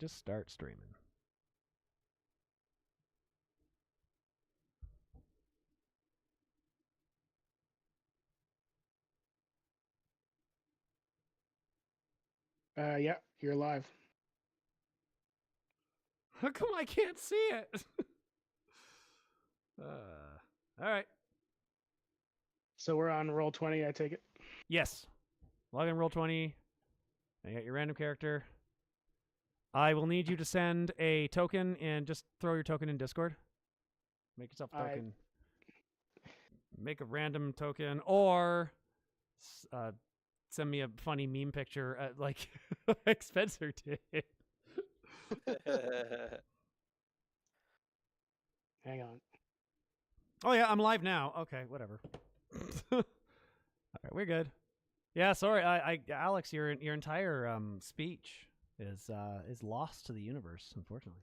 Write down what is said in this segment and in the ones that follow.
just start streaming. Yeah, you're live. How come I can't see it? All right. So we're on Roll20, I take it? Yes. Log in Roll20. I got your random character. I will need you to send a token and just throw your token in Discord. Make yourself a token. Make a random token or send me a funny meme picture like like Spencer did. Hang on. Oh yeah, I'm live now. Okay, whatever. All right, we're good. Yeah, sorry, Alex, your entire speech is lost to the universe, unfortunately.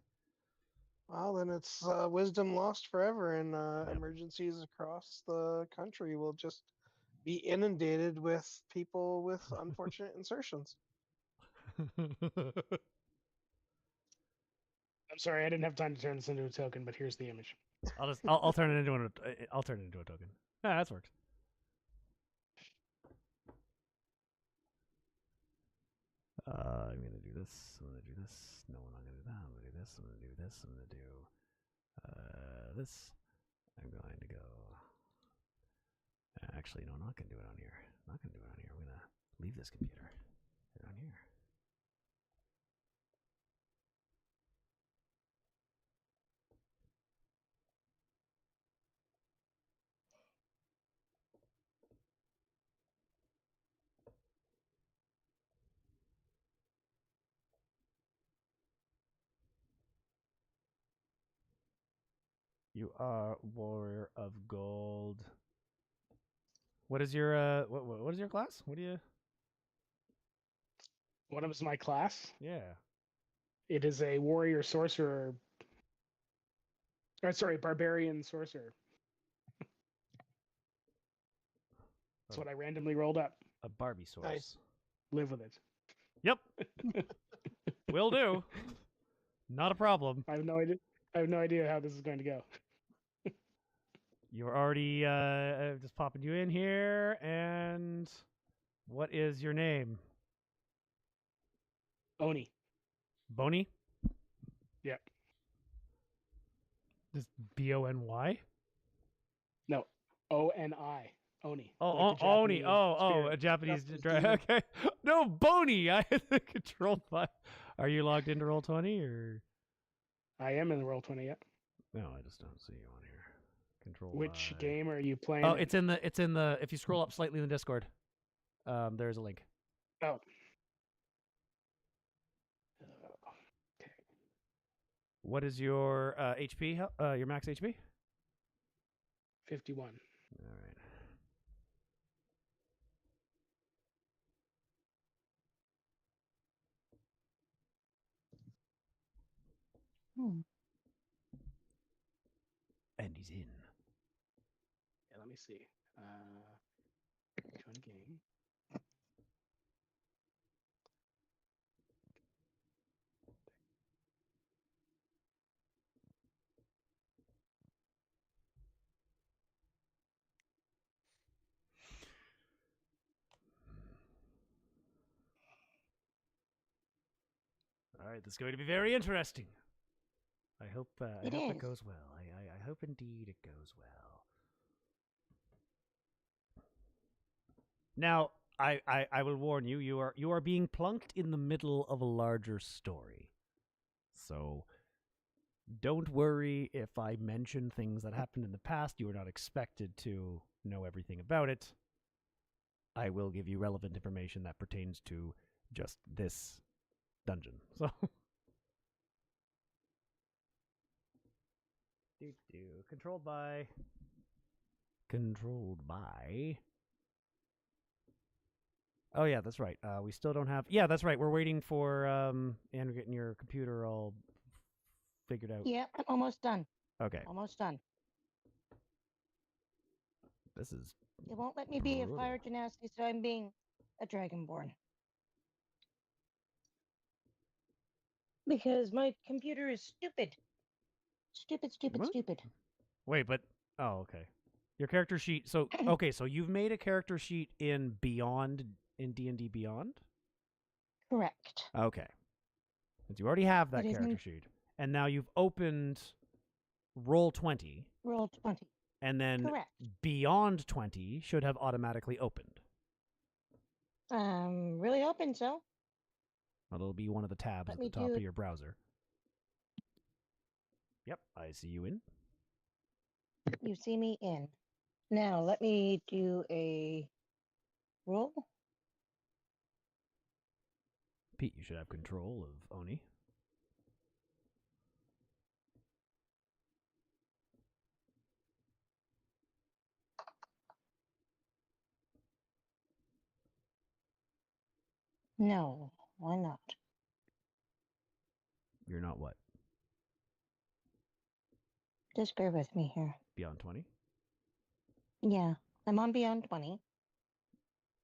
Well, then it's wisdom lost forever, and emergencies across the country will just be inundated with people with unfortunate insertions. I'm sorry, I didn't have time to turn this into a token, but here's the image. I'll turn it into I'll turn it into a token. Yeah, that works. I'm gonna do this. I'm gonna do this. No, I'm not gonna do that. I'm gonna do this. I'm gonna do this. I'm gonna do this. I'm going to go. Actually, no, I'm not gonna do it on here. I'm not gonna do it on here. I'm gonna leave this computer. Put it on here. You are warrior of gold. What is your what is your class? What do you? What is my class? Yeah. It is a warrior sorcerer. Or sorry, barbarian sorcerer. That's what I randomly rolled up. A Barbie source. Nice. Live with it. Yep. Will do. Not a problem. I have no idea. I have no idea how this is going to go. You're already just popping you in here. And what is your name? Oni. Boney? Yep. Just Bony? No. Oni. Oni. Oh, Like the Oni. Japanese Oh, spirit. a Japanese. Japanese demon. Okay. No, Boney. I controlled by. Are you logged into Roll20 or? I am in the Roll20 yet. No, I just don't see you on here. Control. Which by... game are you playing? Oh, it's in the. If you scroll up slightly in the Discord, there's a link. Oh. Okay. What is your HP? Your max HP? 51. All right. And he's in. Yeah, let me see. Join game. All right, this is going to be very interesting. I hope it goes well. I hope indeed it goes well. Now, I will warn you, you are being plunked in the middle of a larger story. So don't worry if I mention things that happened in the past. You are not expected to know everything about it. I will give you relevant information that pertains to just this dungeon. So controlled by. Oh yeah, that's right. We still don't have. Yeah, that's right. We're waiting for Andrew getting your computer all figured out. Yeah, I'm almost done. Okay. Almost done. This is. It won't let me be a fire genasi, so I'm being a dragonborn. Because my computer is stupid. Stupid, stupid, What? stupid. Wait, but oh, okay. Your character sheet. So okay, so you've made a character sheet in D&D Beyond. Correct. Okay, since you already have that It is character in sheet, and now you've opened Roll20, Roll 20. and then Correct. Beyond 20 should have automatically opened. Really hoping so. Well, it'll be one of the tabs Let at me the top do- of your browser. Yep, I see you in. You see me in. Now, let me do a roll. Pete, you should have control of Oni. No, why not? You're not what? Just bear with me here. Beyond 20? Yeah, I'm on Beyond 20.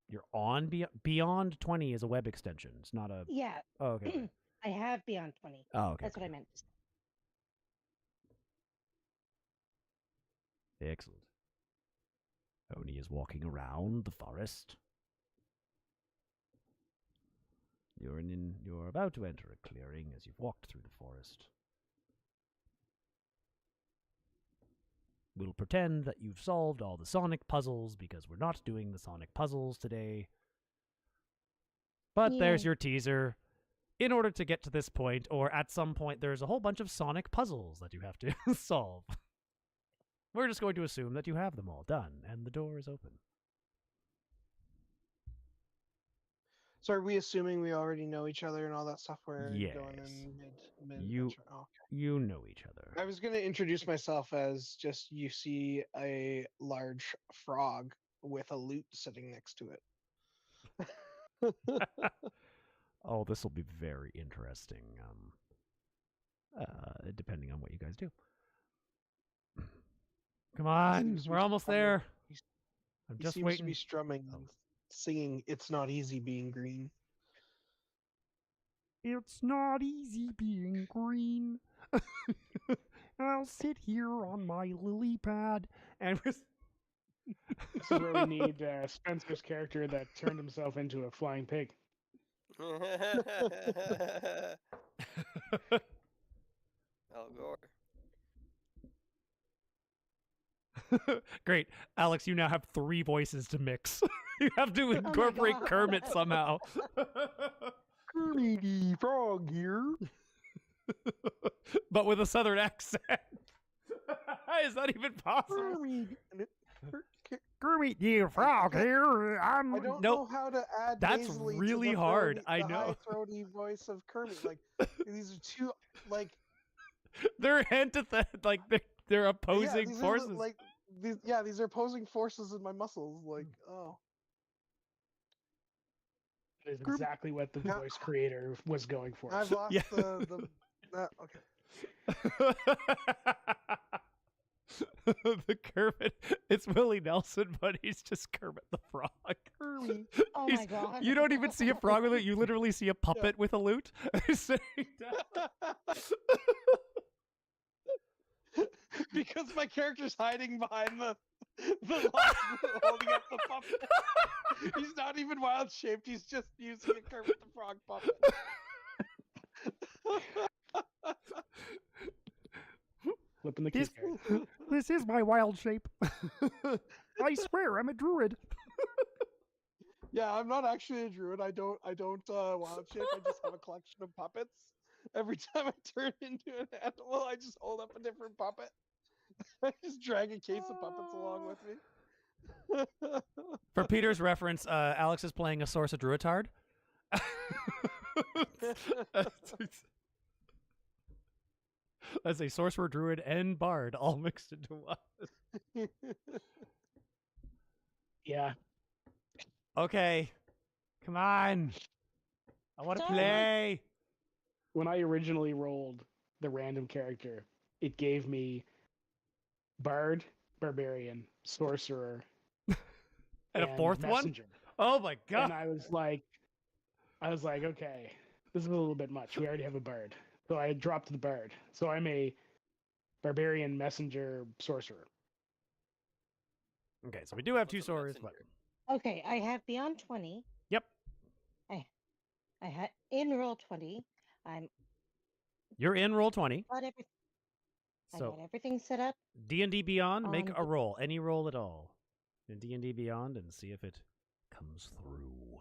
You're on Beyond 20 is a web extension. It's not a... Yeah, Oh, okay. Okay. I have Beyond 20. Oh, okay. That's what I meant. Excellent. Oni is walking around the forest. You're about to enter a clearing as you've walked through the forest. We'll pretend that you've solved all the Sonic puzzles because we're not doing the Sonic puzzles today. But there's Yeah. your teaser. In order to get to this point, or at some point, there's a whole bunch of Sonic puzzles that you have to solve. We're just going to assume that you have them all done, and the door is open. So are we assuming we already know each other and all that stuff? We're going Yes. in mid You- intro? Oh, okay. You know each other. I was going to introduce myself as just you see a large frog with a lute sitting next to it. Oh, this will be very interesting. Depending on what you guys do. Come on, Seems to we're be almost strumming. there. He's- I'm He just seems waiting. to be strumming, Oh. and singing "It's Not Easy Being Green." It's not easy being green. I'll sit here on my lily pad and This is where we need Spencer's character that turned himself into a flying pig. Al Gore. Great, Alex. You now have 3 voices to mix. You have to incorporate God. Kermit somehow. Kermit the Frog here. But with a southern accent. Is that even possible? Kermit the Frog here. I don't know how to add. That's nasally to really the hard, throaty- I the know. high throaty voice of Kermit. Like these are two like They're like they're opposing these forces. Are these are opposing forces in my muscles. Like That is exactly what the Now- voice creator was going for. I've lost Yeah. okay. The Kermit, it's Willie Nelson, but he's just Kermit the Frog. Kermit. Oh He's- my god. You don't even see a frog with it. You literally see a puppet with a lute sitting down. Because my character's hiding behind the lock, holding up the puppet. He's not even wild shaped. He's just using a Kermit the Frog puppet. Flipping the This, keycard. this is my wild shape. I swear I'm a druid. Yeah, I'm not actually a druid. I don't wild shape. I just have a collection of puppets. Every time I turn into an animal, I just hold up a different puppet. I just drag a case of puppets along with me. For Peter's reference, Alex is playing a source of druidard. As a sorcerer, druid, and bard all mixed into one. Yeah. Okay, come on. I want to Sorry. play. When I originally rolled the random character, it gave me Bard, Barbarian, Sorcerer, And a fourth one? Messenger. Oh my god. And I was like, okay, this is a little bit much. We already have a Bard. So I dropped the bard. So I'm a barbarian messenger sorcerer. Okay, so we do have two What's a swords, but messenger? Okay, I have beyond 20. yep, I had in roll 20. I'm you're in roll 20. got everything. I So got everything set up. D&D Beyond, make on a the- roll, any roll at all, in D&D Beyond, and see if it comes through.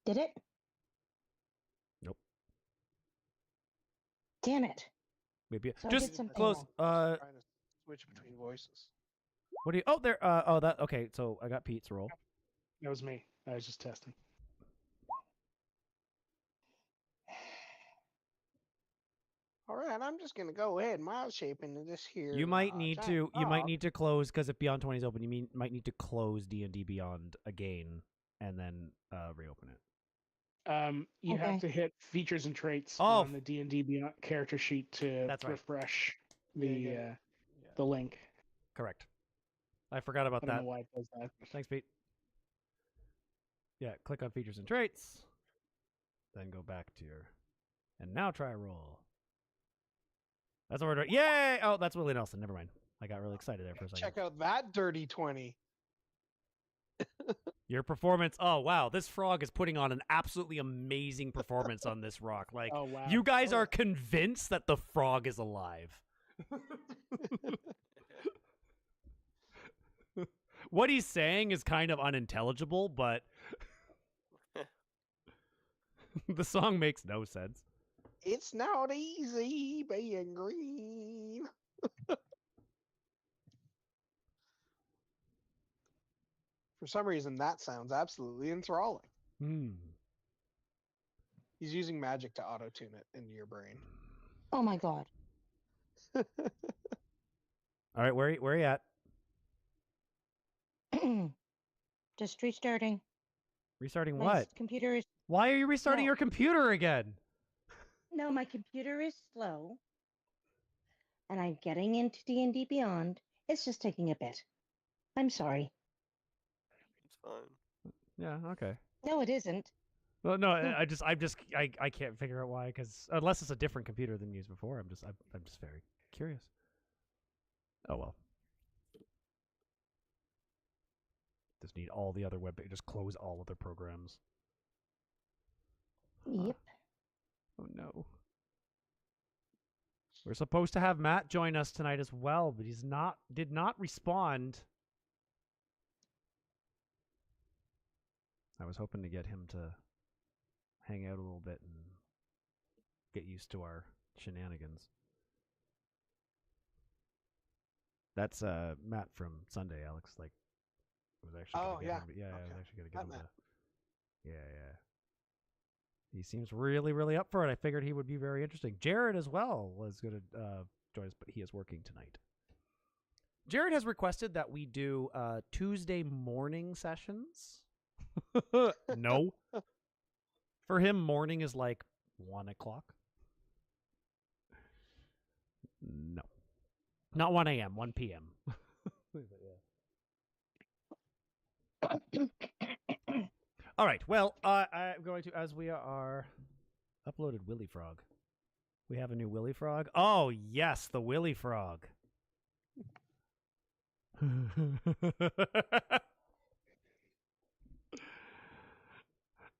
Did it? Nope. Damn it! Maybe So I did just something close. wrong. Trying to switch between voices. What do you? Oh, there. Oh, that. Okay, so I got Pete's roll. That was me. I was just testing. All right, I'm just gonna go ahead and mild shape into this here. You might need giant to. You might dog. need to close because if Beyond 20 is open, might need to close D&D Beyond again and then reopen it. You Okay. have to hit features and traits Oh, on the D&D Beyond character sheet to That's right. refresh Yeah, you the gotta- uh, Yeah. the link. Correct. I forgot about I don't that. know why it does that. Thanks, Pete. Yeah, click on features and traits. Then go back to your. And now try a roll. That's what we're doing. Yay! Oh, that's Willie Nelson. Never mind. I got really excited there for a second. Check out that dirty 20. Your performance. Oh, wow. This frog is putting on an absolutely amazing performance on this rock. Like, Oh wow! you guys Oh, are yeah. convinced that the frog is alive. What he's saying is kind of unintelligible, but the song makes no sense. It's not easy being green. For some reason, that sounds absolutely enthralling. Hmm. He's using magic to auto tune it into your brain. Oh my god! All right, where are you at? Just restarting. Restarting My what? computer is Why are you restarting No. your computer again? no. My computer is slow, and I'm getting into D&D Beyond. It's just taking a bit. I'm sorry. It's fine. Yeah, okay. No, it isn't. Well, no, Hmm. I can't figure out why. Because unless it's a different computer than used before, I'm just very curious. Oh well. Just need all the other just close all other programs. Yep. Oh no. We're supposed to have Matt join us tonight as well, but did not respond. I was hoping to get him to hang out a little bit and get used to our shenanigans. That's Matt from Sunday, Alex. Like, I was actually Oh, gonna get yeah. him to, I was Okay. actually gonna get That him Matt. to. Yeah. He seems really, really up for it. I figured he would be very interesting. Jared as well was gonna join us, but he is working tonight. Jared has requested that we do Tuesday morning sessions. No. For him, morning is like 1 o'clock. No. Not 1 a.m., 1 p.m. All right. Well, I'm going to, as we are uploaded Willy Frog. We have a new Willy Frog. Oh, yes, the Willy Frog.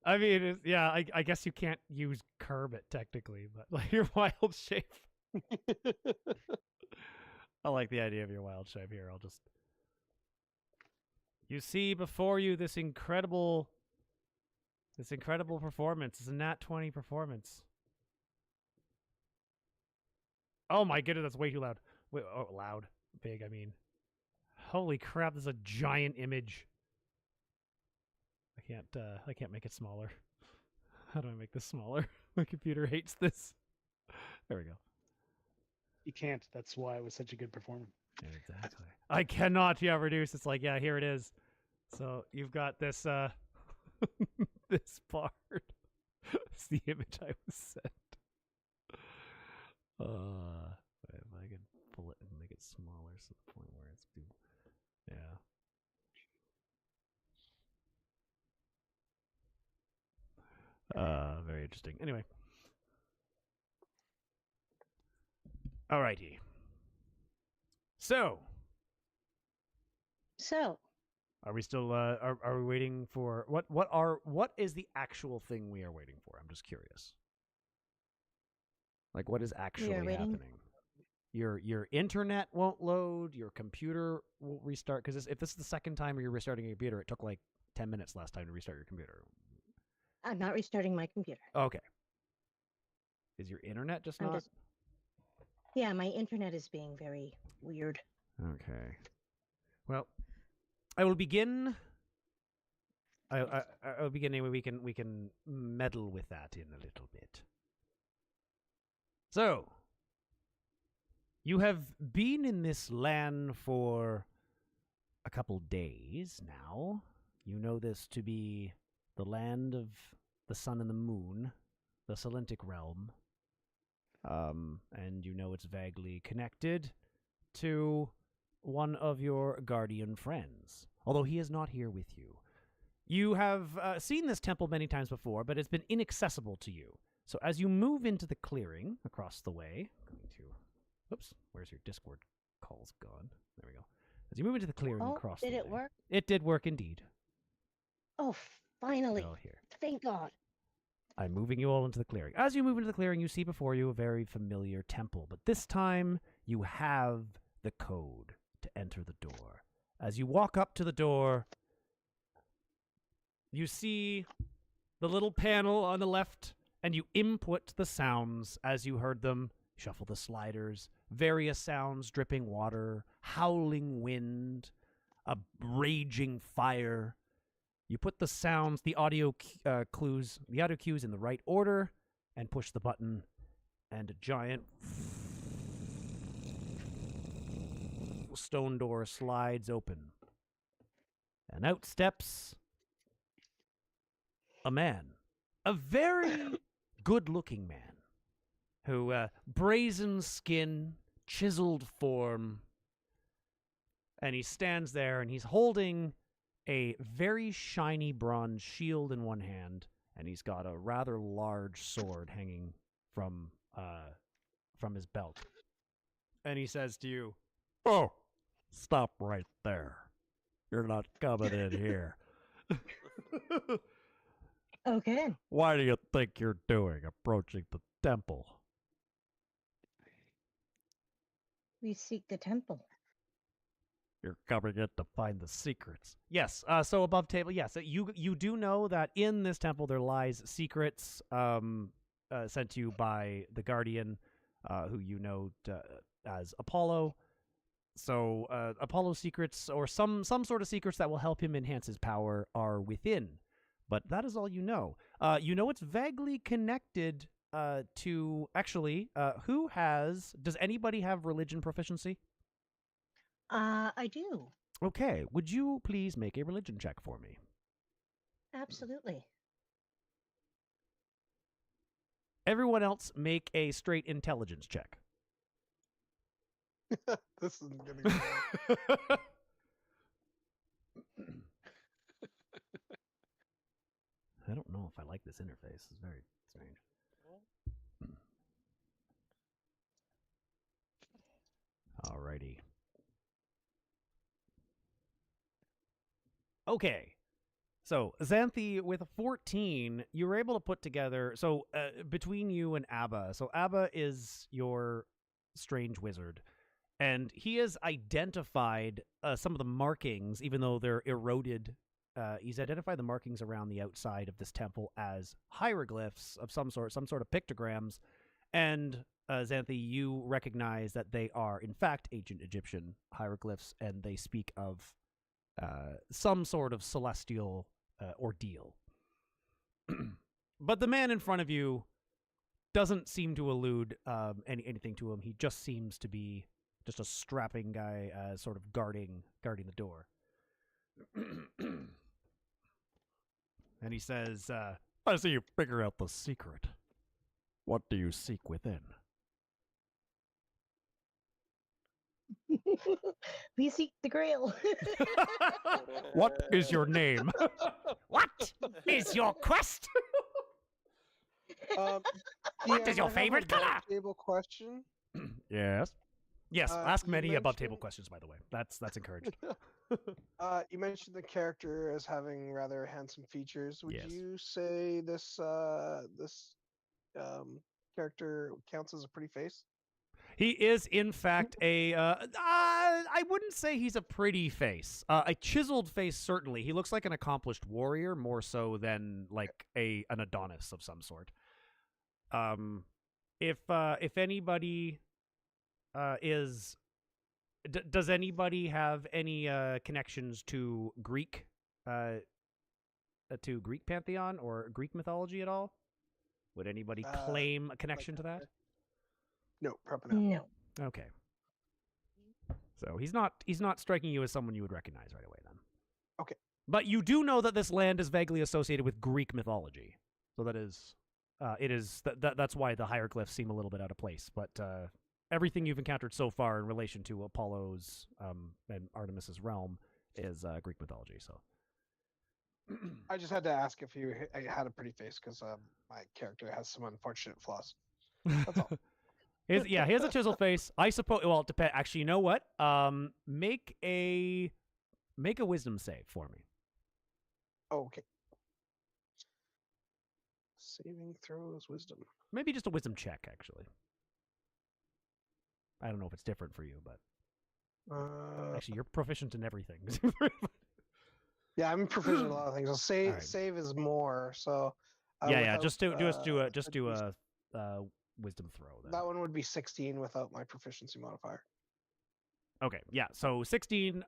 I mean, I guess you can't use Kermit technically, but like your wild shape. I like the idea of your wild shape here. You see before you this incredible performance. It's a nat 20 performance. Oh my goodness, that's way too loud. Wait, oh, loud. Big, I mean. Holy crap, this is a giant image. I can't make it smaller. How do I make this smaller? My computer hates this. There we go. You can't. That's why it was such a good performance. Exactly. I cannot, reduce. It's like, yeah, here it is. So you've got this this part. It's the image I was sent. If I can pull it and make it smaller to the point where it's yeah. Very interesting. Anyway. Alrighty. So, So, are we still are we waiting for what is the actual thing we are waiting for? I'm just curious. Like, what is actually waiting- happening? Your internet won't load, your computer won't restart, because if this is the second time you're restarting your computer, it took like 10 minutes last time to restart your computer. I'm not restarting my computer. Okay. Is your internet just I'm not? just- Yeah, my internet is being very weird. Okay. Well, I will begin. I'll begin anyway. We can meddle with that in a little bit. So, you have been in this land for a couple days now. You know this to be the land of the sun and the moon, the Salentic realm. And you know it's vaguely connected to one of your guardian friends, although he is not here with you. You have seen this temple many times before, but it's been inaccessible to you. So as you move into the clearing across the way, I'm going to... Oops, where's your Discord calls gone? There we go. As you move into the clearing Oh, across did the it way... work? It did work indeed. Oh, finally. Well, here. Thank God. I'm moving you all into the clearing. As you move into the clearing, you see before you a very familiar temple, but this time you have the code to enter the door. As you walk up to the door, you see the little panel on the left, and you input the sounds as you heard them. Shuffle the sliders, various sounds, dripping water, howling wind, a raging fire. You put the sounds, the audio cues in the right order, and push the button, and a giant stone door slides open. And out steps a man, a very good-looking man, who, brazen skin, chiseled form, and he stands there, and he's holding a very shiny bronze shield in one hand, and he's got a rather large sword hanging from his belt. And he says to you, "Oh, stop right there. You're not coming in here." Okay. Why do you think you're doing approaching the temple? We seek the temple. You're coming in to find the secrets. Yes. So above table, yes. You do know that in this temple there lies secrets sent to you by the Guardian, who you know as Apollo. So Apollo's secrets, or some sort of secrets that will help him enhance his power, are within. But that is all you know. You know it's vaguely connected to... Actually, does anybody have religion proficiency? I do. Okay, would you please make a religion check for me? Absolutely. Everyone else make a straight intelligence check. This isn't gonna go well. I don't know if I like this interface. It's very strange. Alrighty. Okay. So, Xanthi, with a 14, you were able to put together... So, between you and Abba... So, Abba is your strange wizard. And he has identified some of the markings, even though they're eroded. He's identified the markings around the outside of this temple as hieroglyphs of some sort of pictograms. And, Xanthi, you recognize that they are, in fact, ancient Egyptian hieroglyphs, and they speak of some sort of celestial ordeal. But the man in front of you doesn't seem to allude anything to him. He just seems to be just a strapping guy, sort of guarding the door. And he says, "I see you figure out the secret. What do you seek within?" We seek the grail. What is your name? What is your quest? What is your favorite color? Table question. Yes. Yes. Ask you many above table mentioned- questions, by the way. That's encouraged. You mentioned the character as having rather handsome features. Would Yes. you say this character counts as a pretty face? He is, in fact, I wouldn't say he's a pretty face. A chiseled face, certainly. He looks like an accomplished warrior, more so than like an Adonis of some sort. If anybody does anybody have any connections to Greek pantheon or Greek mythology at all? Would anybody claim a connection to that? No, probably not. No. Okay. So he's not striking you as someone you would recognize right away then. Okay. But you do know that this land is vaguely associated with Greek mythology. So that is that's why the hieroglyphs seem a little bit out of place. But everything you've encountered so far in relation to Apollo's and Artemis's realm is Greek mythology. So I just had to ask if he had a pretty face because my character has some unfortunate flaws. That's all. he has a chiseled face. I suppose. Well, it depends. Actually, you know what? Make a wisdom save for me. Okay. Saving throws wisdom. Maybe just a wisdom check, actually. I don't know if it's different for you, but actually, you're proficient in everything. Yeah, I'm proficient in a lot of things. So save Right. save is more. So Yeah. without, Just do a a wisdom throw. Then. that one would be 16 without my proficiency modifier. Okay, yeah. So 16.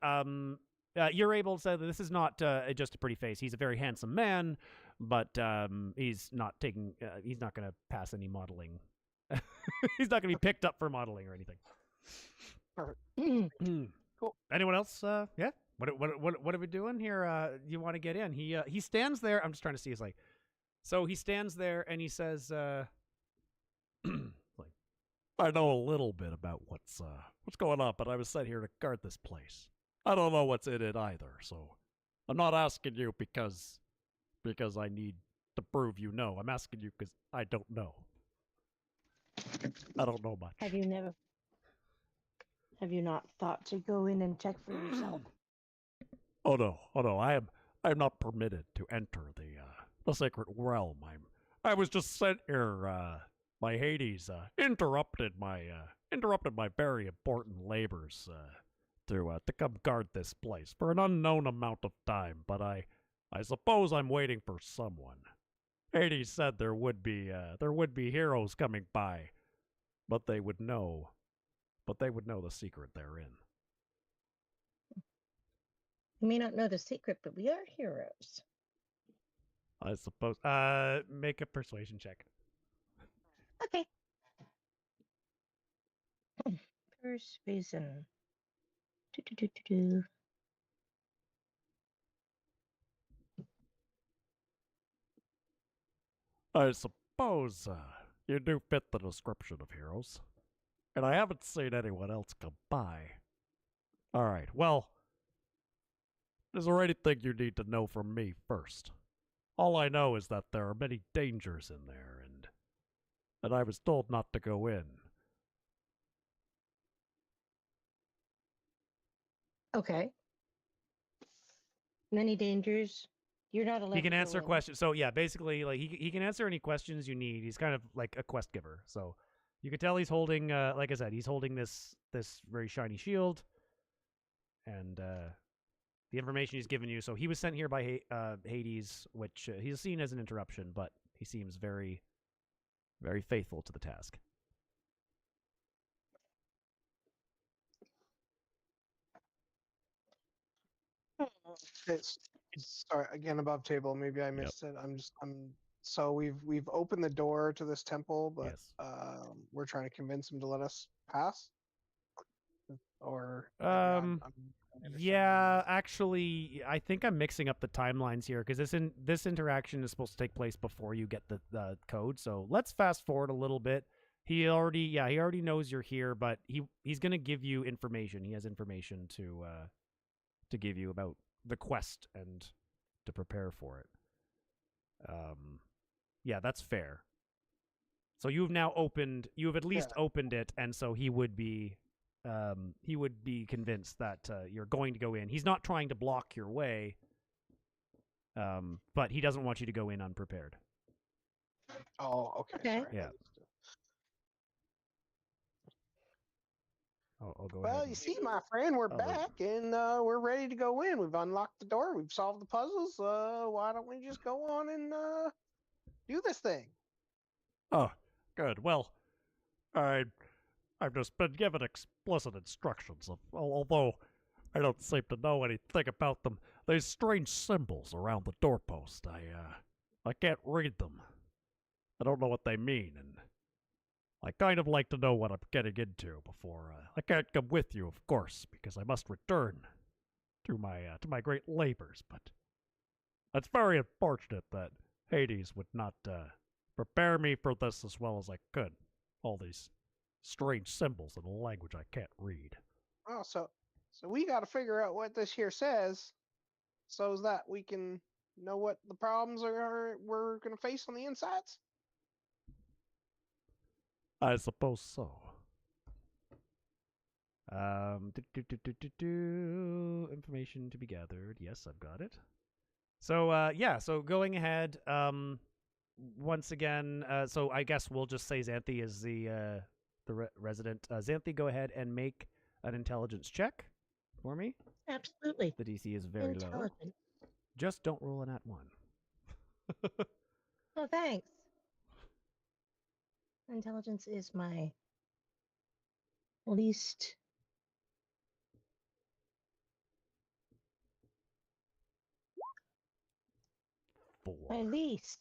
You're able to say that this is not just a pretty face. He's a very handsome man, but he's not taking. He's not going to pass any modeling. He's not going to be picked up for modeling or anything. Perfect. Cool. Anyone else? Yeah. What are we doing here? You want to get in? He stands there. I'm just trying to see. He's like, so he stands there and he says, like, I know a little bit about what's going on, but I was sent here to guard this place. I don't know what's in it either, so I'm not asking you because I need to prove you know. I'm asking you because I don't know. I don't know much. Have you not thought to go in and check for yourself? Oh no! I am not permitted to enter the sacred realm. I was just sent here. My Hades interrupted my very important labors to come guard this place for an unknown amount of time. But I suppose I'm waiting for someone. Hades said there would be heroes coming by, but they would know the secret they're in. You may not know the secret, but we are heroes. I suppose. Make a persuasion check. Okay. Persuasion. Do. I suppose you do fit the description of heroes, and I haven't seen anyone else come by. All right. Well, is there anything you need to know from me first? All I know is that there are many dangers in there, and I was told not to go in. Okay. Many dangers. You're not allowed. He can to go answer in. questions. So yeah, basically, like he can answer any questions you need. He's kind of like a quest giver. So you can tell he's holding, like I said, he's holding this very shiny shield, and the information he's given you. So he was sent here by Hades, which he's seen as an interruption, but he seems very, very faithful to the task. Sorry, again above table. Maybe I missed it. So we've opened the door to this temple, but Yes. We're trying to convince him to let us pass. Or yeah, actually, I think I'm mixing up the timelines here because this interaction is supposed to take place before you get the code. So let's fast forward a little bit. He already knows you're here, but he's gonna give you information. He has information to give you about the quest and to prepare for it. Yeah, that's fair. So you've now opened. You have at least opened it, and so he would be convinced that you're going to go in. He's not trying to block your way, but he doesn't want you to go in unprepared. Oh, okay. Okay. Sorry. Yeah. I'll go Well, ahead. you see, my friend, we're Oh, back and we're ready to go in. We've unlocked the door. We've solved the puzzles. Why don't we just go on and do this thing? Oh, good. Well, I've just been given explicit instructions. Although I don't seem to know anything about them. There's strange symbols around the doorpost. I can't read them. I don't know what they mean, and I kind of like to know what I'm getting into before. I can't come with you, of course, because I must return to my great labors. But it's very unfortunate that Hades would not prepare me for this as well as I could. All these strange symbols in a language I can't read. Oh, so we got to figure out what this here says, so that we can know what the problems are we're gonna face on the insides. I suppose so. Information to be gathered. Yes, I've got it. So, so going ahead, once again, so I guess we'll just say Xanthi is the resident. Xanthi, go ahead and make an intelligence check for me. Absolutely. The DC is very low. Intelligent. Just don't roll an at 1. Oh, thanks. Intelligence is my least. My 4. least.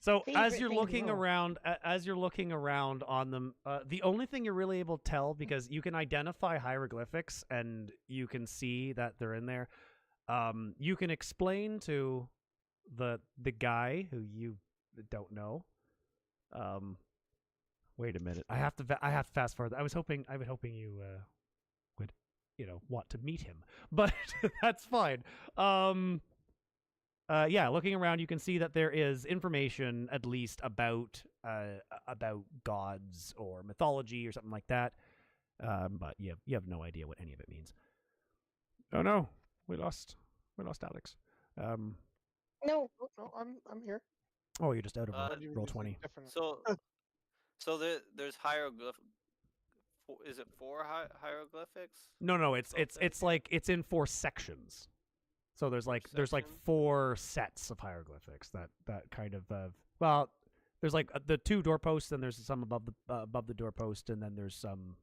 So as favorite you're thing to looking roll. around on them, the only thing you're really able to tell, because you can identify hieroglyphics and you can see that they're in there. You can explain to the guy who you don't know. Wait a minute. I have to fast forward. I was hoping you would want to meet him, but that's fine. Looking around, you can see that there is information, at least about gods or mythology or something like that. But you have no idea what any of it means. Oh no, we lost Alex. No. No, I'm here. Oh, you're just out of What do you roll mean, 20. different- So there's hieroglyph. Is it 4 hieroglyphics? No, it's like it's in 4 sections. So there's like Section? 4 sets of hieroglyphics that kind of well, there's like the 2 doorposts, and there's some above the doorpost, and then there's some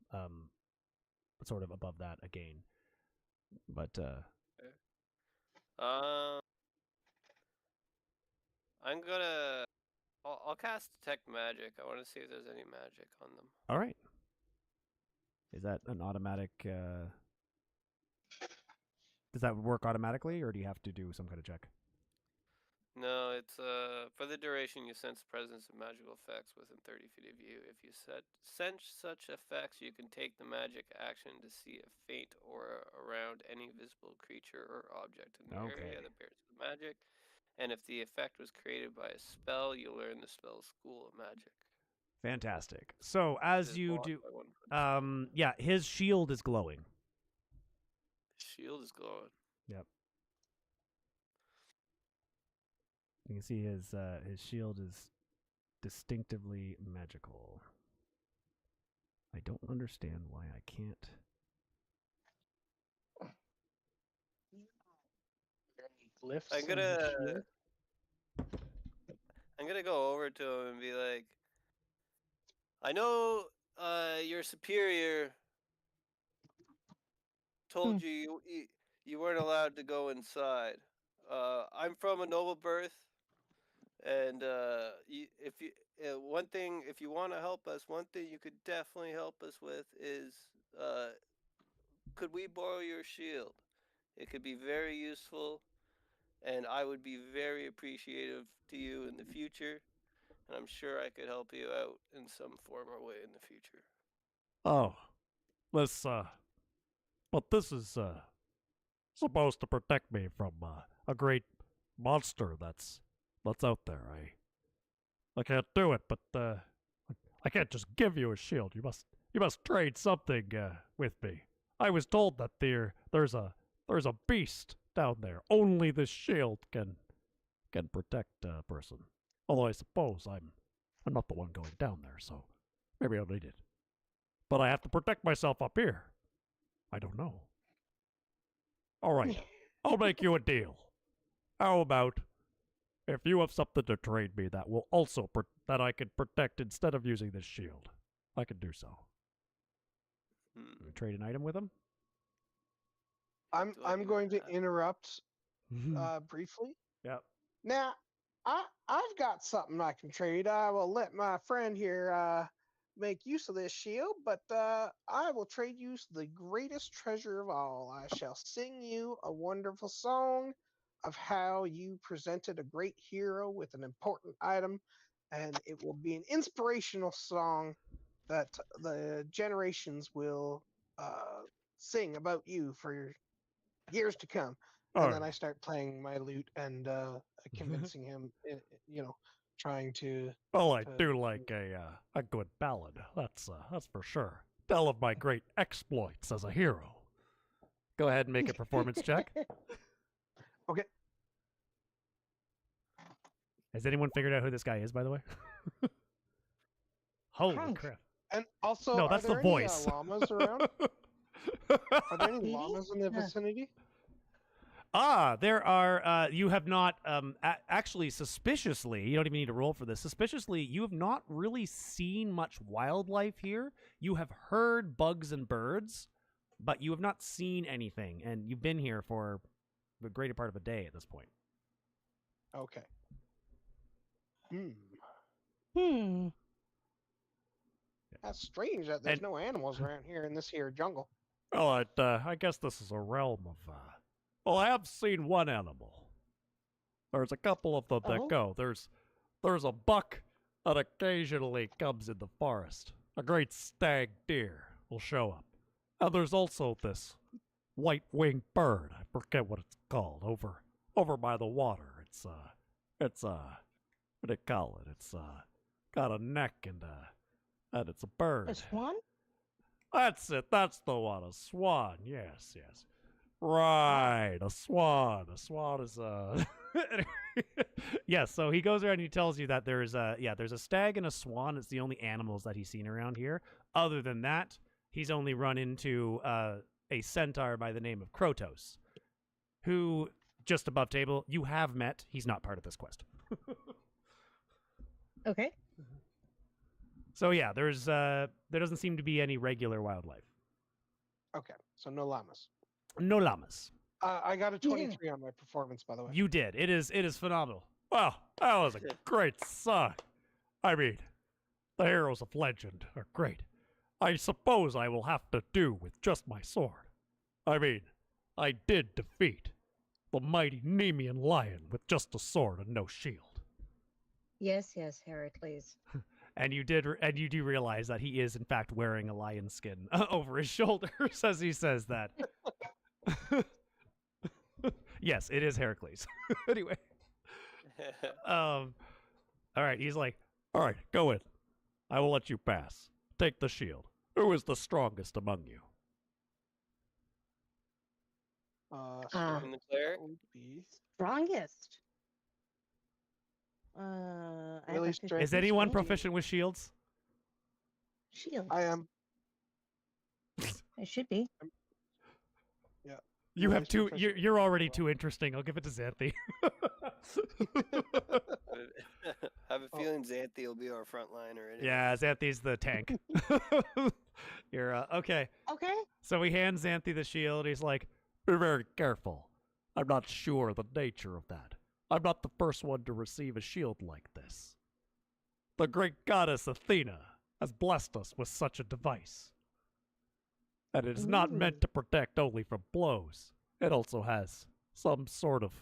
sort of above that again. But I'm gonna. I'll cast detect magic. I want to see if there's any magic on them. all right. Is that an automatic? Does that work automatically, or do you have to do some kind of check? No, it's for the duration you sense the presence of magical effects within 30 feet of you. If you sense such effects, you can take the magic action to see a faint aura around any visible creature or object in the area that bears the magic. And if the effect was created by a spell, you'll learn the spell school of magic. Fantastic. So as It is you blocked do, by 1 foot. his shield is glowing. Shield is glowing. Yep. You can see his shield is distinctively magical. I don't understand why I can't. Glyphs I'm on gonna the shield? I'm gonna go over to him and be like, I know your superior told you weren't allowed to go inside. I'm from a noble birth, and one thing, if you want to help us, one thing you could definitely help us with is, could we borrow your shield? It could be very useful, and I would be very appreciative to you in the future, and I'm sure I could help you out in some form or way in the future. Oh, but this is supposed to protect me from a great monster that's out there. I can't do it, but I can't just give you a shield. You must trade something with me. I was told that there's a beast down there. Only this shield can protect a person. Although I suppose I'm not the one going down there, so maybe I'll need it. But I have to protect myself up here. I don't know. All right, I'll make you a deal. How about if you have something to trade me that will also that I can protect instead of using this shield? I can do so. You trade an item with him? I'm Do I I'm do going to that? interrupt briefly. Yep. Now, I've got something I can trade. I will let my friend here make use of this shield, but I will trade you the greatest treasure of all. I shall sing you a wonderful song of how you presented a great hero with an important item, and it will be an inspirational song that the generations will sing about you for years to come. And then I start playing my lute and convincing him, trying to. Well, I to- do like a good ballad. That's for sure. Tell of my great exploits as a hero. Go ahead and make a performance check. Okay. Has anyone figured out who this guy is, by the way? Holy Crunk. crap! And also, No, are that's the there voice. any llamas around? Are there any Really? llamas in the Yeah. vicinity? There are. You have not. Actually, suspiciously, you don't even need to roll for this. Suspiciously, you have not really seen much wildlife here. You have heard bugs and birds, but you have not seen anything, and you've been here for the greater part of a day at this point. Okay. Hmm. That's strange that there's And- no animals around here in this here jungle. Well, I guess this is a realm of. Well, I have seen one animal. There's a couple of them that Oh? go. There's a buck that occasionally comes in the forest. A great stag deer will show up. And there's also this white-winged bird. I forget what it's called. Over by the water. It's what do they call it? It's got a neck and it's a bird. A swan? That's it. That's the one. A swan. Yes, yes. Right. A swan. A swan is yes, so he goes around and he tells you that there's a stag and a swan. It's the only animals that he's seen around here. Other than that, he's only run into a centaur by the name of Krotos, who, just above table, you have met. He's not part of this quest. Okay. So yeah, there doesn't seem to be any regular wildlife. Okay, so no llamas. No llamas. I got a 23 on my performance, by the way. You did. It is phenomenal. Wow, that was a great song. I mean, the heroes of legend are great. I suppose I will have to do with just my sword. I mean, I did defeat the mighty Nemean lion with just a sword and no shield. Yes, yes, Heracles. And you do realize that he is in fact wearing a lion skin over his shoulders as he says that. Yes, it is Heracles. Anyway, all right. He's like, all right, go in. I will let you pass. Take the shield. Who is the strongest among you? Ah. And the cleric? that would be Strongest. I have Really a strength Is 15 anyone strength. proficient with shields? Shield. I am. I should be. You have Nice two. proficient. You're already too interesting. I'll give it to Xanthi. I have a feeling Xanthi will be our front liner. Anyway. Yeah, Xanthi's the tank. You're okay. Okay. So he hands Xanthi the shield. He's like, "Be very careful. I'm not sure the nature of that. I'm not the first one to receive a shield like this. The great goddess Athena has blessed us with such a device. And it is not meant to protect only from blows. It also has some sort of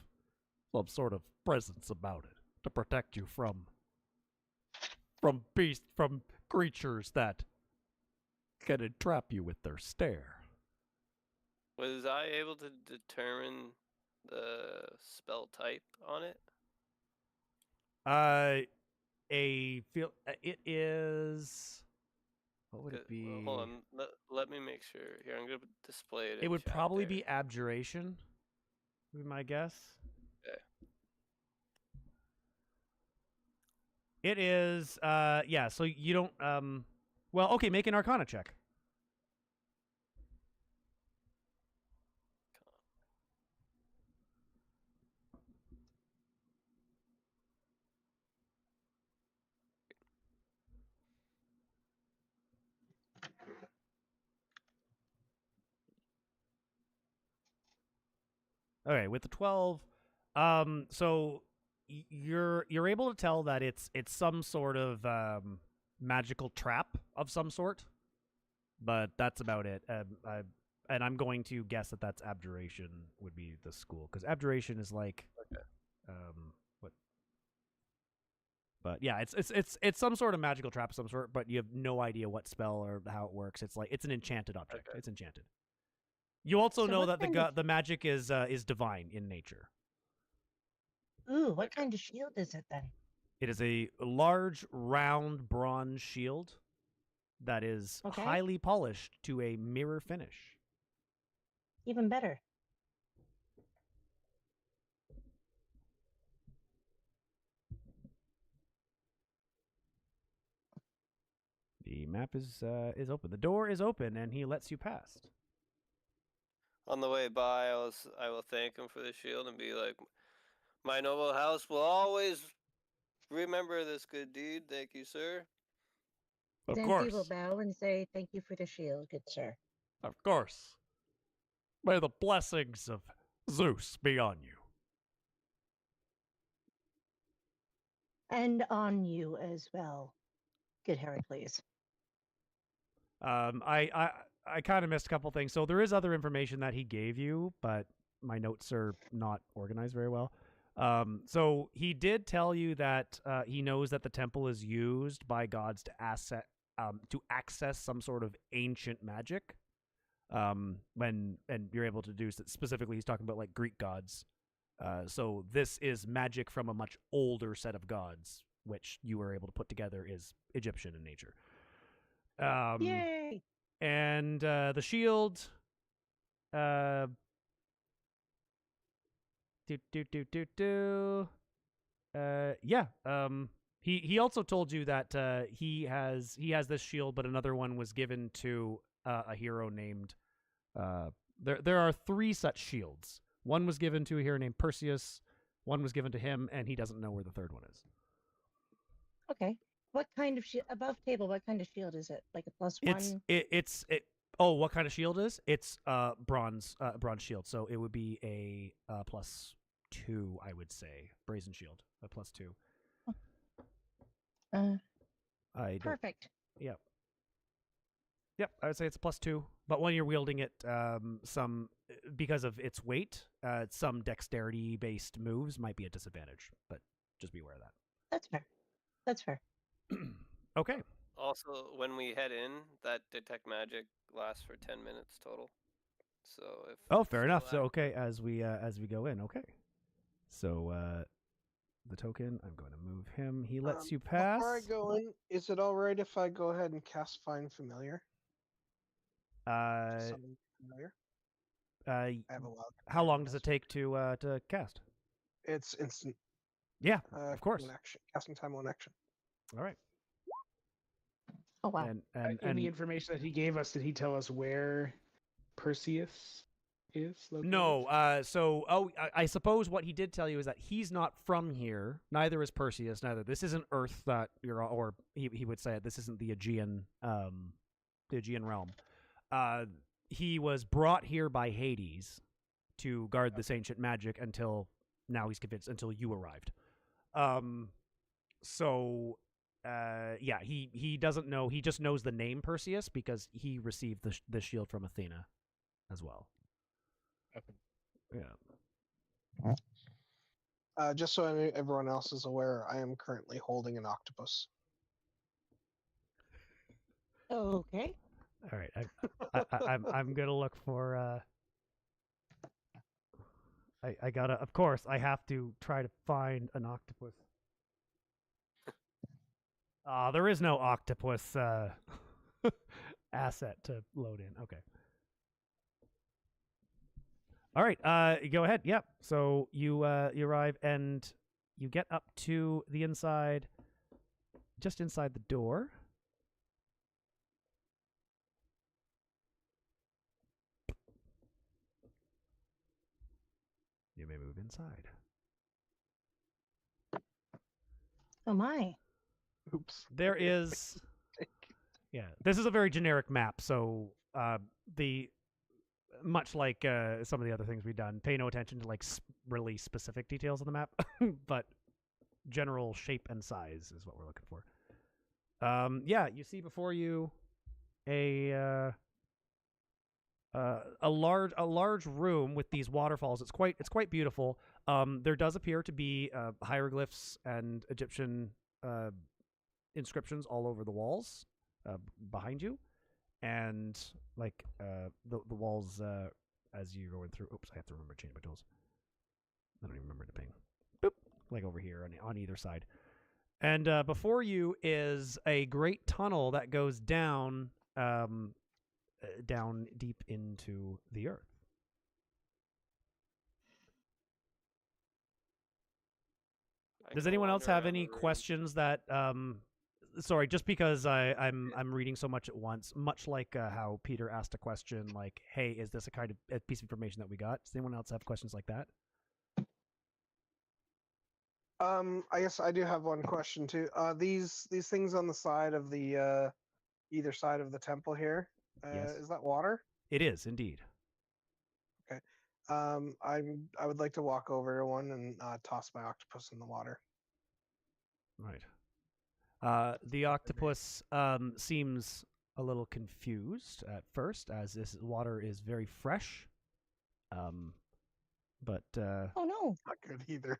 presence about it to protect you from creatures that can entrap you with their stare." Was I able to determine the spell type on it? a feel. It is. What would it Good. be? Well, hold on. Let me make sure. Here, I'm gonna display it. It in would chat probably there. be abjuration. Would be my guess. Okay. It is. Yeah. So you don't. Well, okay. Make an Arcana check. Okay, with the 12, so you're able to tell that it's some sort of magical trap of some sort, but that's about it. And I'm going to guess that that's abjuration would be the school, because abjuration is like, what? But yeah, it's some sort of magical trap of some sort, but you have no idea what spell or how it works. It's like it's an enchanted object. Okay. It's enchanted. You also So know what that kind of- the magic is divine in nature. Ooh, what kind of shield is it then? It is a large, round bronze shield that is Okay. highly polished to a mirror finish. Even better. The map is open. The door is open, and he lets you past. On the way by, I will thank him for the shield and be like, "My noble house will always remember this good deed. Thank you, sir." Of Zanthi course, will bow and say, "Thank you for the shield, good sir." of course. May the blessings of Zeus be on you. And on you as well, good Heracles. I kind of missed a couple things. So there is other information that he gave you, but my notes are not organized very well. So he did tell you that he knows that the temple is used by gods to access some sort of ancient magic. And you're able to do specifically, he's talking about like Greek gods. So this is magic from a much older set of gods, which you were able to put together is Egyptian in nature. Yay! And the shield. Yeah. He also told you that he has this shield, but another one was given to a hero named. There are 3 such shields. One was given to a hero named Perseus. One was given to him, and he doesn't know where the third one is. Okay. What kind of shield? Above table, what kind of shield is it? Like a plus one? Oh, what kind of shield is? It's bronze shield. So it would be a +2, I would say. Brazen shield, a +2. Perfect. Yep. Yep, I would say it's a +2. But when you're wielding it, because of its weight, some dexterity-based moves might be a disadvantage. But just be aware of that. That's fair. That's fair. Okay. Also, when we head in, that detect magic lasts for 10 minutes total. So if Oh, fair still enough. So act- okay, as we go in, okay. So the token, I'm going to move him. He lets you pass. Before I go in, is it all right if I go ahead and cast Find Familiar? Summon familiar? I have a wild how long does it take to cast? It's instant. Yeah, of course. One action. Casting time, one action. All right. Oh wow. In the information that he gave us, did he tell us where Perseus is located? No. I suppose what he did tell you is that he's not from here. Neither is Perseus. This isn't Earth that you're, or he would say it. This isn't the Aegean realm. He was brought here by Hades to guard this ancient magic until now. He's convinced until you arrived. Yeah, he doesn't know. He just knows the name Perseus because he received the shield from Athena as well. Okay. Yeah. Just so everyone else is aware, I am currently holding an octopus. Okay. All right. I'm gonna look for. I gotta. Of course, I have to try to find an octopus. There is no octopus asset to load in. Okay. All right. Go ahead. Yep. So you arrive and you get up to the inside, just inside the door. You may move inside. Oh my. Oops. There is, yeah. This is a very generic map, so the much like some of the other things we've done, pay no attention to like really specific details on the map, but general shape and size is what we're looking for. Yeah, you see before you a large room with these waterfalls. It's quite beautiful. There does appear to be hieroglyphs and Egyptian inscriptions all over the walls behind you, and like the walls as you're going through. Oops, I have to remember to change my tools. I don't even remember the ping. Boop, like over here on either side. And before you is a great tunnel that goes down down deep into the earth. Does anyone else have any questions that sorry, just because I'm reading so much at once, much like how Peter asked a question like, hey, is this a kind of a piece of information that we got? Does anyone else have questions like that? I guess I do have one question too. These things on the side of the either side of the temple here, Yes. is that water? It is indeed. Okay. I would like to walk over to one and toss my octopus in the water. Right. The octopus seems a little confused at first, as this water is very fresh. But Oh no. Not good either.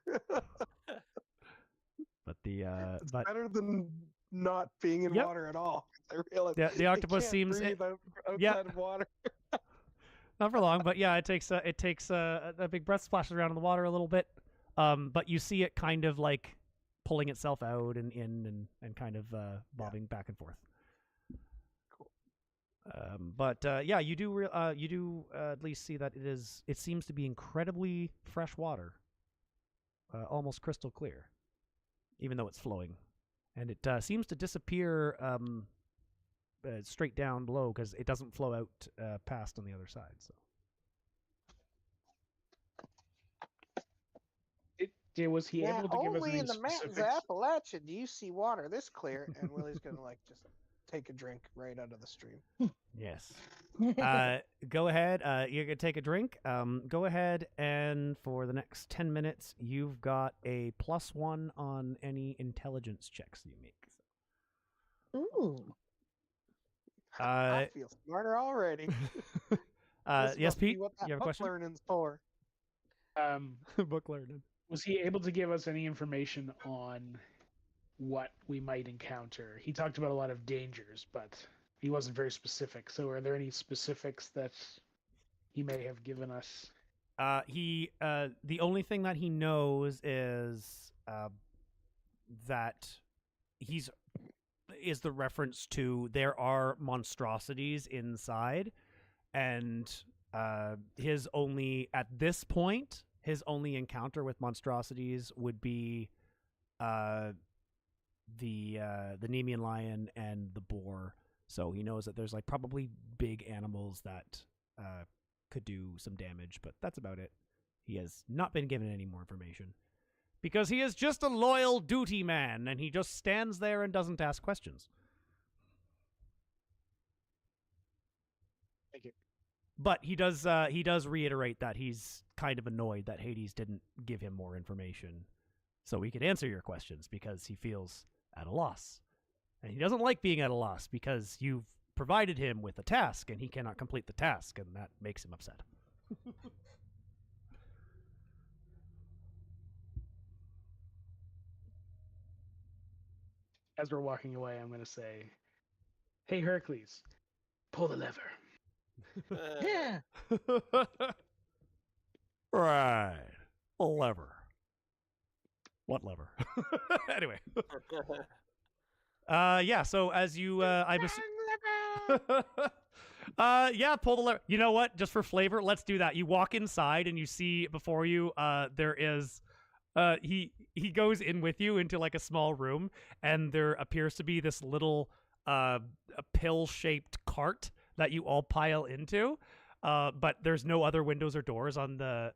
but the It's but better than not being in Yep. water at all. I realize the octopus can't seems breathe outside yeah. of water. not for long, but yeah, it takes a big breath, splashes around in the water a little bit. But you see it kind of like pulling itself out and in and kind of bobbing back and forth. Cool. But yeah, you do at least see that it seems to be incredibly fresh water, almost crystal clear, even though it's flowing, and it seems to disappear straight down below because it doesn't flow out past on the other side. So Was he able to give us only any in the mountains of specifics? Appalachia do you see water this clear. And Willie's gonna like just take a drink right out of the stream. yes. Go ahead. You're gonna take a drink. Go ahead, and for the next 10 minutes, you've got a +1 on any intelligence checks you make. Ooh. I feel smarter already. This Yes, must be Pete. what that You have a book question? learning's for. Book learning. Was he able to give us any information on what we might encounter? He talked about a lot of dangers, but he wasn't very specific. So, are there any specifics that he may have given us? The only thing that he knows is that is the reference to there are monstrosities inside, and his only encounter with monstrosities would be the Nemean lion and the boar. So he knows that there's like probably big animals that could do some damage, but that's about it. He has not been given any more information because he is just a loyal duty man, and he just stands there and doesn't ask questions. Thank you. But he does reiterate that he's kind of annoyed that Hades didn't give him more information so he could answer your questions because he feels at a loss. And he doesn't like being at a loss because you've provided him with a task and he cannot complete the task, and that makes him upset. As we're walking away, I'm going to say, "Hey, Hercules, pull the lever." Yeah. Right. A lever. What lever? Anyway. Yeah. So as you, yeah, pull the lever. You know what? Just for flavor, let's do that. You walk inside and you see before you, there is, he goes in with you into like a small room, and there appears to be this little, a pill-shaped cart that you all pile into. But there's no other windows or doors on the,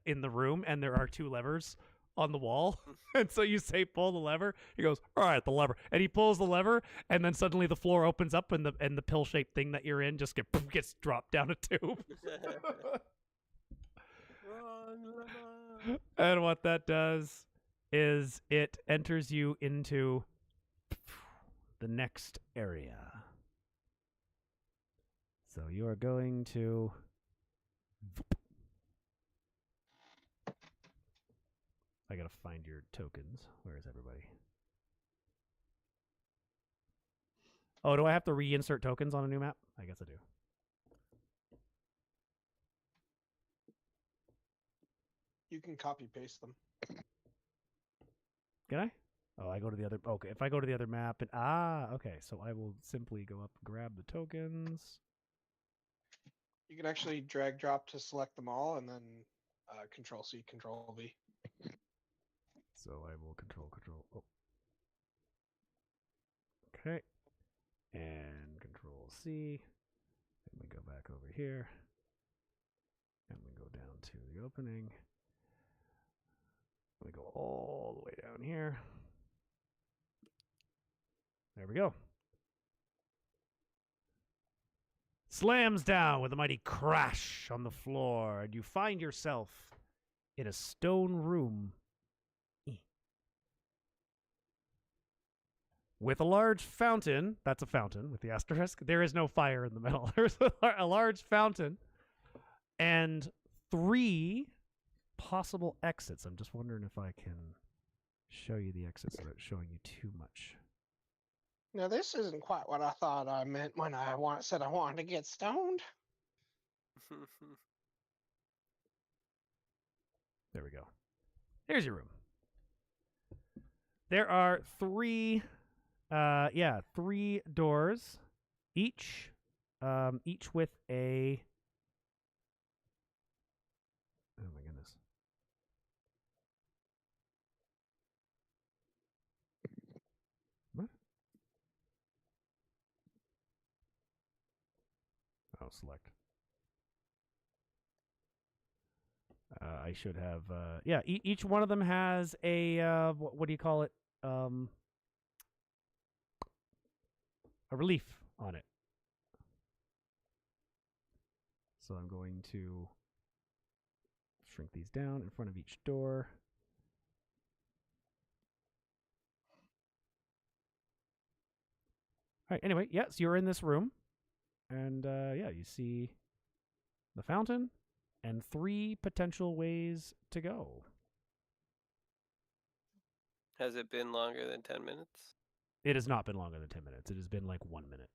in the room, and there are 2 levers on the wall. And so you say pull the lever. He goes, all right, the lever, and he pulls the lever, and then suddenly the floor opens up, and the pill shaped thing that you're in just gets dropped down a tube. Wrong lever. And what that does is it enters you into the next area. So you are going to I gotta find your tokens. Where is everybody? Oh, do I have to reinsert tokens on a new map? I guess I do. You can copy paste them. Can I? Oh, I go to the other. Okay, if I go to the other map and okay. So I will simply go up, grab the tokens. You can actually drag drop to select them all, and then Control C, Control V. So I will control. Oh. Okay. And Control C. And we go back over here. And we go down to the opening. We go all the way down here. There we go. Slams down with a mighty crash on the floor, and you find yourself in a stone room with a large fountain. That's a fountain with the asterisk. There is no fire in the middle. There's a large fountain and 3 possible exits. I'm just wondering if I can show you the exits without showing you too much. Now, this isn't quite what I thought I meant when I said I wanted to get stoned. There we go. Here's your room. There are 3 3 doors, each with a, oh my goodness. What? Oh, select. I should have, yeah, each one of them has a, what do you call it? A relief on it. So I'm going to shrink these down in front of each door. All right, anyway, yes, you're in this room. And yeah, you see the fountain and 3 potential ways to go. Has it been longer than 10 minutes? It has not been longer than 10 minutes. It has been like 1 minute.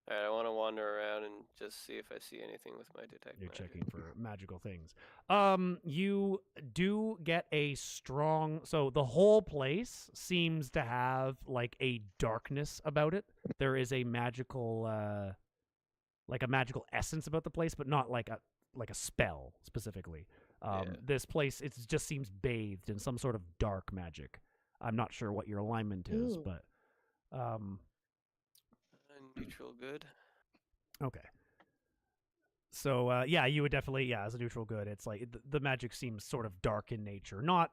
Alright, I want to wander around and just see if I see anything with my detect You're magic. checking for magical things. You do get a strong... So the whole place seems to have like a darkness about it. There is a magical... like a magical essence about the place, but not like a spell specifically. This place, it just seems bathed in some sort of dark magic. I'm not sure what your alignment is, Ooh. but Neutral good. okay. So yeah, you would definitely, as a neutral good, it's like the magic seems sort of dark in nature, not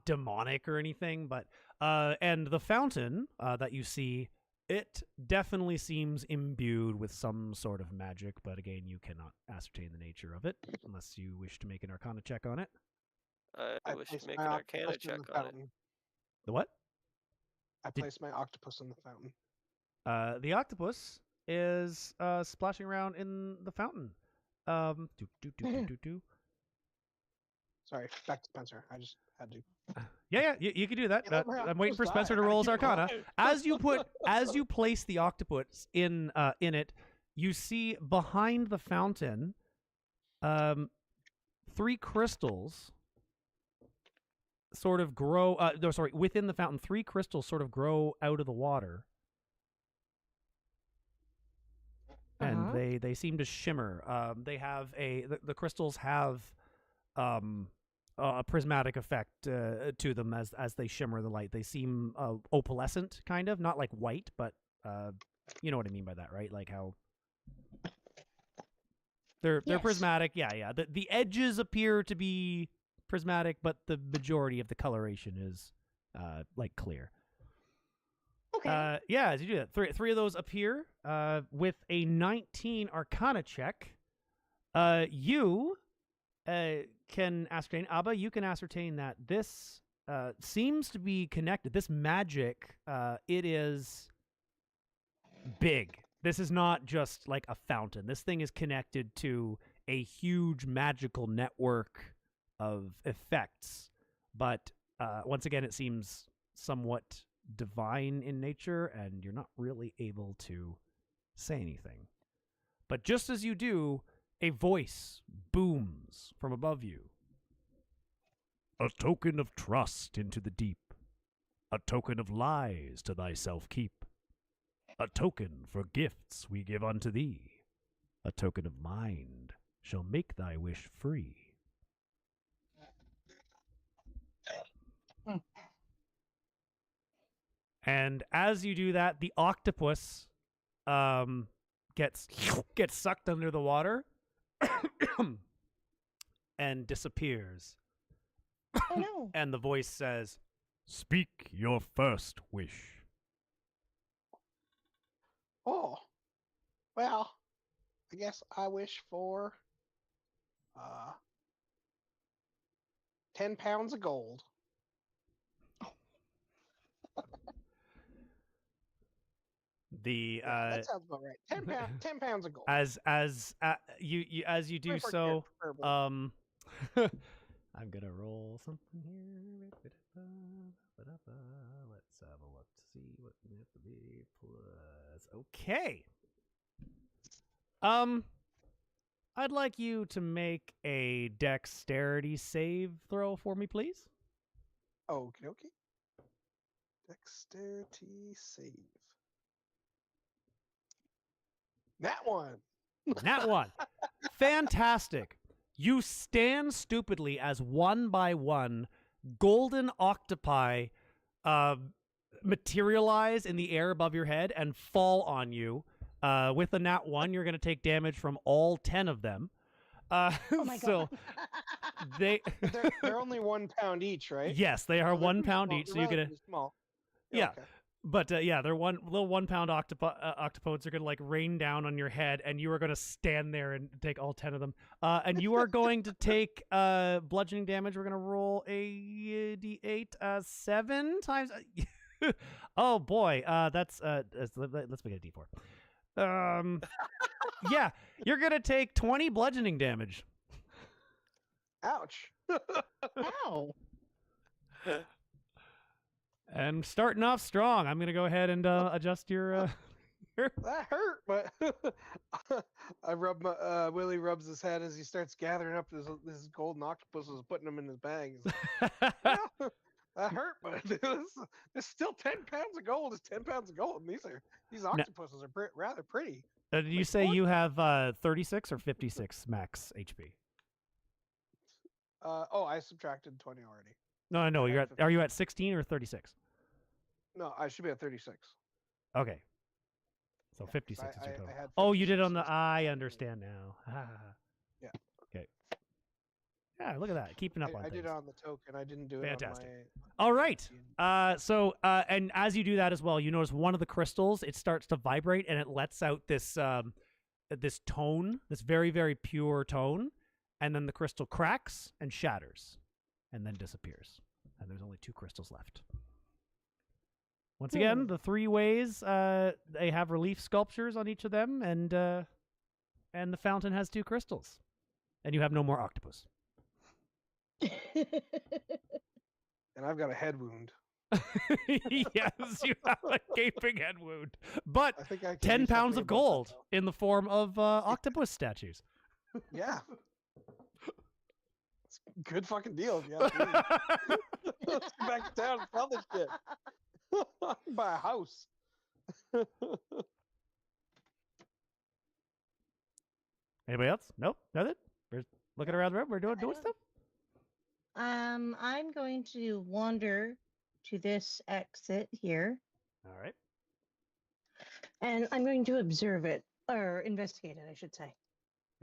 demonic or anything, but and the fountain that you see, it definitely seems imbued with some sort of magic, but again, you cannot ascertain the nature of it unless you wish to make an Arcana check on it. I wish to placed make my an octopus Arcana in check the on it. fountain. The what? I placed my octopus in the fountain. The octopus is splashing around in the fountain. Sorry, back to Spencer. I just had to. Yeah, you can do that. Can't let my I'm waiting for octopus Spencer die. to I roll his gotta keep it Arcana. alive. As you place the octopus in it, you see behind the fountain, 3 crystals sort of grow. No, sorry, within the fountain, 3 crystals sort of grow out of the water, and Uh-huh. they seem to shimmer. They have the crystals have a prismatic effect to them as they shimmer in the light. They seem opalescent, kind of, not like white, but you know what I mean by that, right? Like how they're Yes. prismatic. Yeah. The edges appear to be prismatic, but the majority of the coloration is like clear. Okay. Yeah, as you do that, three of those appear with a 19 Arcana check. You can ascertain, Abba, you can ascertain that this seems to be connected. This magic, it is big. This is not just like a fountain. This thing is connected to a huge magical network of effects. But once again, it seems somewhat divine in nature, and you're not really able to say anything. But just as you do, a voice booms from above you. A token of trust into the deep. A token of lies to thyself keep. A token for gifts we give unto thee. A token of mind shall make thy wish free. And as you do that, the octopus gets sucked under the water and disappears. Oh no. And the voice says, "Speak your first wish." Oh, well, I guess I wish for 10 pounds of gold. The Yeah, that sounds about right. 10 pounds of gold. as you do Preferred so, gift, preferably. I'm gonna roll something here. Let's have a look to see what we have to be plus. Okay. I'd like you to make a dexterity save throw for me, please. Okie dokie. Dexterity save. That one. Nat 1. Fantastic. You stand stupidly as one by one golden octopi materialize in the air above your head and fall on you. With a nat 1, you're going to take damage from all 10 of them. Oh my so god. They're only 1 pound each, right? yes, they are Oh, they're 1 pretty pound small. each. So They're you're going to relatively small. Yeah. Okay. But yeah, they're little 1 pound octopodes are going to like rain down on your head, and you are going to stand there and take all 10 of them. And you are going to take bludgeoning damage. We're going to roll a d8 7 times. Oh boy, let's make it a d4. Yeah, you're going to take 20 bludgeoning damage. Ouch. Ow. And starting off strong, I'm going to go ahead and adjust your. That hurt, but I rub my Willie rubs his head as he starts gathering up this golden octopuses and putting them in his bag. He's like, yeah, that hurt, but it's still 10 pounds of gold. It's 10 pounds of gold, and these octopuses are rather pretty. Did you say you have 36 or 56 max HP? I subtracted 20 already. No. I You're have are you at 16 or 36? No, I should be at 36. Okay. So Yeah, 56 is I your total. had Oh, you did on 56, the. I understand now. Yeah. Okay. Yeah, look at that. Keeping up on I things. did it on the token. I didn't do it Fantastic. on my. All right. And as you do that as well, you notice one of the crystals, it starts to vibrate and it lets out this this tone, this very, very pure tone, and then the crystal cracks and shatters and then disappears. And there's only 2 crystals left. Once again, the 3 ways, they have relief sculptures on each of them, and the fountain has 2 crystals. And you have no more octopus. And I've got a head wound. Yes, you have a gaping head wound. But I think I can 10 do pounds something of about that, gold though. in the form of octopus statues. Yeah. Good fucking deal, if you ask me. Let's go back to town and sell this shit. I can buy a house. Anybody else? Nope, nothing. We're looking around the room. We're doing stuff. I'm going to wander to this exit here, All right. and I'm going to observe it or investigate it, I should say.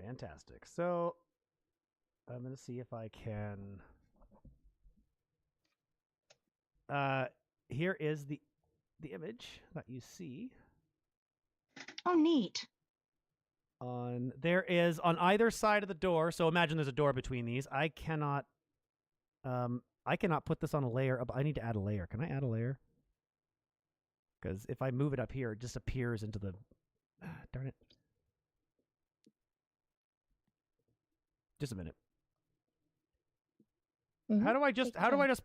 Fantastic. So I'm gonna see if I can. Here is the image that you see. Oh, neat. There is on either side of the door. So imagine there's a door between these. I cannot put this on a layer. I need to add a layer. Can I add a layer? Because if I move it up here, it just appears into the. Darn it! Just a minute. How do I just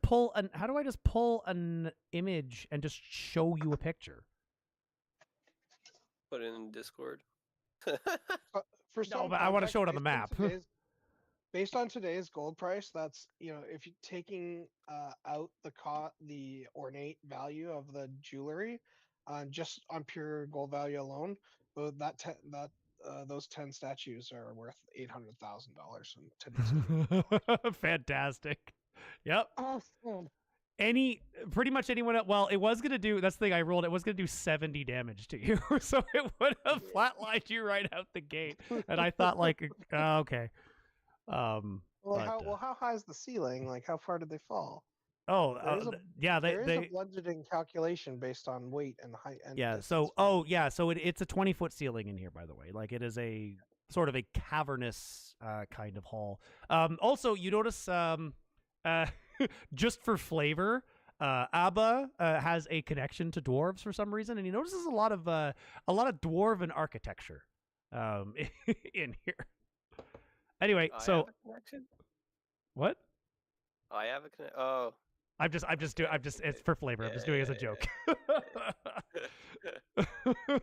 pull an image and just show you a picture? Put it in Discord. For No, some but I want to context, show it on the map. Based on today's gold price, that's if you're taking out the ornate value of the jewelry, just on pure gold value alone, those 10 statues are worth $800,000 in today's. Fantastic. Yep. Awesome. Pretty much anyone. Well, it was gonna do. That's the thing I rolled. It was gonna do 70 damage to you, so it would have flatlined you right out the gate. And I thought, like, okay. How high is the ceiling? Like, how far did they fall? Oh, yeah. There is a bludgeoning calculation based on weight and height. And yeah. distance. So it's a 20-foot ceiling in here, by the way. Like, it is a sort of a cavernous kind of hall. Also, you notice just for flavor, Abba has a connection to dwarves for some reason, and he notices a lot of dwarven architecture in here. Anyway, I have a connection? What? I have a connection. Oh. It's for flavor. I'm just doing it as a joke.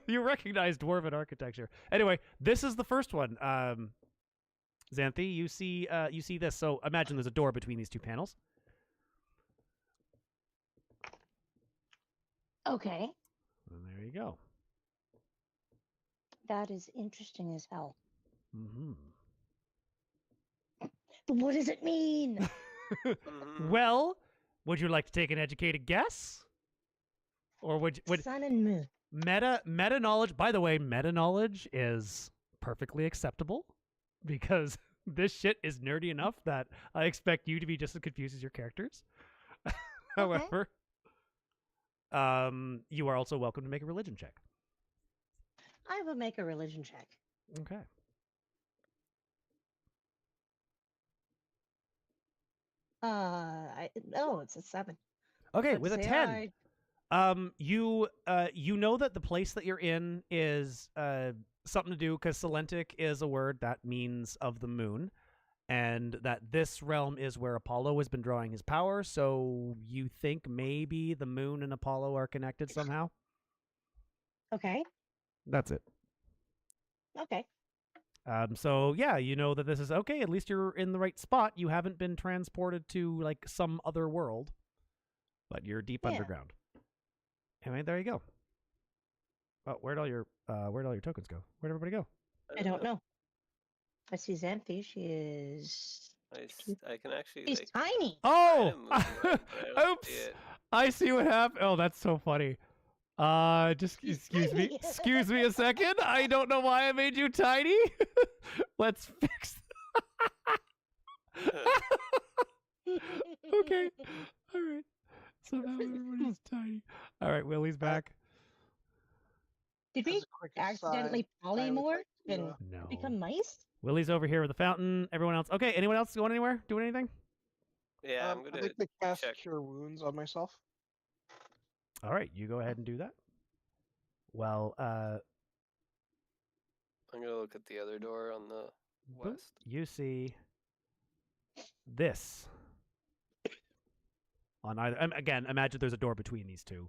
You recognize dwarven architecture. Anyway, this is the first one. Xanthi, you see this. So imagine there's a door between these two panels. Okay. And there you go. That is interesting as hell. Mm-hmm. But what does it mean? Well, would you like to take an educated guess? Or would Sun and moon. Meta knowledge, by the way, meta knowledge is perfectly acceptable because this shit is nerdy enough that I expect you to be just as confused as your characters. However, you are also welcome to make a religion check. I will make a religion check. Okay. It's a 7. Okay, Let's with a say 10. You know that the place that you're in is something to do because Selentic is a word that means of the moon, and that this realm is where Apollo has been drawing his power. So you think maybe the moon and Apollo are connected somehow? Okay. That's it. Okay. So yeah, you know that this is okay. At least you're in the right spot. You haven't been transported to like some other world, but you're deep underground. Anyway, there you go. Oh, where'd all your tokens go? Where'd everybody go? I don't know. I see Xanthi. She is. I can actually. She's tiny. Oh, around, oops! I see what happened. Oh, that's so funny. Just excuse me. Excuse me a second. I don't know why I made you tiny. Let's fix. Okay. All right. Somehow everybody's tiny. All right, Willie's back. Did we accidentally polymorph and No. become mice? Willie's over here with the fountain. Everyone else. Okay. Anyone else going anywhere? Doing anything? Yeah, I'm I'd gonna like to cast check. Cure Wounds on myself. All right. You go ahead and do that. Well, I'm gonna look at the other door on the west. you see this on either. Again, imagine there's a door between these two.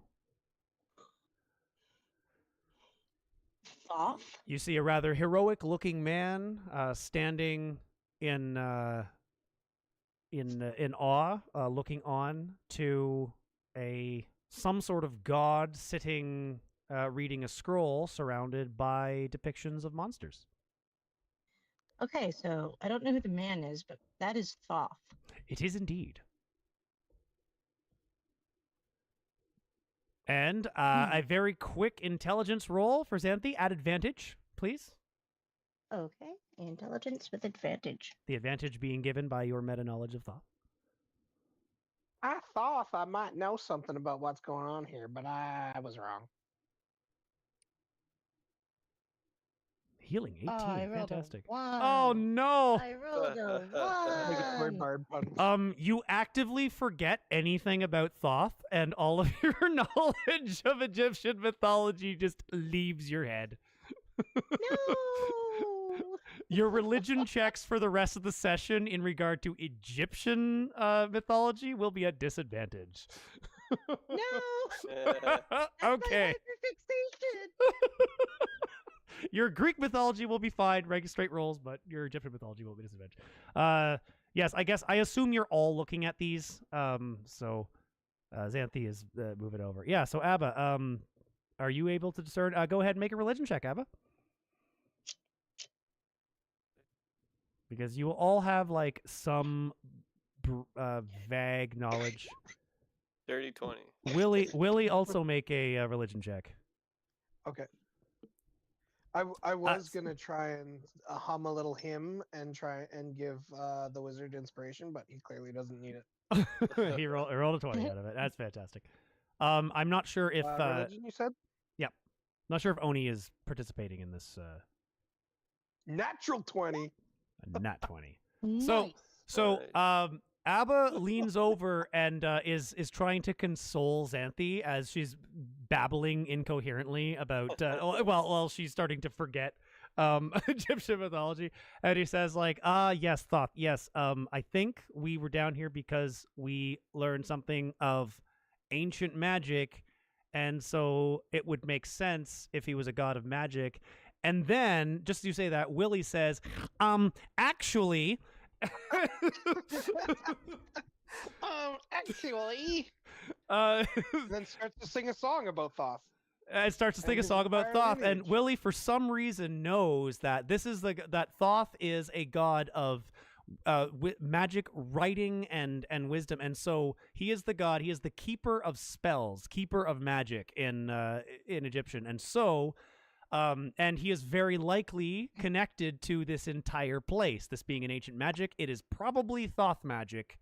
Off. You see a rather heroic-looking man standing in in awe, looking on to some sort of god sitting reading a scroll surrounded by depictions of monsters. Okay, so I don't know who the man is, but that is Thoth. It is indeed. And a very quick intelligence roll for Xanthi at advantage, please. Okay, intelligence with advantage. The advantage being given by your meta knowledge of Thoth. I thought I might know something about what's going on here, but I was wrong. Healing 18, I rolled fantastic. a 1. Oh no! I rolled a Obligatory 1. bard puns. You actively forget anything about Thoth, and all of your knowledge of Egyptian mythology just leaves your head. No. Your religion checks for the rest of the session in regard to Egyptian mythology will be at disadvantage. No. That's Okay. my hyperfixation. Your Greek mythology will be fine, straight rolls, but your Egyptian mythology will be disadvantage. Yes, I assume you're all looking at these. So Xanthi is moving over. Yeah, so Abba, are you able to discern? Go ahead and make a religion check, Abba. Because you will all have like some vague knowledge. 30-20. Willie also make a religion check. Okay. I was gonna try and hum a little hymn and try and give the wizard inspiration, but he clearly doesn't need it. He rolled a 20 out of it. That's fantastic. I'm not sure if Religion, you said? not sure if Oni is participating in this Natural 20. nat 20. Nice. So Nice. Abba leans over and is trying to console Xanthi as she's babbling incoherently about well she's starting to forget Egyptian mythology, and he says like yes, Thoth, yes, I think we were down here because we learned something of ancient magic, and so it would make sense if he was a god of magic. And then just as you say that, Willie says actually Actually. and then starts to sing a song about Thoth. it starts to sing a his song about entire Thoth, and lineage. Willie, for some reason, knows that this is that Thoth is a god of magic, writing, and wisdom, and so he is the god. He is the keeper of spells, keeper of magic in Egyptian, and so. And he is very likely connected to this entire place. This being an ancient magic, it is probably Thoth magic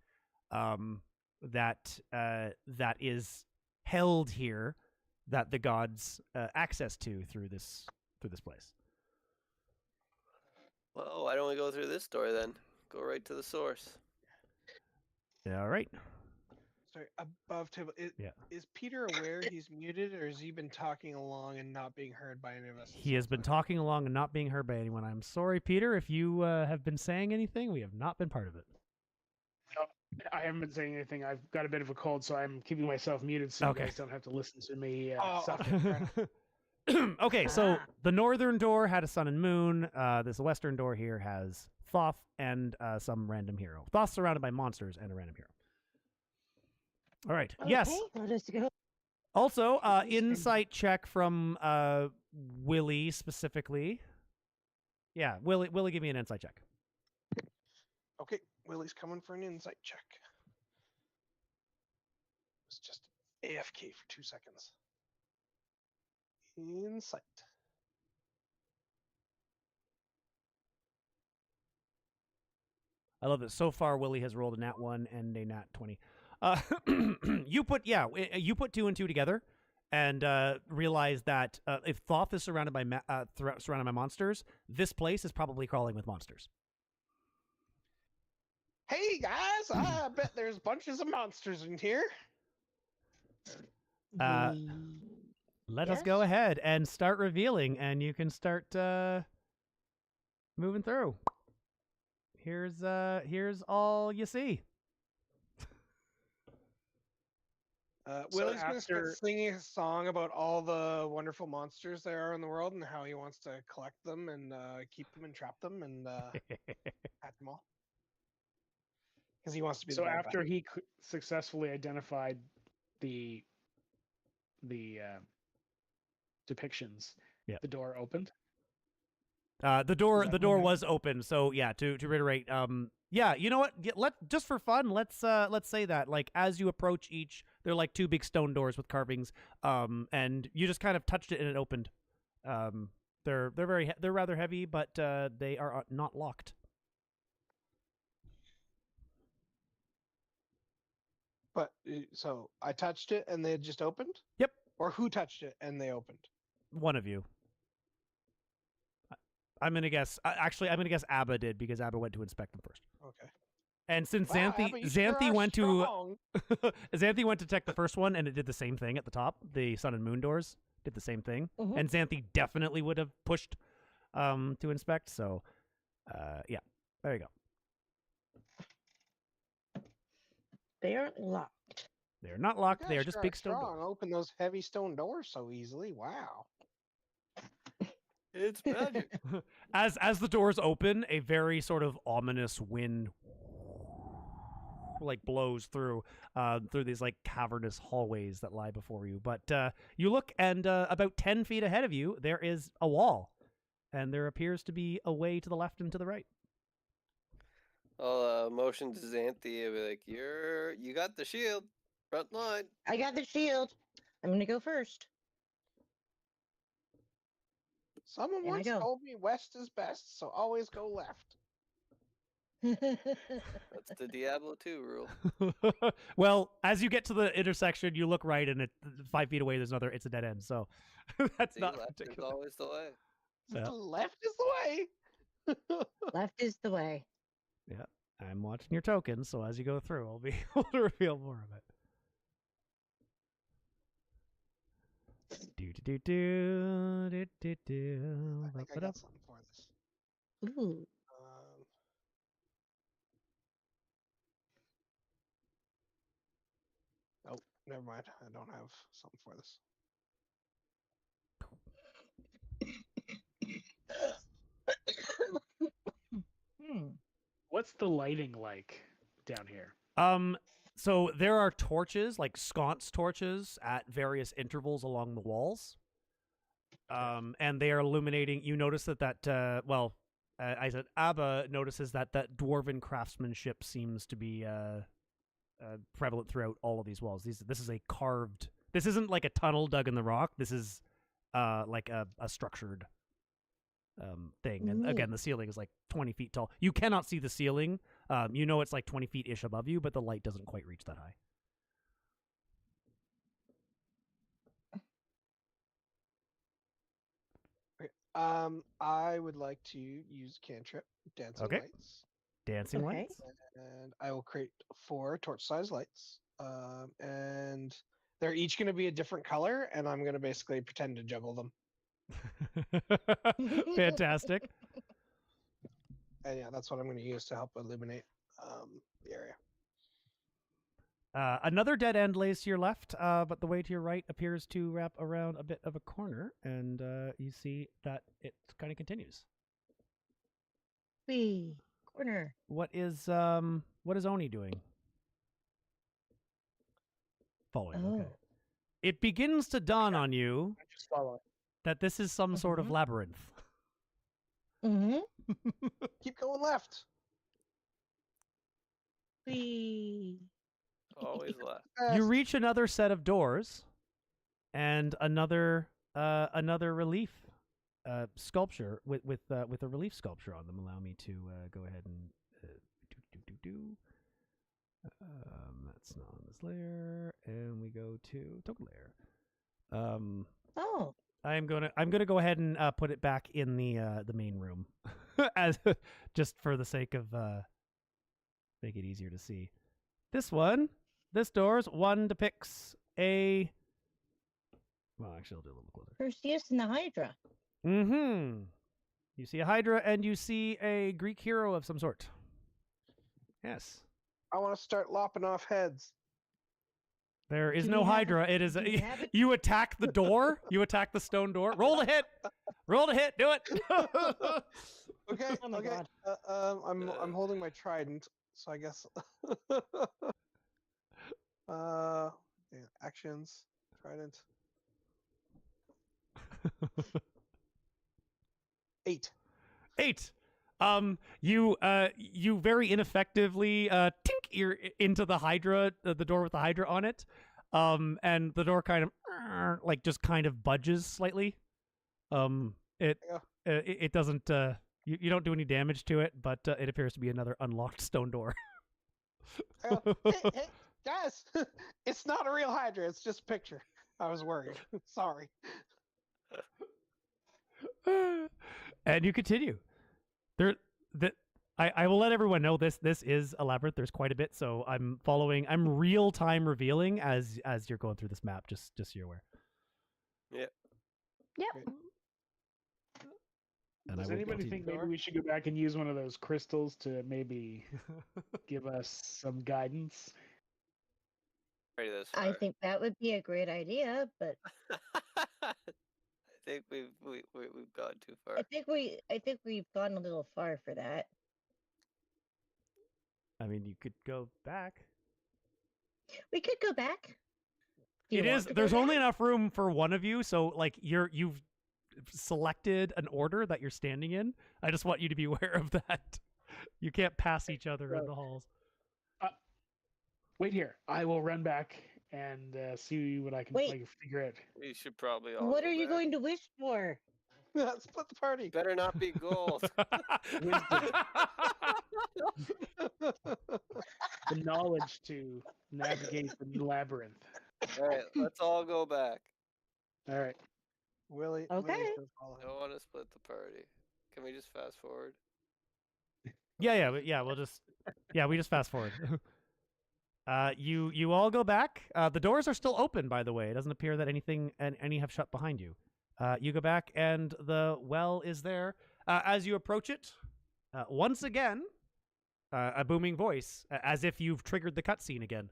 that is held here, that the gods access to through this place. Well, why don't we go through this story then? Go right to the source. All right. Sorry, above table. Yeah. Is Peter aware he's muted, or has he been talking along and not being heard by any of us? He has been talking along and not being heard by anyone. I'm sorry, Peter, if you have been saying anything. We have not been part of it. I haven't been saying anything. I've got a bit of a cold, so I'm keeping myself muted so Okay. you guys don't have to listen to me Oh, suffer. Okay, so the northern door had a sun and moon. This western door here has Thoth and some random hero. Thoth's surrounded by monsters and a random hero. All right. Yes. Okay, let us go. Also, insight check from Willie specifically. Yeah, Willie, give me an insight check. Okay, Willie's coming for an insight check. It's just AFK for 2 seconds. Insight. I love that so far Willie has rolled a nat 1 and a nat 20. You put 2 and 2 together and realize that if Thoth is surrounded by surrounded by monsters, this place is probably crawling with monsters. Hey guys, I bet there's bunches of monsters in here. Let us go ahead and start revealing, and you can start moving through. Here's all you see. Willie's going to start after- singing a song about all the wonderful monsters there are in the world and how he wants to collect them and keep them and trap them and catch them all. because he wants to be. So the bad after guy. he successfully identified the depictions, Yeah. the door opened. The door that the what door happened? was open. So yeah, to reiterate, yeah, you know what? Just for fun, let's say that like as you approach each, they're like two big stone doors with carvings, and you just kind of touched it and it opened. They're they're rather heavy, but they are not locked. But so I touched it and they just opened. Yep, Or who touched it and they opened? one of you. I'm gonna guess. Actually, I'm gonna guess Abba did because Abba went to inspect them first. Okay. And since Wow, Abba, you sure Xanthi are went strong. to Xanthi went to check the first one, and it did the same thing at the top. The sun and moon doors did the same thing, Mhm. and Xanthi definitely would have pushed to inspect. So, yeah, there you go. They aren't locked. They're not You locked. guys They are just sure big stone strong. doors. Open those heavy stone doors so easily. Wow. It's magic. As the doors open, a very sort of ominous wind like blows through these like cavernous hallways that lie before you. But you look, and about 10 feet ahead of you, there is a wall, and there appears to be a way to the left and to the right. I'll motion to Xanthi and be like, you got the shield, front line. I got the shield. I'm gonna go first. Someone There I once go. told me west is best, so always go left. That's the Diablo 2 rule. Well, as you get to the intersection, you look right, and 5 feet away, it's a dead end. So that's See, not left is particular. always the way. Yeah. Left is the way. Left is the way. Yeah, I'm watching your tokens, so as you go through, I'll be able to reveal more of it. I think I got something for this. Ooh. Oh, never mind. I don't have something for this. What's the lighting like down here? So there are torches, like sconce torches, at various intervals along the walls. And they are illuminating. You notice that I said Abba notices that dwarven craftsmanship seems to be prevalent throughout all of these walls. This is a carved. This isn't like a tunnel dug in the rock. This is like a structured thing. And again, the ceiling is like 20 feet tall. You cannot see the ceiling. You know it's like 20 feet ish above you, but the light doesn't quite reach that high. I would like to use cantrip, dancing Okay. lights, Dancing Okay. lights. and I will create 4 torch-sized lights. And they're each going to be a different color, and I'm going to basically pretend to juggle them. Fantastic. And yeah, that's what I'm going to use to help illuminate the area. Another dead end lays to your left, but the way to your right appears to wrap around a bit of a corner, and you see that it kind of continues. Wee. Corner. What is Oni doing? Following. Oh. Okay. It begins to dawn on you I'm just following. that this is some sort of Mhm. labyrinth. Mm-hmm. Keep going left. Wee. Always left. You Fast. reach another set of doors, and another relief sculpture with a relief sculpture on them. Allow me to go ahead and that's not on this layer, and we go to token layer. Oh. I'm gonna go ahead and put it back in the main room, as just for the sake of make it easier to see. This door's one depicts a. Well, actually, I'll do a little closer. Perseus and the Hydra. Mm-hmm. You see a Hydra, and you see a Greek hero of some sort. Yes. I want to start lopping off heads. There is Do no we have a- Hydra. It is do we have it? you attack the door. You attack the stone door. Roll to hit. Roll to hit. Do it. Okay. Oh my okay. God. I'm holding my trident, so I guess yeah, actions, trident. 8. 8. You very ineffectively tink into the Hydra, the door with the Hydra on it, and the door kind of like just kind of budges slightly. It Yeah. it doesn't you don't do any damage to it, but it appears to be another unlocked stone door. I go, hey, guys, it's not a real Hydra. It's just a picture. I was worried. Sorry. And you continue. I will let everyone know this is a labyrinth. There's quite a bit, so I'm real time revealing as you're going through this map, just so you're aware. Yep. Yep. Great. And Does I will anybody continue. think maybe we should go back and use one of those crystals to maybe give us some guidance? Ready this I think that would be a great idea, but I think we've gone too far. I think we've gone a little far for that. I mean, you could go back. We could go back. Do you It want is. to go There's only back? enough room for one of you, so like you've selected an order that you're standing in. I just want you to be aware of that. You can't pass each other in the halls. Wait here. I will run back and see what I can Wait. like, figure out. We should probably all. What go are you back. going to wish for? Split the party. Better not be gold. The knowledge to navigate the labyrinth. All right, let's all go back. All right. Willie's Okay. gonna follow I him. don't want to split the party. Can we just fast forward? Yeah. We just fast forward. You all go back. The doors are still open, by the way. It doesn't appear that any have shut behind you. You go back, and the well is there. As you approach it, once again, a booming voice, as if you've triggered the cutscene again.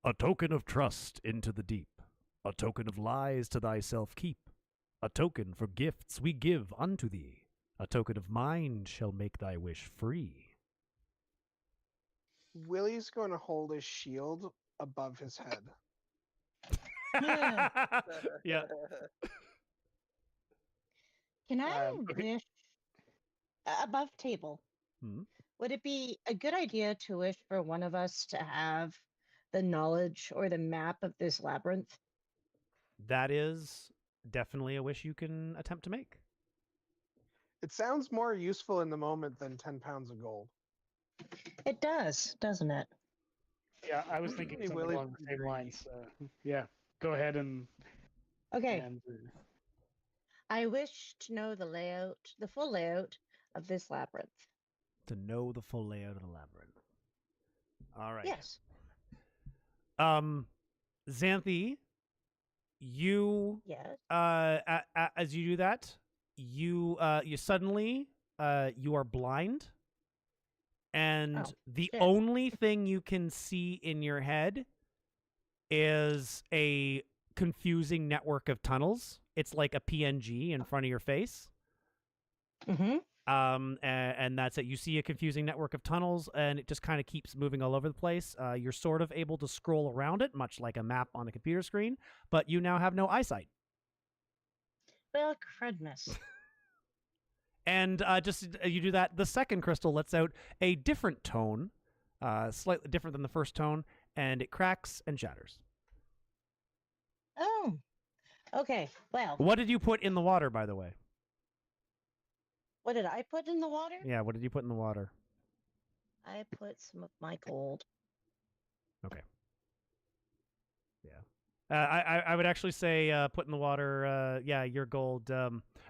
A token of trust into the deep. A token of lies to thyself keep. A token for gifts we give unto thee. A token of mind shall make thy wish free. Willie's going to hold his shield above his head. Yeah. Can I Okay. wish above table? Hmm? Would it be a good idea to wish for one of us to have the knowledge or the map of this labyrinth? That is definitely a wish you can attempt to make. It sounds more useful in the moment than 10 pounds of gold. It does, doesn't it? Yeah, I was thinking Hey, something Willie, along the same greedy. lines. Yeah, go ahead and. Okay. and I wish to know the full layout of this labyrinth. To know the full layout of the labyrinth. All right. Yes. Xanthi, you Yes. as you do that, you suddenly you are blind, and Oh, the shit. only thing you can see in your head is a confusing network of tunnels. It's like a PNG in front of your face. Mm-hmm. And that's it. You see a confusing network of tunnels, and it just kind of keeps moving all over the place. You're sort of able to scroll around it, much like a map on a computer screen, but you now have no eyesight. Well, crudness. And you do that. The second crystal lets out a different tone, slightly different than the first tone, and it cracks and shatters. Oh. Okay. Well, What did you put in the water, by the way? what did I put in the water? Yeah, what did you put in the water? I put some of my gold. Okay. Yeah. I would actually say put in the water, your gold.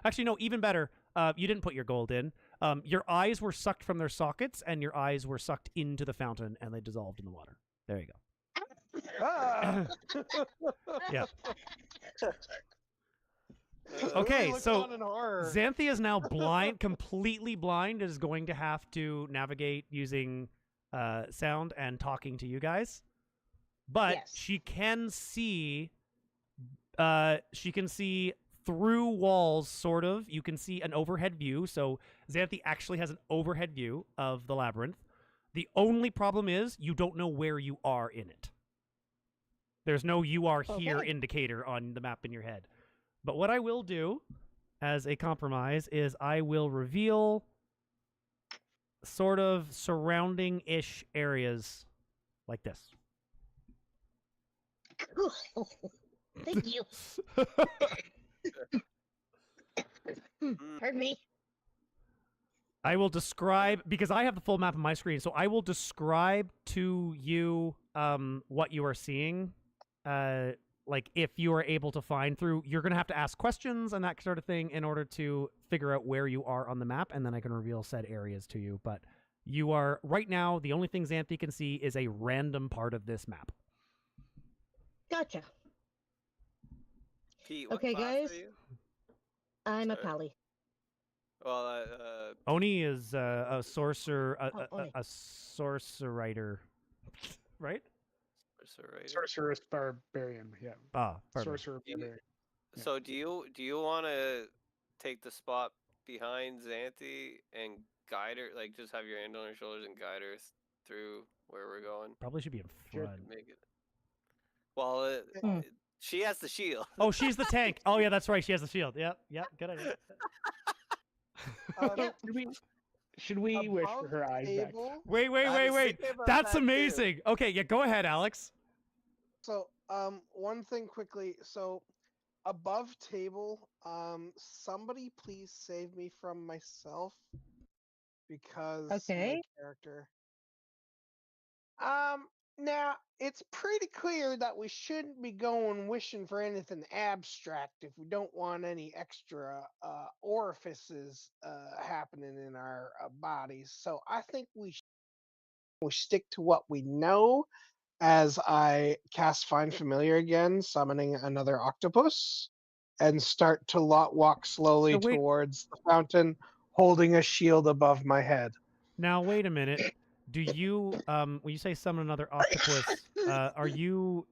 Actually, no, even better. You didn't put your gold in. Your eyes were sucked from their sockets, and your eyes were sucked into the fountain, and they dissolved in the water. There you go. Ah! Yeah. Willie Okay, looks so on in horror. Xanthi is now blind, completely blind, is going to have to navigate using sound and talking to you guys. But Yes. she can see through walls, sort of. You can see an overhead view. So Xanthi actually has an overhead view of the labyrinth. The only problem is you don't know where you are in it. There's no "you are here" Okay. indicator on the map in your head. But what I will do as a compromise is I will reveal sort of surrounding-ish areas like this. Cool. Thank you. Pardon me. I will describe, because I have the full map on my screen, so I will describe to you what you are seeing. Like, if you are able to find through, you're going to have to ask questions and that sort of thing in order to figure out where you are on the map, and then I can reveal said areas to you. But you are, right now, the only thing Xanthi can see is a random part of this map. Gotcha. Pete, what Okay, class guys. are you? I'm a Sorry. pally. Well, Oni is a sorcerer, Oni. a sorceriter, right? sorcerer. Sorceress barbarian. Yeah. Ah, pardon. Sorcerer You- barbarian. Yeah. So do you want to take the spot behind Xanthi and guide her, like just have your hand on her shoulders and guide her through where we're going? Probably should be in Sure. front. Make it. Well, Hmm. she has the shield. Oh, she's the tank. Oh, yeah, that's right. She has the shield. Yep, good idea. Should we wish for her eyes back? Table. Wait. I was thinking about That's that too. amazing. Okay, yeah, go ahead, Alex. So, one thing quickly. So, above table, somebody please save me from myself because Okay. my character. Now it's pretty clear that we shouldn't be going wishing for anything abstract if we don't want any extra orifices happening in our bodies. So I think we stick to what we know. As I cast Find Familiar again, summoning another octopus, and start to walk slowly So wait- towards the fountain, holding a shield above my head. Now, wait a minute. Do you, when you say summon another octopus, are you,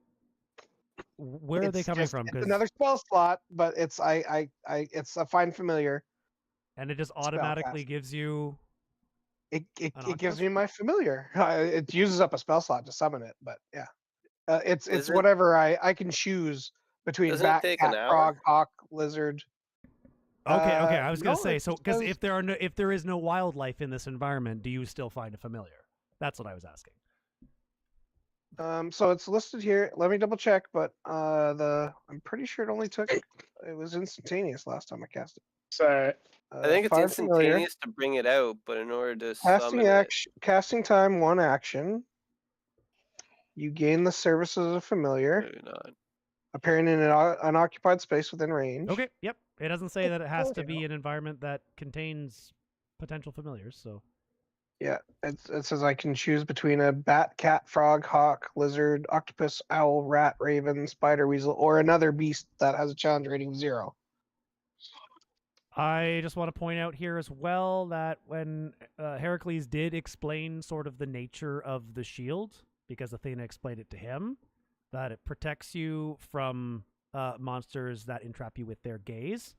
where are they It's coming just- from? It's another spell slot, but it's it's a Find Familiar. And it just spell automatically cast. gives you, It An gives octopus? me my familiar. It uses up a spell slot to summon it, but yeah, it's Does it- whatever I can choose between Doesn't it bat, take cat, an hour? frog, hawk, lizard. okay, I was going to No, say, it so, just because says- if there is no wildlife in this environment, do you still find a familiar? That's what I was asking. So it's listed here. Let me double check, but I'm pretty sure it only took. It was instantaneous last time I cast it. So I think it's Find Familiar. instantaneous to bring it out, but in order to Casting summon it, action. Casting time 1 action. You gain the services of a familiar, maybe not. appearing in an unoccupied space within range. Okay, yep. It doesn't say that it has to Okay. be an environment that contains potential familiars, so. Yeah, it says I can choose between a bat, cat, frog, hawk, lizard, octopus, owl, rat, raven, spider, weasel, or another beast that has a challenge rating of 0. I just want to point out here as well that when Heracles did explain sort of the nature of the shield, because Athena explained it to him, that it protects you from monsters that entrap you with their gaze.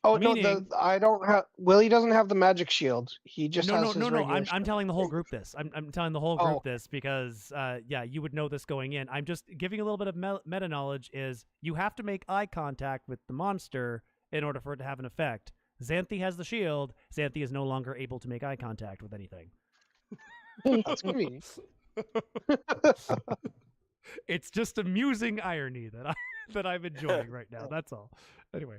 Oh Meaning- no, I don't have. Willie doesn't have the magic shield. He just No. has his regular I'm shield. telling the whole group this. I'm telling the whole Oh, group okay. this because yeah, you would know this going in. I'm just giving a little bit of meta knowledge. Is you have to make eye contact with the monster in order for it to have an effect. Xanthi has the shield. Xanthi is no longer able to make eye contact with anything. That's convenient. It's just amusing irony that I'm enjoying right now. That's all. Anyway.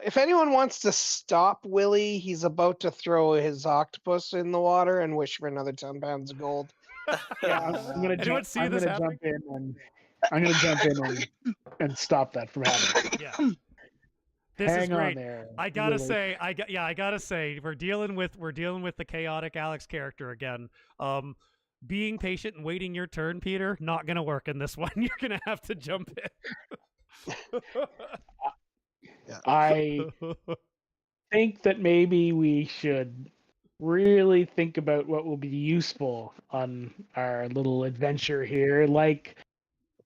If anyone wants to stop Willie, he's about to throw his octopus in the water and wish for another 10 pounds of gold. yeah, I'm gonna Anyone jump. see I'm this gonna happening? jump in and I'm gonna jump in and stop that from happening. Yeah. This Hang is on great. there. I gotta Willie. say, I gotta say, we're dealing with the chaotic Alex character again. Being patient and waiting your turn, Peter, not gonna work in this one. You're gonna have to jump in. I think that maybe we should really think about what will be useful on our little adventure here, like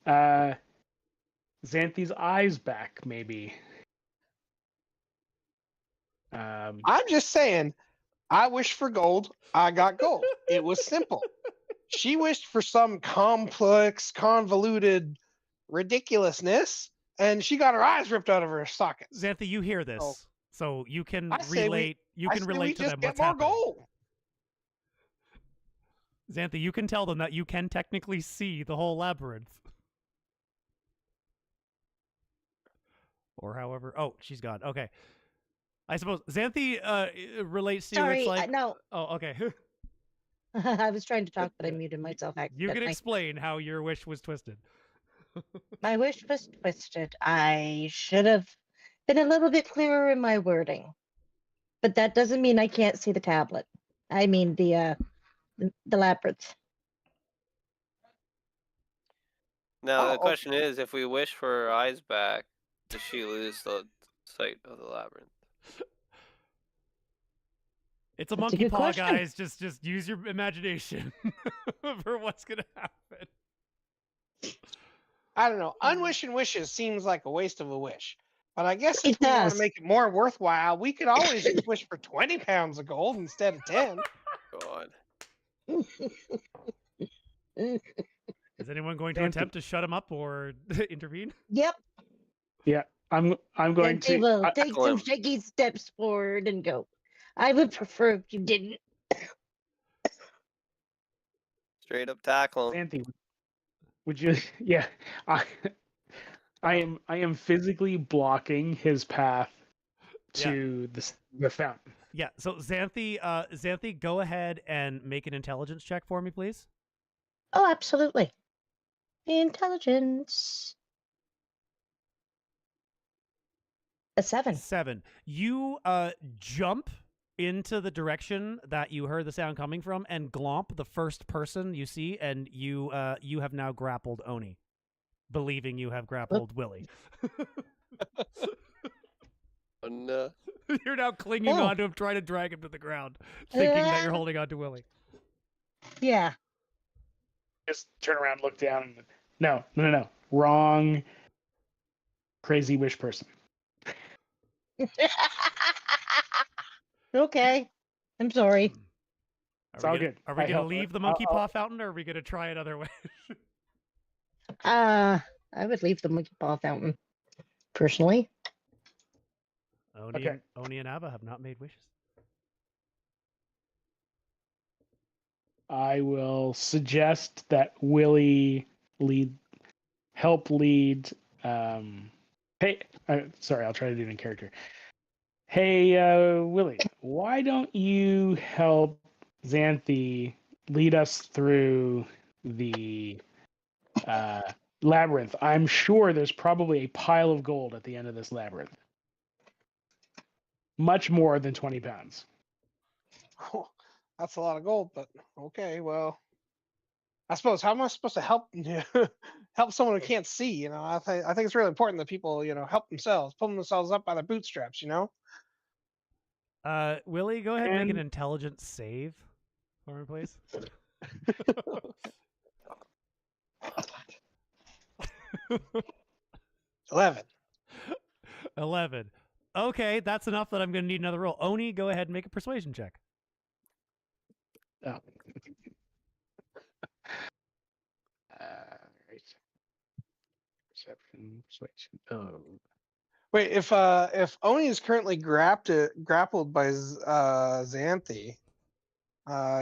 Xanthi's eyes back, maybe. I'm just saying, I wished for gold. I got gold. It was simple. She wished for some complex, convoluted ridiculousness, and she got her eyes ripped out of her sockets. Xanthe, you hear this, Oh. so you can I say we- relate. You I can say we relate to just them get what's more happening. gold. Xanthe, you can tell them that you can technically see the whole labyrinth. Or however... Oh, she's gone. Okay. I suppose Xanthe relates to you. Sorry, It's like... no. Oh, okay. I was trying to talk, but I muted myself You can accidentally. explain how your wish was twisted. My wish was twisted. I should have been a little bit clearer in my wording. But that doesn't mean I can't see the tablet. I mean the labyrinth. Now Oh, the question is, if we wish for her eyes back, does she lose the sight of the labyrinth? It's a That's a monkey good paw, question. guys. Just use your imagination for what's gonna happen. I don't know. Unwishing wishes seems like a waste of a wish. But I guess if It we want does. to make it more worthwhile, we could always just wish for 20 pounds of gold instead of 10. God. Is anyone going to Xanthe. attempt to shut him up or intervene? Yep. Yeah, I'm going Then they to. will I- take tackle some him. shaky steps forward and go. I would prefer if you didn't. Straight up tackle him. Xanthe, would you? Yeah, I am physically blocking his path to the fountain. Yeah. So Xanthe, go ahead and make an intelligence check for me, please. Oh, absolutely. Intelligence. A 7. 7. You jump into the direction that you heard the sound coming from and glomp the first person you see, and you have now grappled Oni, believing you have grappled Willie. Oh, no. You're now clinging Oh. onto him, trying to drag him to the ground, thinking that you're holding onto Willie. Yeah. Just turn around, look down. And, no. Wrong. Crazy wish person. Okay. I'm sorry. Are It's we all gonna, good. Are we I going to help- leave the I'll- monkey I'll- paw fountain, or are we going to try another way? I would leave the monkey paw fountain, personally. Okay. Oni and Abba have not made wishes. I will suggest that Willie help lead. Hey, sorry, I'll try to do it in character. Hey, Willie, why don't you help Xanthe lead us through the labyrinth? I'm sure there's probably a pile of gold at the end of this labyrinth. Much more than 20 pounds. Oh, that's a lot of gold, but okay, well. I suppose, how am I supposed to help help someone who can't see? You know, I think it's really important that people, help themselves, pull themselves up by their bootstraps. Willie, go ahead and make an And- intelligence save for me, please. 11. 11. Okay, that's enough that I'm going to need another roll. Oni, go ahead and make a persuasion check. Oh. Right. Perception, persuasion. Oh. Wait, if Oni is currently grappled by Xanthe,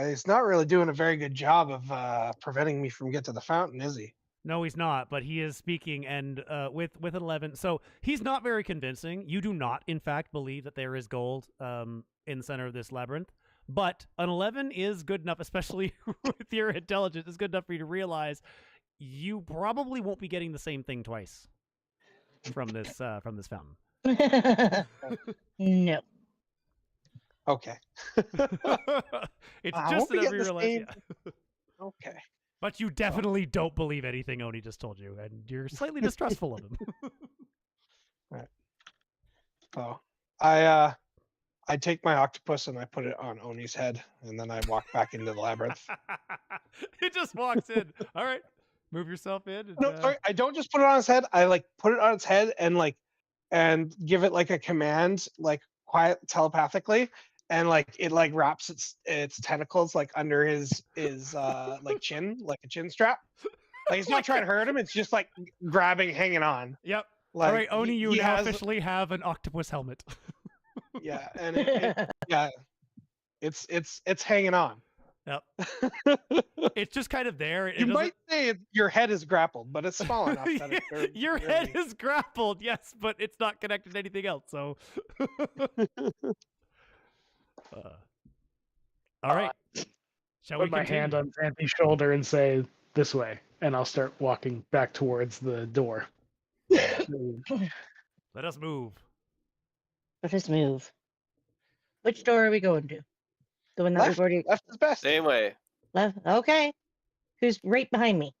he's not really doing a very good job of preventing me from getting to the fountain, is he? No, he's not, but he is speaking, and with an 11. So he's not very convincing. You do not, in fact, believe that there is gold in the center of this labyrinth. But an 11 is good enough, especially with your intelligence. It's good enough for you to realize you probably won't be getting the same thing twice from this fountain. No. Okay. It's I just won't be enough for you getting to the realize. same- Yeah. Okay. But you definitely don't believe anything Oni just told you, and you're slightly distrustful of him. Oh, I take my octopus and I put it on Oni's head, and then I walk back into the labyrinth. It just walks in. All right, move yourself in. And, No, sorry, I don't just put it on his head. I put it on its head and give it like a command, like quiet telepathically, and like it like wraps its tentacles like under his like chin, like a chin strap. Like it's not trying to hurt him; it's just like grabbing, hanging on. Yep. Like All right, Oni, you he now has, officially have an octopus helmet. yeah, and yeah, it's hanging on. Yep. It's just kind of there. It You doesn't- might say your head is grappled, but it's small enough that it Your head is grappled, yes, but it's not connected to anything else. So, all right. Shall we Put my continue? hand on Xanthi's shoulder and say, "This way," and I'll start walking back towards the door. Let us move. Let us move. Which door are we going to? The one that left, we've already left is best. Same way. left. Okay. Who's right behind me?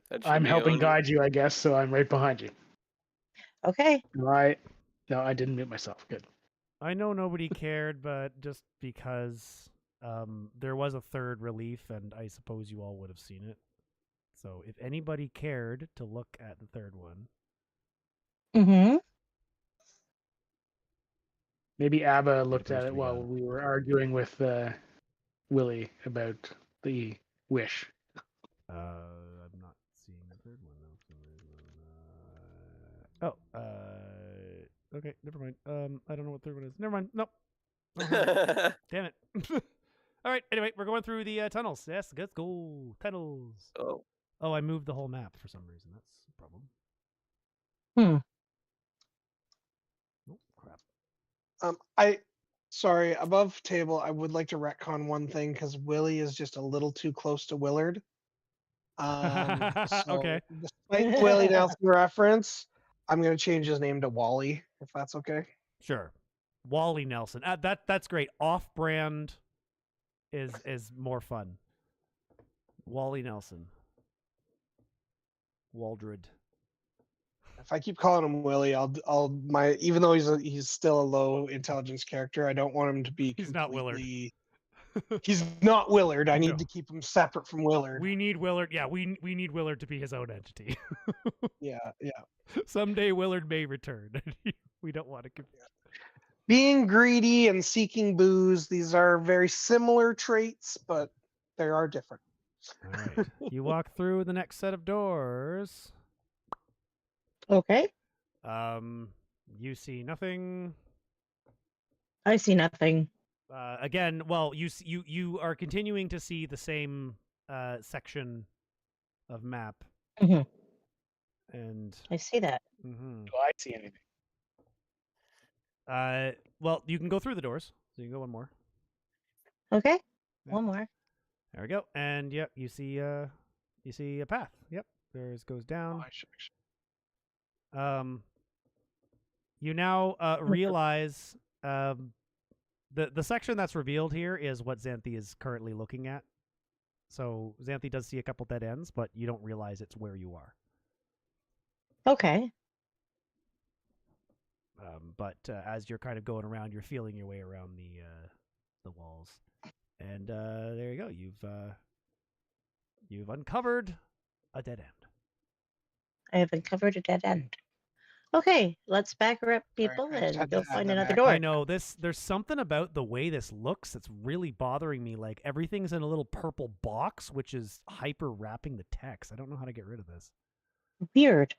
That should I'm be helping Oni. guide you, I guess, so I'm right behind you. Okay. Right. No, I didn't mute myself. Good. I know nobody cared, but just because there was a third relief, and I suppose you all would have seen it. So if anybody cared to look at the third one, Mm-hmm. Maybe Abba looked appears at to it be while gone. we were arguing with Willie about the wish. I'm not seeing the third one though. Okay, never mind. I don't know what third one is. Never mind. Nope. Damn it. All right. Anyway, we're going through the tunnels. Yes, let's go tunnels. Oh, Oh, I moved the whole map for some reason. That's a problem. Oh, crap. Sorry, above table, I would like to retcon one thing because Willie is just a little too close to Willard. Okay. Despite the Willie Nelson reference, I'm going to change his name to Wally, if that's okay. Sure. Wally Nelson. That's great. Off-brand is more fun. Wally Nelson. Waldred. If I keep calling him Willie, even though he's still a low intelligence character, I don't want him to be. He's not Willard. He's not Willard. I need No. to keep him separate from Willard. We need Willard. Yeah, we need Willard to be his own entity. Yeah. Someday Willard may return. We don't want to confuse. Being greedy and seeking booze, these are very similar traits, but they are different. All right. You walk through the next set of doors. Okay. You see nothing. I see nothing. Again, well, you are continuing to see the same section of map, Mhm. and I see that. mhm. Do I see anything? Well, you can go through the doors, so you can go one more. Okay. Yeah. One more. There we go, and yep, you see a path. Yep, there's goes down. You now realize the section that's revealed here is what Xanthi is currently looking at. So Xanthi does see a couple dead ends, but you don't realize it's where you are. Okay. But as you're kind of going around, you're feeling your way around the walls, and there you go. You've uncovered a dead end. I have uncovered a dead end. Okay, let's back her up, people, I just had and to go add find that another back. door. I know this. There's something about the way this looks that's really bothering me. Like everything's in a little purple box, which is hyper wrapping the text. I don't know how to get rid of this. Weird.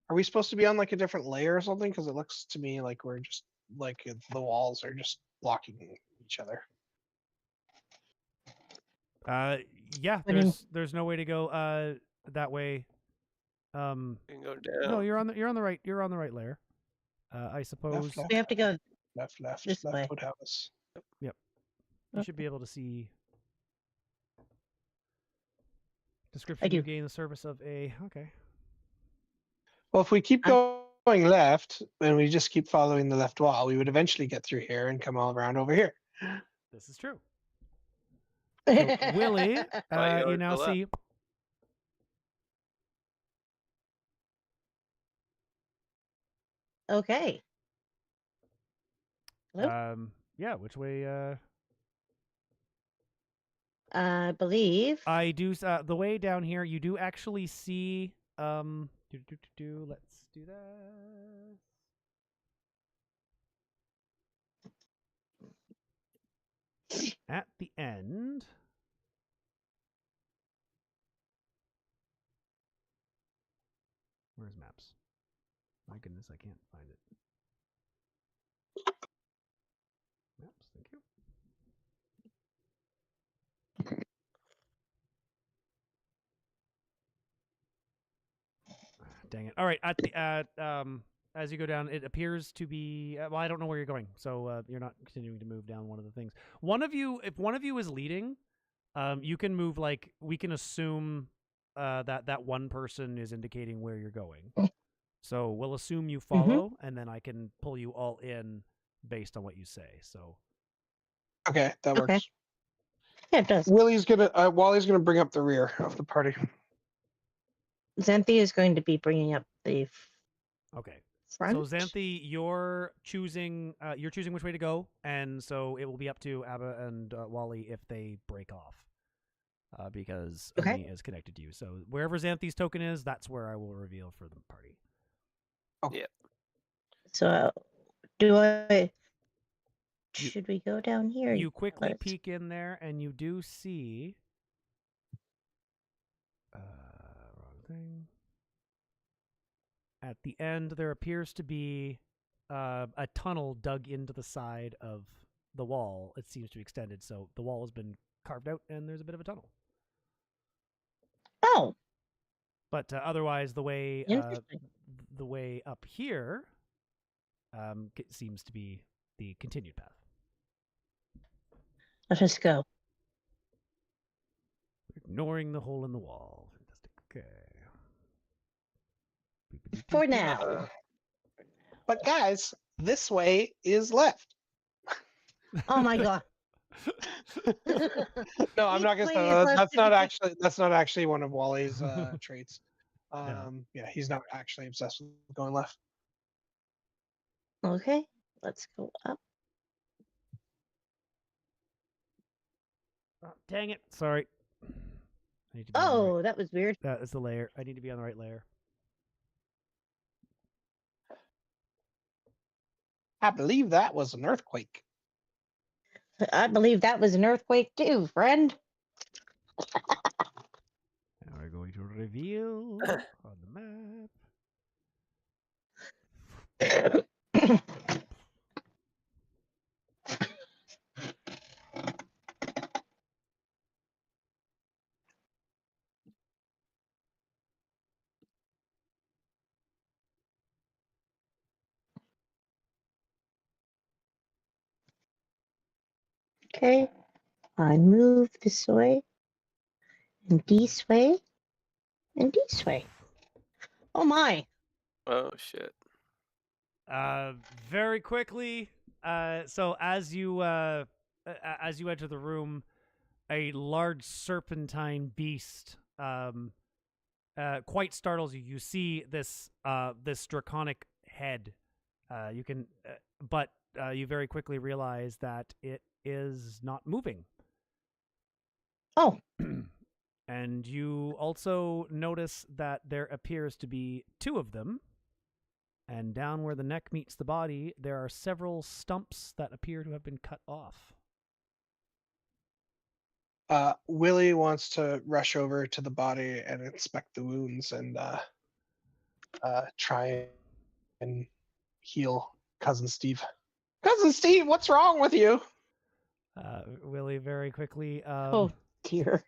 Are we supposed to be on like a different layer or something? Because it looks to me like we're just like the walls are just blocking each other. Yeah. What do you- There's no way to go that way. you can go down. No, you're on the right layer. I suppose left. We have to go. Left This way. would have us. you should be able to see. Description: do. You gain the service of a. Okay. Well, if we keep going left and we just keep following the left wall, we would eventually get through here and come all around over here. This is true. So, Willie, Why you you always now go left? see. Okay. Hello? Yeah. Which way? I believe. I do. The way down here, you do actually see. Let's do that. end. Where's maps? My goodness, I can't find it. Maps, thank you. Dang it. All right, as you go down, it appears to be well, I don't know where you're going, so you're not continuing to move down one of the things. If one of you is leading, you can move, like, we can assume that one person is indicating where you're going. So we'll assume you follow, and then I can pull you all in based on what you say. So Okay, that Okay. works. Yeah, it does. Wally's gonna bring up the rear of the party. Xanthi is going to be bringing up the okay. front. So Xanthi, you're choosing which way to go, and so it will be up to Abba and Wally if they break off, because Okay. Oni is connected to you. So wherever Xanthi's token is, that's where I will reveal for the party. So, should we go down here? You quickly Let's- peek in there, and you do see. Wrong thing. At the end, there appears to be a tunnel dug into the side of the wall. It seems to be extended, so the wall has been carved out, and there's a bit of a tunnel. Oh, But otherwise, the way interesting. up here seems to be the continued path. Let us go. Ignoring the hole in the wall. Fantastic. Okay. For now. But guys, this way is left. Oh my god. No, I'm not gonna Each say way is that. left That's not actually one of Wally's traits. Yeah. Yeah, he's not actually obsessed with going left. Okay, let's go up. Oh, dang it. Sorry. I need to be on the right- Oh, that was weird. that is the layer. I need to be on the right layer. I believe that was an earthquake. I believe that was an earthquake too, friend. Now we're going to reveal on the map. Okay, I move this way, and this way, and this way. Oh my! Oh shit. Very quickly. So as you enter the room, a large serpentine beast quite startles you. You see this draconic head. But you very quickly realize that it is not moving. Oh, And you also notice that there appears to be two of them. And down where the neck meets the body, there are several stumps that appear to have been cut off. Willie wants to rush over to the body and inspect the wounds and try and heal Cousin Steve. Cousin Steve, what's wrong with you? Willie very quickly. oh dear.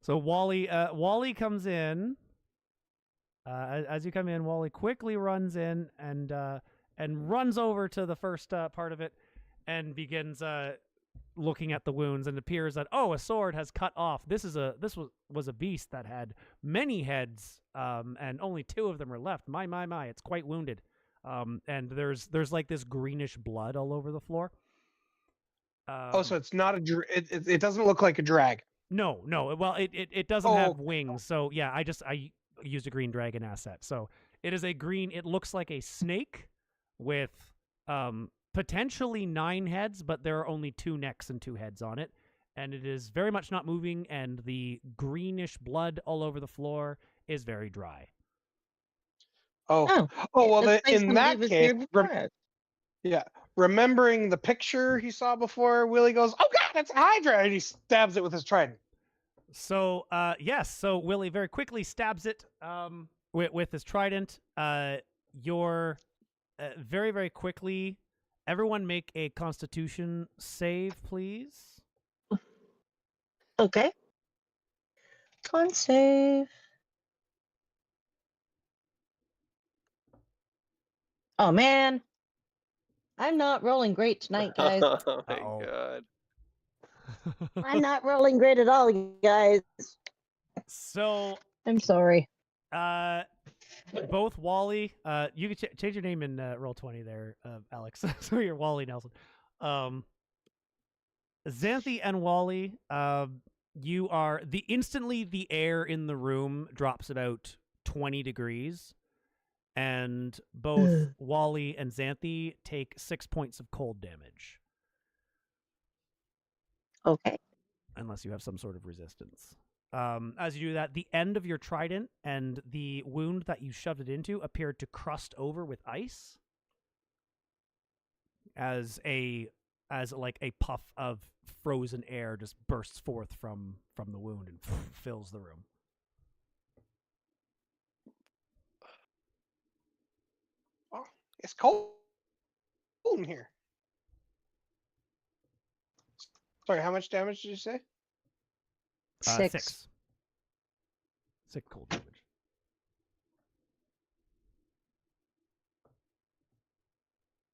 So Wally comes in. As you come in, Wally quickly runs in and runs over to the first part of it and begins looking at the wounds, and it appears that a sword has cut off. This was a beast that had many heads, and only two of them are left. My, it's quite wounded. And there's like this greenish blood all over the floor. So it's not it doesn't look like a drag. No. Well, it doesn't have wings. So yeah, I used a green dragon asset. So it is a green. It looks like a snake with potentially 9 heads, but there are only 2 necks and 2 heads on it, and it is very much not moving. And the greenish blood all over the floor is very dry. Well, This place in when that we was case, here before. yeah. remembering the picture he saw before, Willie goes, "Oh God, it's a Hydra!" and he stabs it with his trident. So, yes. So Willie very quickly stabs it with his trident. You're very, very quickly. Everyone make a Constitution save, please. Okay. Con save. Oh man, I'm not rolling great tonight, guys. Oh my Uh-oh. god. I'm not rolling great at all, you guys. So, I'm sorry. both Wally, you can change your name in Roll20 there, Alex. So you're Wally Nelson. Xanthi and Wally, you are instantly the air in the room drops about 20 degrees, and both Wally and Xanthi take 6 points of cold damage. Okay. Unless you have some sort of resistance. As you do that, the end of your trident and the wound that you shoved it into appeared to crust over with ice, as like a puff of frozen air just bursts forth from the wound and fills the room. Oh, it's cold in here. Sorry, how much damage did you say? 6. 6 cold damage.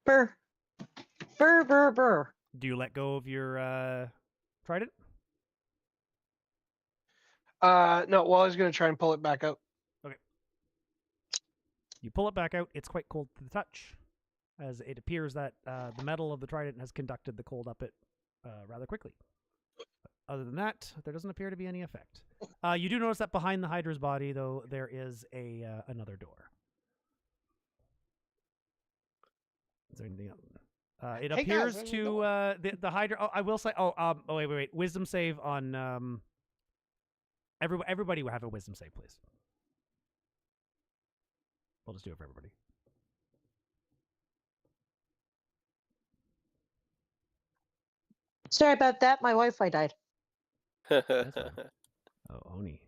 Burr. Burr, burr, burr. Do you let go of your trident? No, Wally's gonna try and pull it back out. You pull it back out. It's quite cold to the touch, as it appears that the metal of the trident has conducted the cold up it rather quickly. Other than that, there doesn't appear to be any effect. You do notice that behind the Hydra's body, though, there is another door. Is there anything else? It Hey, appears guys, to the Hydra. Oh, I will say. Oh, wait. Wisdom save on everybody will have a wisdom save, please. We'll just do it for everybody. Sorry about that. My Wi-Fi died. That's fine. Oh, Oni.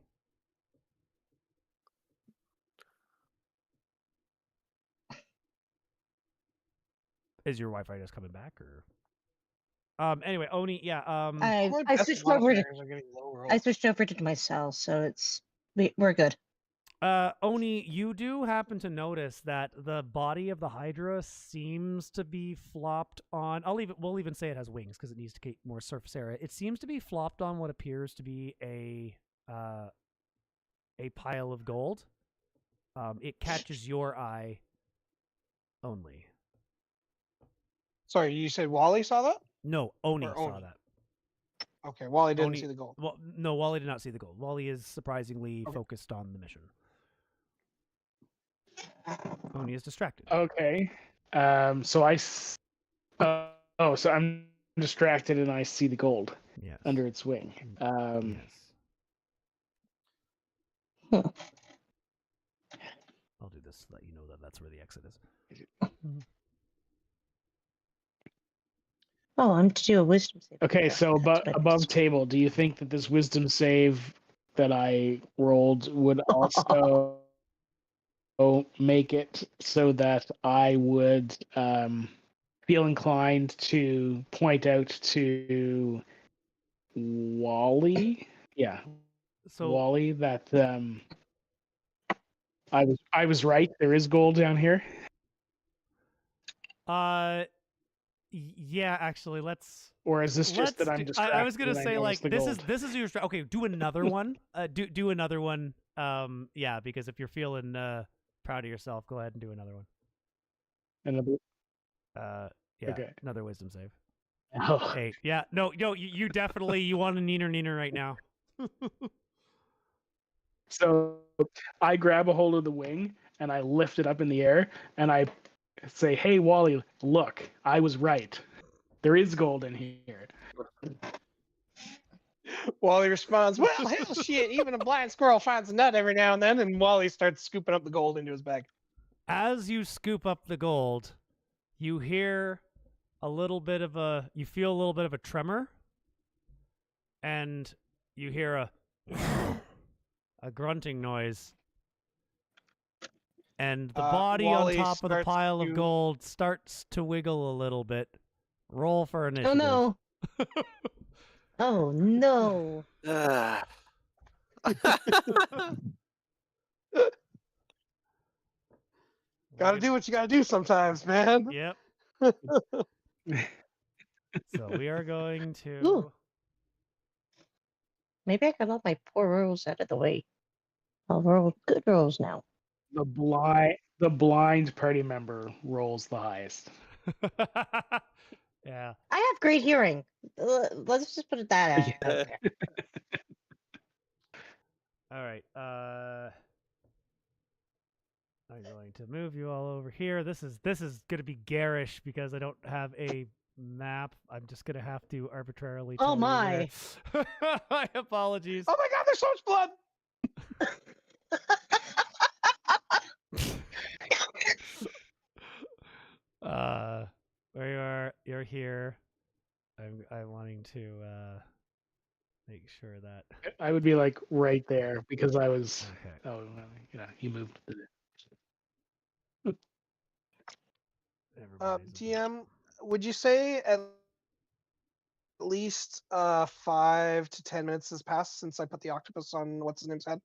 Is your Wi-Fi just coming back, or? Anyway, Oni, yeah. I switched over to my cell, so we're good. Oni, you do happen to notice that the body of the Hydra seems to be flopped on. We'll even say it has wings because it needs to get more surface area. It seems to be flopped on what appears to be a pile of gold. It catches your eye only. Sorry, you said Wally saw that? No, Oni Or saw Oni. that. Okay, Wally didn't Oni- see the gold. Well, no, Wally did not see the gold. Wally is surprisingly focused on the mission. Oni is distracted. Okay. So I'm distracted and I see the gold Yes. under its wing. Yes. Hmm. I'll do this so that you know that that's where the exit is. Oh, I'm to do a wisdom save. Okay, so That's what I above missed. table, do you think that this wisdom save that I rolled would also make it so that I would feel inclined to point out to Wally? Yeah, So Wally, that I was right. There is gold down here. yeah, actually, let's. Or is this just that I'm distracted? I was gonna and I say notice like the this gold? is your okay. Do another one. Do another one. Yeah, because if you're feeling proud of yourself, go ahead and do another one. Another. Yeah, Okay. another wisdom save. Oh. 8. Yeah, no, you definitely you want a neener right now. So I grab a hold of the wing and I lift it up in the air and I say, "Hey, Wally, look, I was right. There is gold in here." Wally responds, "Well, hell shit, even a blind squirrel finds a nut every now and then," and Wally starts scooping up the gold into his bag. As you scoop up the gold, you hear you feel a little bit of a tremor, and you hear a grunting noise, and the body on Wally top of the starts pile of to- gold starts to wiggle a little bit. Roll for Oh initiative. no. Oh no. Gotta do what you gotta do sometimes, man. Yep. So we are going to. Ooh. Maybe I got all my poor rolls out of the way. I'll roll good rolls now. The blind party member rolls the highest. Yeah. I have great hearing. Let's just put it that out Yeah. there. All right. I'm going to move you all over here. This is going to be garish because I don't have a map. I'm just going to have to arbitrarily. Oh tell you my. where- My apologies. Oh my god, there's so much blood! Where you are? You're here. I'm wanting to make sure that. I would be like right there because I was. Okay. Oh, well, you moved. Everybody's a bit- TM, would you say at least 5 to 10 minutes has passed since I put the octopus on what's his name's head?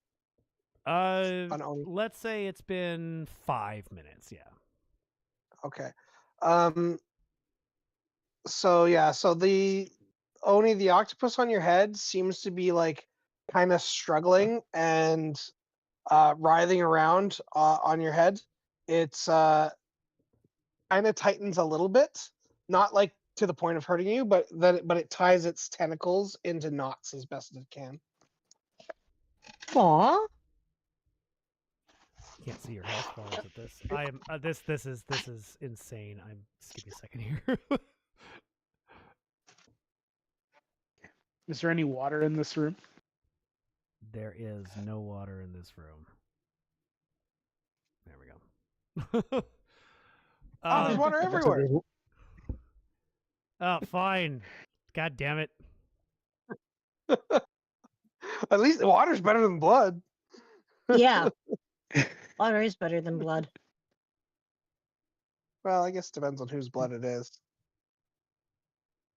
On Oni. Let's say it's been 5 minutes. Yeah. Okay. So yeah, so the octopus on your head seems to be like kind of struggling and writhing around on your head. It's kind of tightens a little bit, not like to the point of hurting you, but it ties its tentacles into knots as best as it can. Aw. Can't see your health bars at this. I am. This is insane. I'm. Just give me a second here. Is there any water in this room? There is no water in this room. There we go. Oh, there's water everywhere. Oh, fine. God damn it. At least the water's better than blood. Yeah. Water is better than blood. Well, I guess it depends on whose blood it is.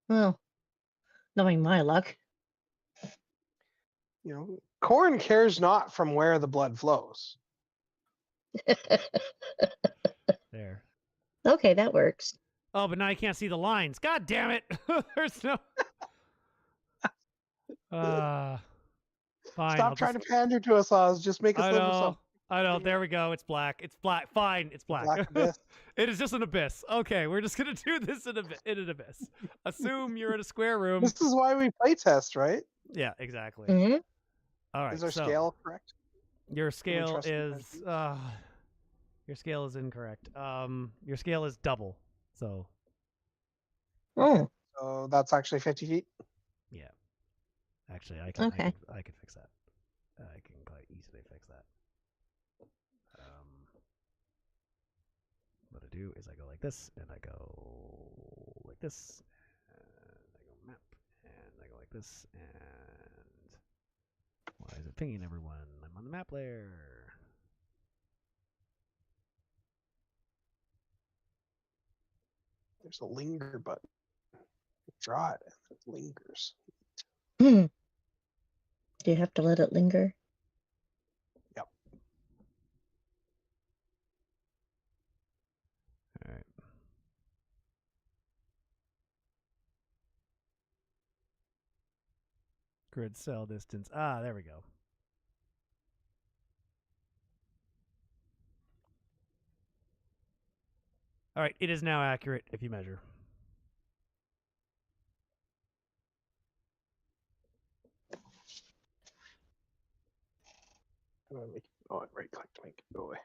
Well, knowing my luck. You know, corn cares not from where the blood flows. There. Okay, that works. Oh, but now I can't see the lines. God damn it. There's no. Fine. Stop trying to pander to us, Oz. Just make us I live with know. something. I know. There we go. It's black. It's black. Fine. It's black. Black abyss. It is just an abyss. Okay, we're just gonna do this in an abyss. Assume you're in a square room. This is why we play test, right? Yeah, exactly. Hmm. All right. Is our so scale correct? your scale trust me, is your scale is incorrect. Your scale is double. So Oh, So that's actually 50 feet. yeah. Actually, I can. Okay. I can fix that. I can quite easily fix that. What I do is I go like this, and I go like this, and I go map, and I go like this, and why is it pinging everyone? I'm on the map layer. There's a linger button. Draw it and it lingers. do you have to let it linger? All right. Grid cell distance. Ah, there we go. All right, it is now accurate if you measure. Oh, right click to make it go away.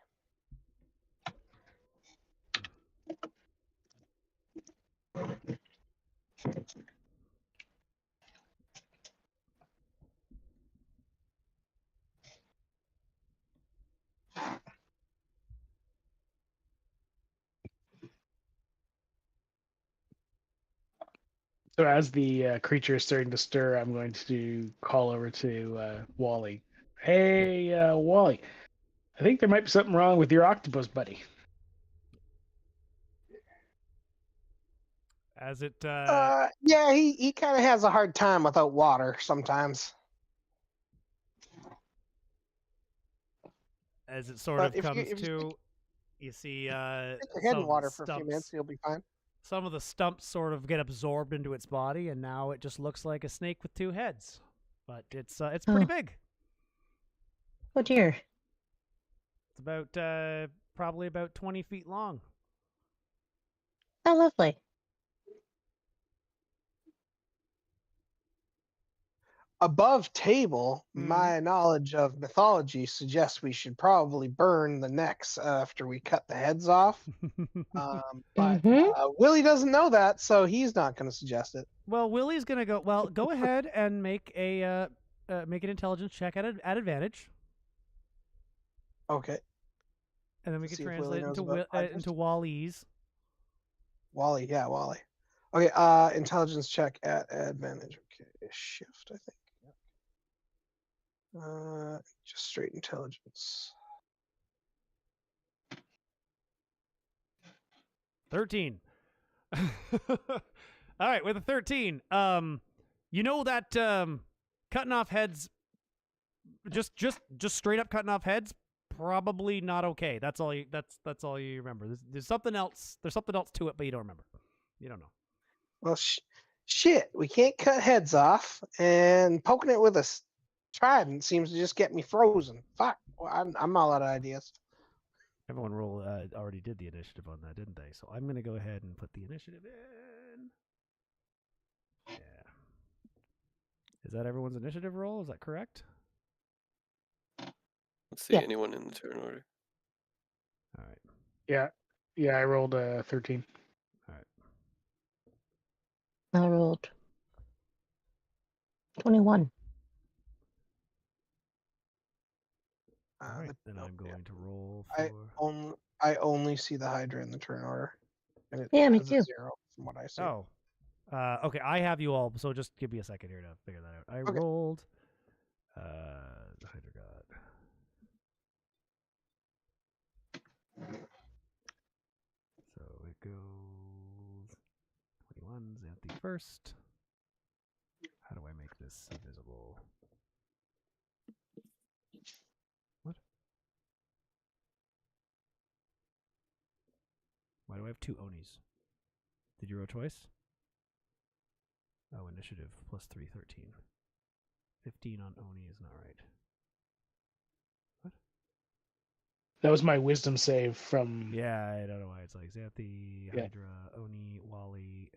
So as the creature is starting to stir, I'm going to call over to Wally. Hey, Wally. I think there might be something wrong with your octopus buddy. As it Yeah, he kind of has a hard time without water sometimes. sort But of if you comes if you to, you see stick your head in water for a few minutes, you'll be fine. some of the stumps sort of get absorbed into its body, and now it just looks like a snake with two heads. But it's pretty Oh. big. Oh dear. It's about probably about 20 feet long. How lovely. Above table, Mhm. my knowledge of mythology suggests we should probably burn the necks after we cut the heads off. But Mhm. Willie doesn't know that, so he's not going to suggest it. Well, Willie's gonna go. Well, go ahead and make make an intelligence check at advantage, Okay, and then we Let's can see if Willie translate knows into about hydras. into Wally's. Wally. Yeah, Wally. Okay, intelligence check at advantage. Okay, shift, I think. Just straight intelligence. 13. All right, with a 13, you know that cutting off heads, just straight up cutting off heads, probably not okay. That's all you. That's all you remember. There's something else. There's something else to it, but you don't remember. You don't know. Well, shit, we can't cut heads off, and poking it with a trident seems to just get me frozen. Fuck, well, I'm all out of ideas. Everyone already did the initiative on that, didn't they? So I'm gonna go ahead and put the initiative in. Yeah. Is that everyone's initiative roll? Is that correct? Let's see Yeah. anyone in the turn order. All right. Yeah, I rolled a 13. All right. I rolled 21. All right. Then Nope, I'm yeah. going to roll I for. only see the Hydra in the turn order, and it Yeah, me has too. a 0 from what I see. Oh. Okay, I have you all, so just give me a second here to figure that out. I Okay. rolled the Hydra God. So it goes 21, Xanthi first. How do I make this invisible? What? Why do I have two Onis? Did you roll twice? Oh, initiative plus 3, 13. 15 on Oni is not right. What? That was my wisdom save from. Yeah, I don't know why it's like Xanthi, Yeah. Hydra, Oni, Wally,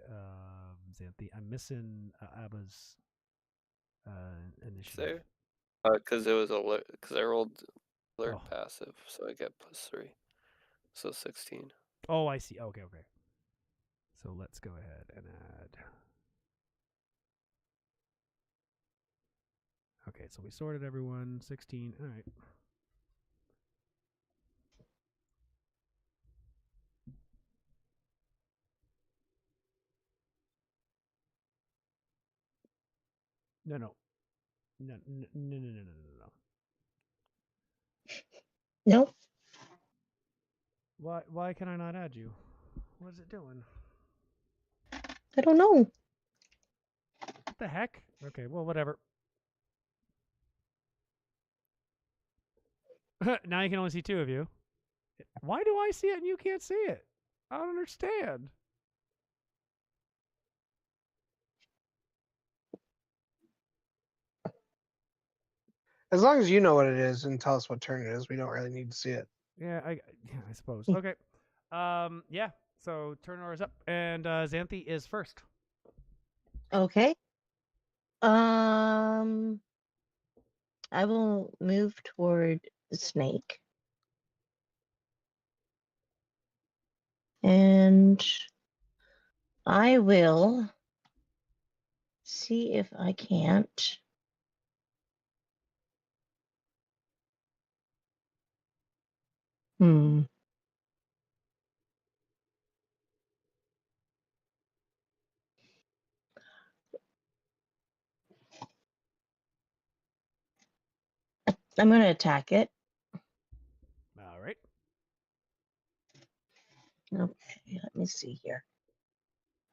Xanthi. I'm missing Abba's initiative. There? Because it was alert. Because I rolled alert Oh. passive, so I get +3. So 16. Oh, I see. Okay. So let's go ahead and add. Okay, so we sorted everyone. 16. All right. No. Nope. Why can I not add you? What is it doing? I don't know. What the heck? Okay, well, whatever. Now you can only see two of you. Why do I see it and you can't see it? I don't understand. As long as you know what it is and tell us what turn it is, we don't really need to see it. Yeah, I suppose. Okay. Yeah. So turn order is up, and Xanthi is first. Okay. I will move toward the snake. And I will see if I can't. Hmm. I'm going to attack it. All right. Okay, let me see here.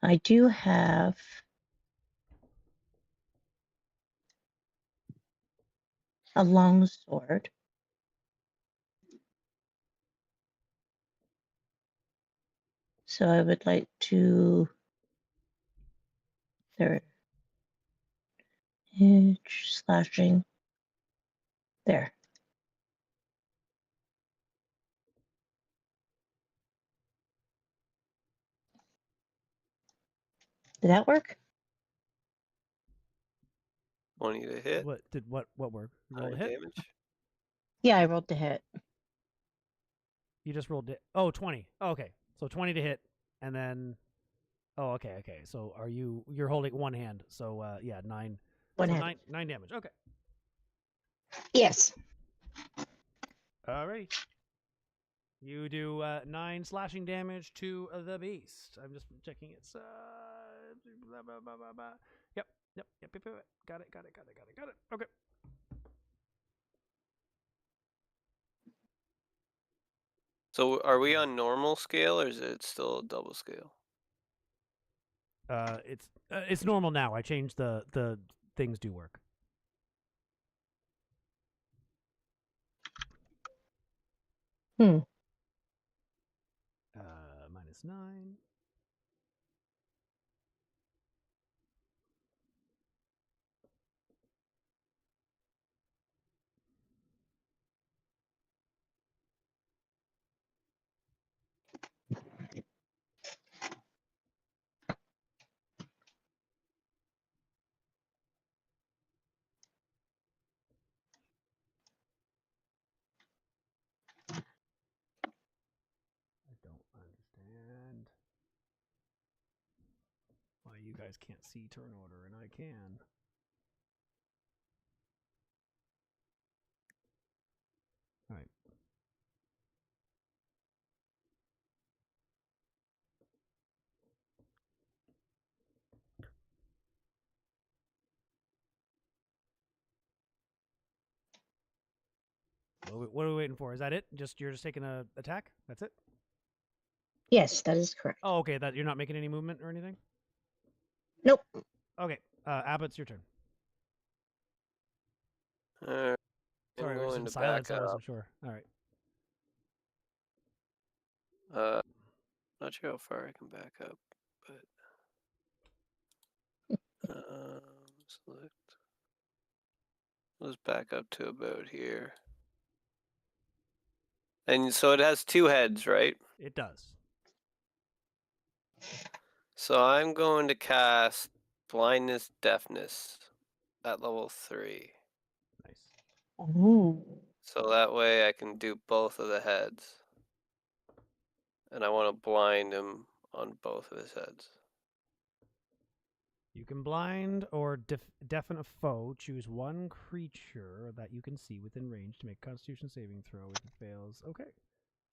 I do have a long sword. So I would like to there edge slashing there. Did that work? 20 to hit. What work? You rolled a 9 hit? damage. Yeah, I rolled the hit. You just rolled it. Oh, 20. Oh, okay. So 20 to hit, and then. Oh, okay. So you're holding one hand. So yeah, 9. One so hand. 9 damage. Okay. Yes. Alrighty. You do 9 slashing damage to the beast. I'm just checking its. Blah, blah, blah, blah, blah. Yep. Got it. Okay. So are we on normal scale or is it still double scale? It's normal now. I changed the things do work. -9. I don't understand why you guys can't see turn order and I can. All right. What are we waiting for? Is that it? You're just taking a attack? That's it? Yes, that is correct. Oh, okay. That you're not making any movement or anything? Nope. Okay. Abbott, it's your turn. Alright. Sorry, I'm we're just going in to silence. back I up. wasn't sure. All right. Not sure how far I can back up, but select. Let's back up to about here. And so it has 2 heads, right? It does. So I'm going to cast blindness, deafness at level 3. Nice. Ooh. So that way I can do both of the heads. And I want to blind him on both of his heads. You can blind or deafen a foe. Choose one creature that you can see within range to make a Constitution saving throw. If it fails, okay.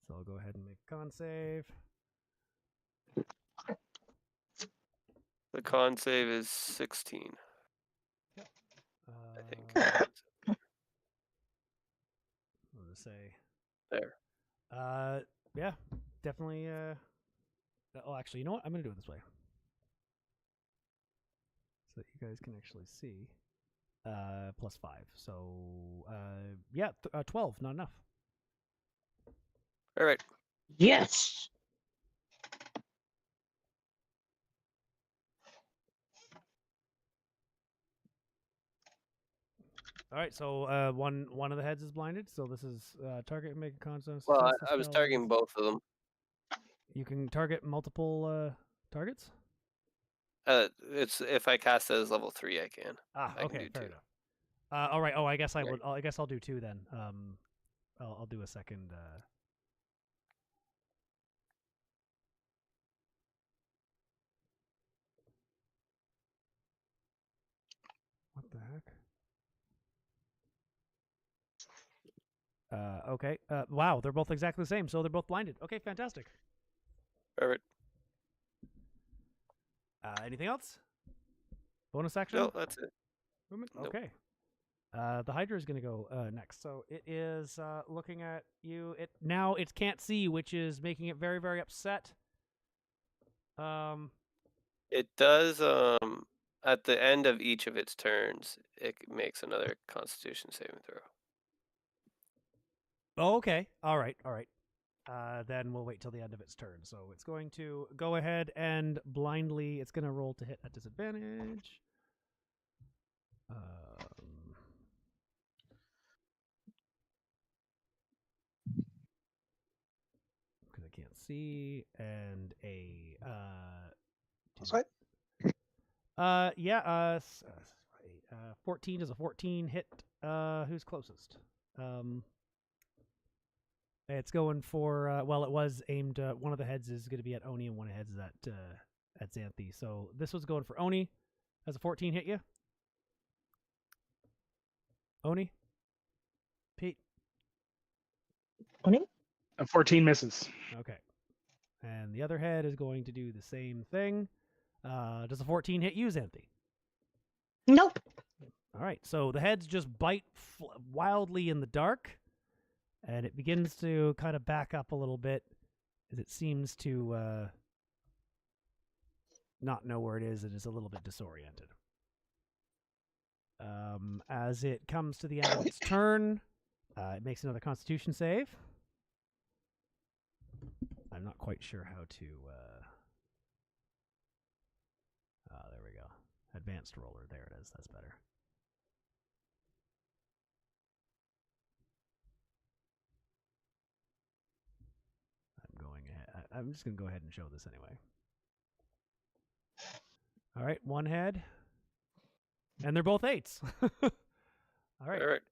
So I'll go ahead and make a con save. The con save is 16. I think. What did I say? There. Yeah, definitely. Oh, actually, you know what? I'm gonna do it this way, so that you guys can actually see. +5. So, yeah, 12. Not enough. All right. Yes. All right. So, one of the heads is blinded. So this is target make a constant. Well, I was targeting both of them. You can target multiple targets. It's if I cast it as level 3, I can. Ah, I can okay, do fair 2. enough. All right. Oh, I guess I Right. would. I guess I'll do 2 then. I'll do a second. What the heck? Okay. Wow, they're both exactly the same, so they're both blinded. Okay, fantastic. Perfect. Anything else? Bonus action? No, that's it. Movement? Nope. Okay. The Hydra is going to go next. So it is looking at you. It can't see, which is making it very, very upset. It does. At the end of each of its turns, it makes another Constitution saving throw. Oh, okay. All right. Then we'll wait till the end of its turn. So it's going to go ahead and blindly. It's going to roll to hit at disadvantage. Because I can't see, and a That's right. 14 is a 14 hit. Who's closest? It's going for it was aimed. One of the heads is going to be at Oni, and one of the heads is at Xanthi. So this was going for Oni. Has a 14 hit you? Oni? Pete? Oni? A 14 misses. Okay. And the other head is going to do the same thing. Does a 14 hit you, Xanthi? Nope. All right. So the heads just bite wildly in the dark, and it begins to kind of back up a little bit as it seems to not know where it is. It is a little bit disoriented. As it comes to the end of its turn, it makes another Constitution save. I'm not quite sure how to... there we go. Advanced roller. There it is. That's better. I'm going ahead. I'm just going to go ahead and show this anyway. All right, one head. And they're both 8s. All right. All right.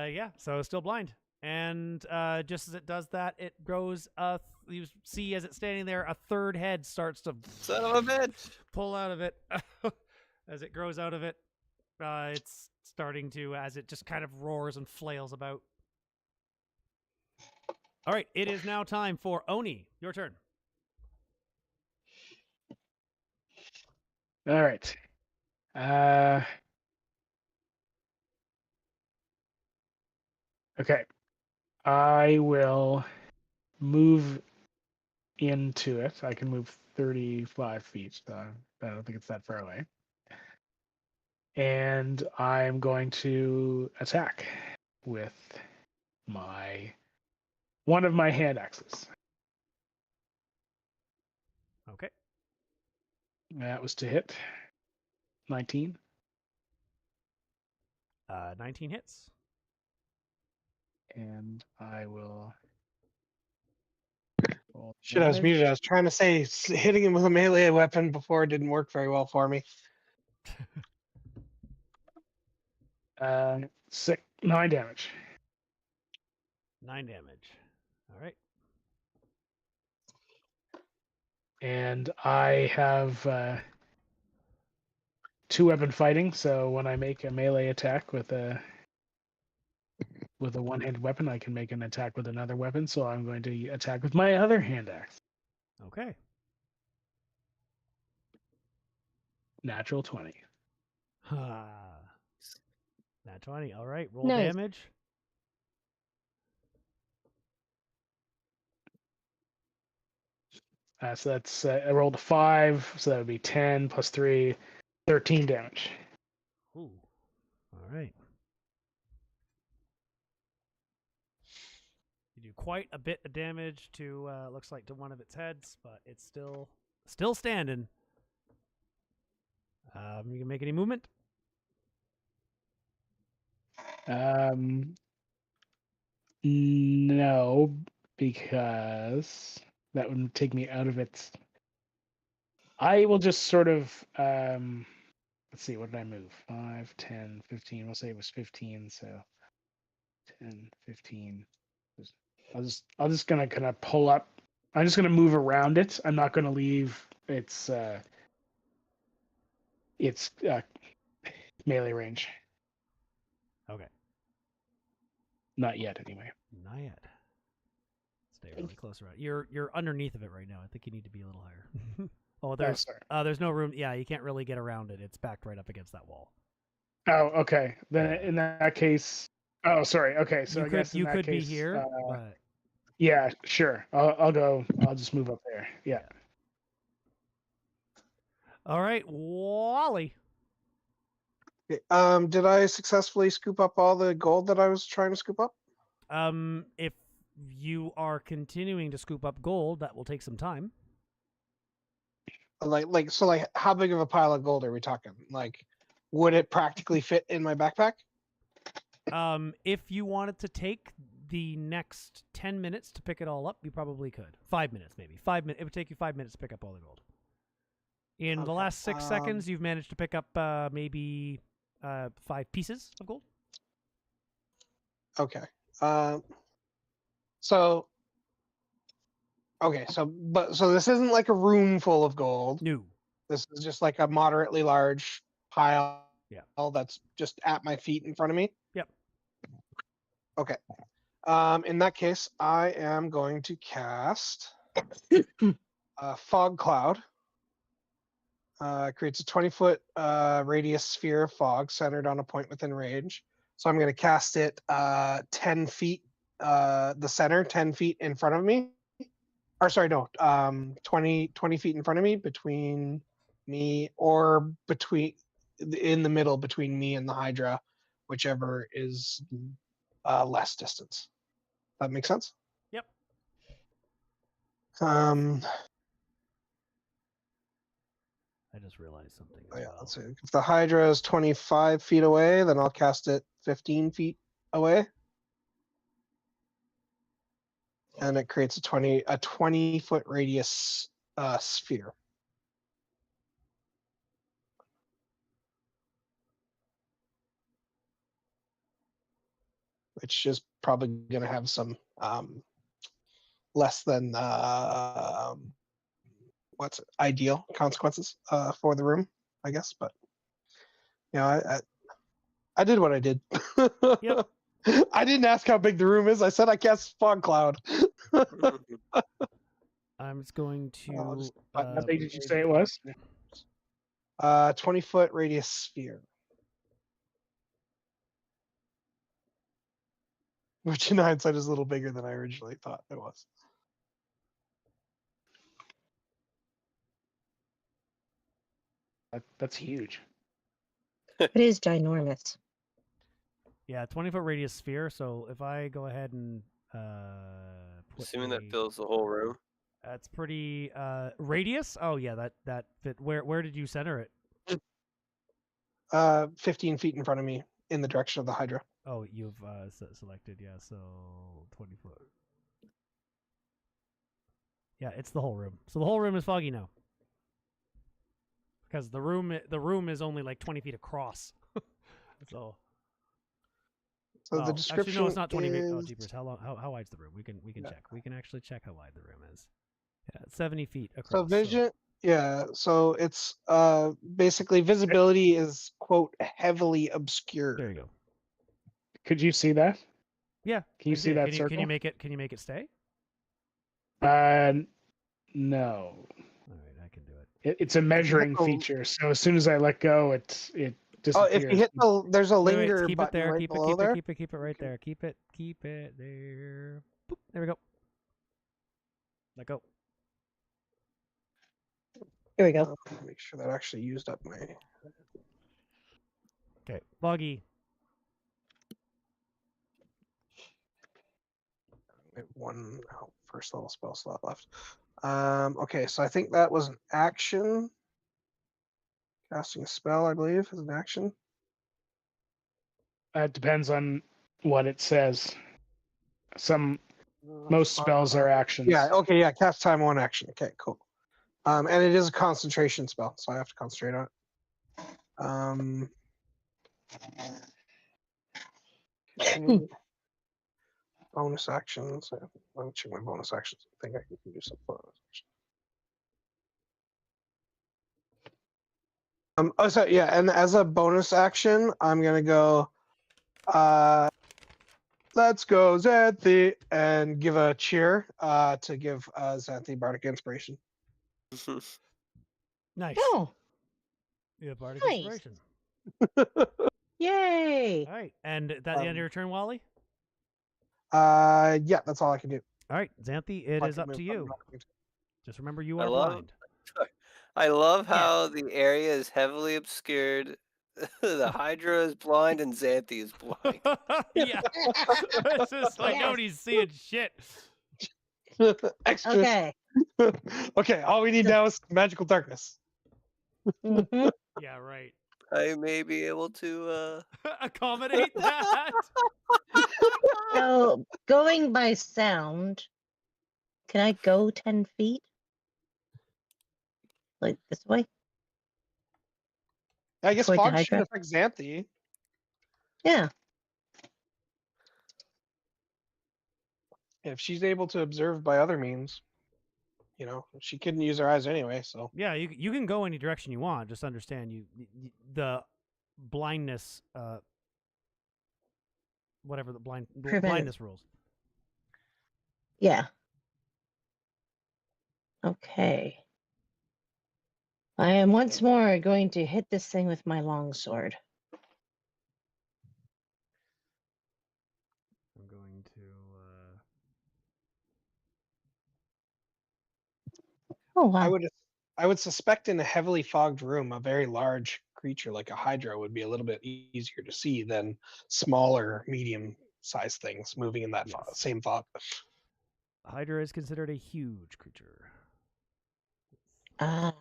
Yeah, so still blind. And just as it does that, it grows you see as it's standing there, a third head starts to Son of a bitch. pull out of it. As it grows out of it, it's starting to, as it just kind of roars and flails about. All right, it is now time for Oni. Your turn. All right. Okay. I will move into it. I can move 35 feet. So I don't think it's that far away. And I'm going to attack with one of my hand axes. Okay. That was to hit. 19. 19 hits. And I will. Shit, I was muted. I was trying to say hitting him with a melee weapon before didn't work very well for me. 9 damage. 9 damage. All right. And I have 2-weapon fighting, so when I make a melee attack with a one-handed weapon, I can make an attack with another weapon. So I'm going to attack with my other hand axe. Okay. Natural 20. Nat 20. All right. Roll Nice. damage. So that's I rolled a 5, so that would be 10 plus 3, 13 damage. Ooh. All right. You do quite a bit of damage to looks like to one of its heads, but it's still standing. You can make any movement? No, because that would take me out of its. I will just sort of let's see, what did I move? 5, 10, 15. We'll say it was 15, so 10, 15. I'm just gonna kind of pull up. I'm just gonna move around it. I'm not gonna leave its melee range. Okay. Not yet, anyway. Not yet. Stay really close around. You're underneath of it right now. I think you need to be a little higher. Oh, Oh, there's sorry. there's no room. Yeah, you can't really get around it. It's backed right up against that wall. Oh, okay. Then Yeah. in that case, oh, sorry. Okay, so you I could guess in you that could be case, here, but yeah, sure. I'll go. I'll just move up there. Yeah. all right, Wally. Okay, did I successfully scoop up all the gold that I was trying to scoop up? If you are continuing to scoop up gold, that will take some time. So how big of a pile of gold are we talking? Like, would it practically fit in my backpack? If you wanted to take the next 10 minutes to pick it all up, you probably could. 5 minutes, maybe. 5 minutes. It would take you 5 minutes to pick up all the gold. In the Okay, last 6 seconds, you've managed to pick up maybe 5 pieces of gold. Okay. So. Okay, so this isn't like a room full of gold. No. This is just like a moderately large pile. Yeah. That's just at my feet in front of me. Yep. Okay. In that case, I am going to cast Fog Cloud. Creates a 20-foot radius sphere of fog centered on a point within range. So I'm going to cast it 10 feet, the center, 10 feet in front of me. Or sorry, no, 20 feet in front of me, between me, or in the middle between me and the Hydra, whichever is less distance. That makes sense? Yep. I just realized something as yeah, well. let's see. If the Hydra is 25 feet away, then I'll cast it 15 feet away. And it creates a 20-foot radius sphere. Which is probably going to have some less than what's ideal consequences for the room, I guess. But you know, I did what I did. Yep. I didn't ask how big the room is. I said I cast fog cloud. I'm just going to. How big did you say it was? 20-foot radius sphere. Which in hindsight is a little bigger than I originally thought it was. That's huge. It is ginormous. Yeah, 20-foot radius sphere. So if I go ahead and put Assuming that fills the whole room. That's pretty radius. Oh yeah, that fit. Where did you center it? 15 feet in front of me in the direction of the Hydra. Oh, you've selected, yeah. So 20 foot. Yeah, it's the whole room. So the whole room is foggy now. Because the room is only like 20 feet across. So the description. Actually, no, it's not 20 feet. is... Oh, jeepers! How wide's the room? We can Yeah. check. We can actually check how wide the room is. Yeah, 70 feet across. So vision. Yeah, so it's basically visibility is quote heavily obscured. There you go. Could you see that? Yeah. Can you see that circle? Can you make it? Can you make it stay? No. All right, I can do it. It's a measuring feature. So as soon as I let go, it disappears. Oh, if you hit there's a Wait, linger keep it button there. right Keep below it. there. Keep it right there. Keep it there. Boop, there we go. Let go. Here we go. Make sure that actually used up my. Okay, Foggy. I have one first level spell slot left. Okay, so I think that was an action. Casting a spell, I believe, is an action. It depends on what it says. Most spells are actions. Yeah. Okay. Yeah. Cast time 1 action. Okay. Cool. And it is a concentration spell, so I have to concentrate on it. Okay. Bonus actions. Let me check my bonus actions. I think I can do some bonus actions. Oh, so yeah, and as a bonus action, I'm gonna go. Let's go Xanthi and give a cheer to give Xanthi Bardic Inspiration. Nice. Oh, You have Bardic Nice. Inspiration. Yay! All right, and that the end of Um, your turn, Wally. Yeah, that's all I can do. All right, Xanthi, it I is can up move, to I'm you. not going to. Just remember, you I are love- blind. I love Yeah. how the area is heavily obscured. The Hydra is blind and Xanthi is blind. Yeah, it's just like Yes. nobody's seeing shit. Extra. Okay. Okay, all we need now is magical darkness. Mhm. Yeah, right. I may be able to. Accommodate that. So going by sound, can I go 10 feet? Like this way? I guess Toward the fog shouldn't Hydra? affect Xanthi. Yeah. If she's able to observe by other means, she couldn't use her eyes anyway. So Yeah, you can go any direction you want. Just understand the blindness, whatever the Prevent- blindness rules. Yeah. Okay. I am once more going to hit this thing with my longsword. I'm going to. Oh wow. I would suspect in a heavily fogged room, a very large creature like a hydra would be a little bit easier to see than smaller, medium-sized things moving in that Yes. same fog. Hydra is considered a huge creature. Ah.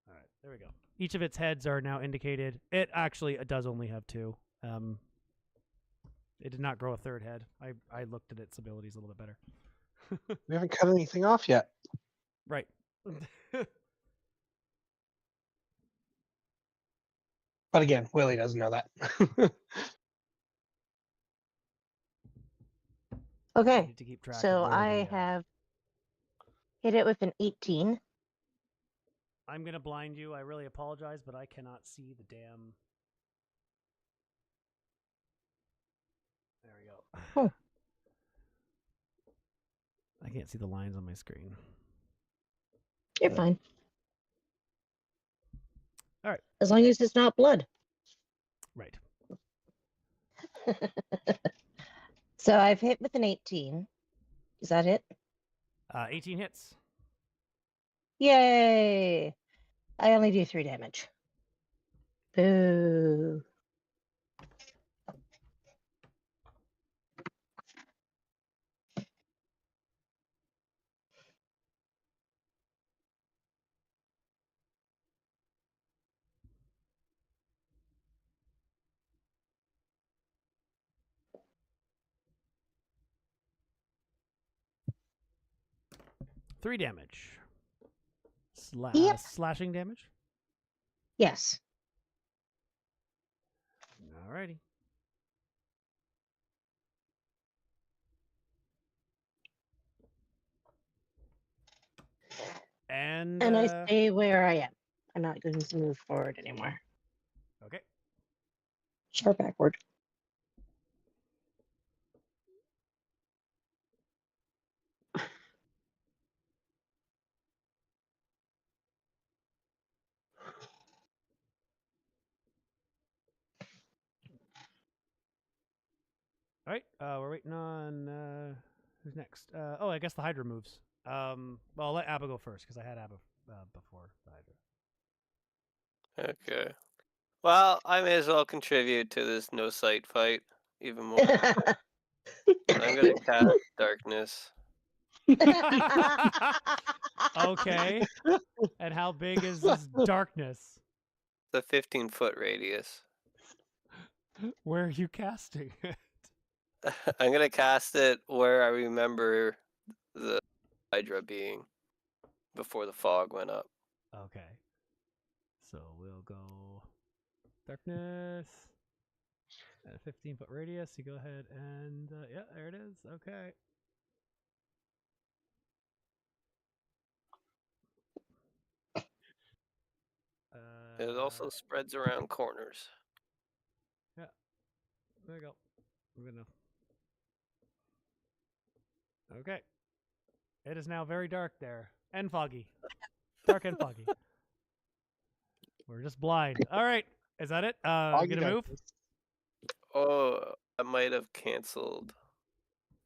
All right, there we go. Each of its heads are now indicated. It actually does only have two. It did not grow a third head. I looked at its abilities a little bit better. We haven't cut anything off yet. Right. But again, Willie doesn't know that. Okay. Need to keep track So of where I have hit it with an 18. I'm gonna blind you. I really apologize, but I cannot see the damn. There we go. Oh. I can't see the lines on my screen. You're fine. All right. As long as it's not blood. Right. So I've hit with an 18. Is that it? 18 hits. Yay! I only do 3 damage. Boo. Three damage. Yep. Slashing damage. Yes. Alrighty. And And I stay where I am. I'm not going to move forward anymore. okay. Or backward. All right. We're waiting on who's next. Oh, I guess the Hydra moves. Well, I'll let Abba go first because I had Abba before the Hydra. Okay. Well, I may as well contribute to this no sight fight even more. I'm gonna cast darkness. Okay. And how big is this darkness? The 15-foot radius. Where are you casting it? I'm gonna cast it where I remember the Hydra being before the fog went up. Okay. So we'll go darkness at a 15-foot radius. You go ahead and yeah, there it is. Okay. It also spreads around corners. Yeah. There you go. I'm gonna. Okay. It is now very dark there and foggy. Dark and foggy. We're just blind. All right. Is that it? Foggy Gonna move? darkness. Oh, I might have canceled.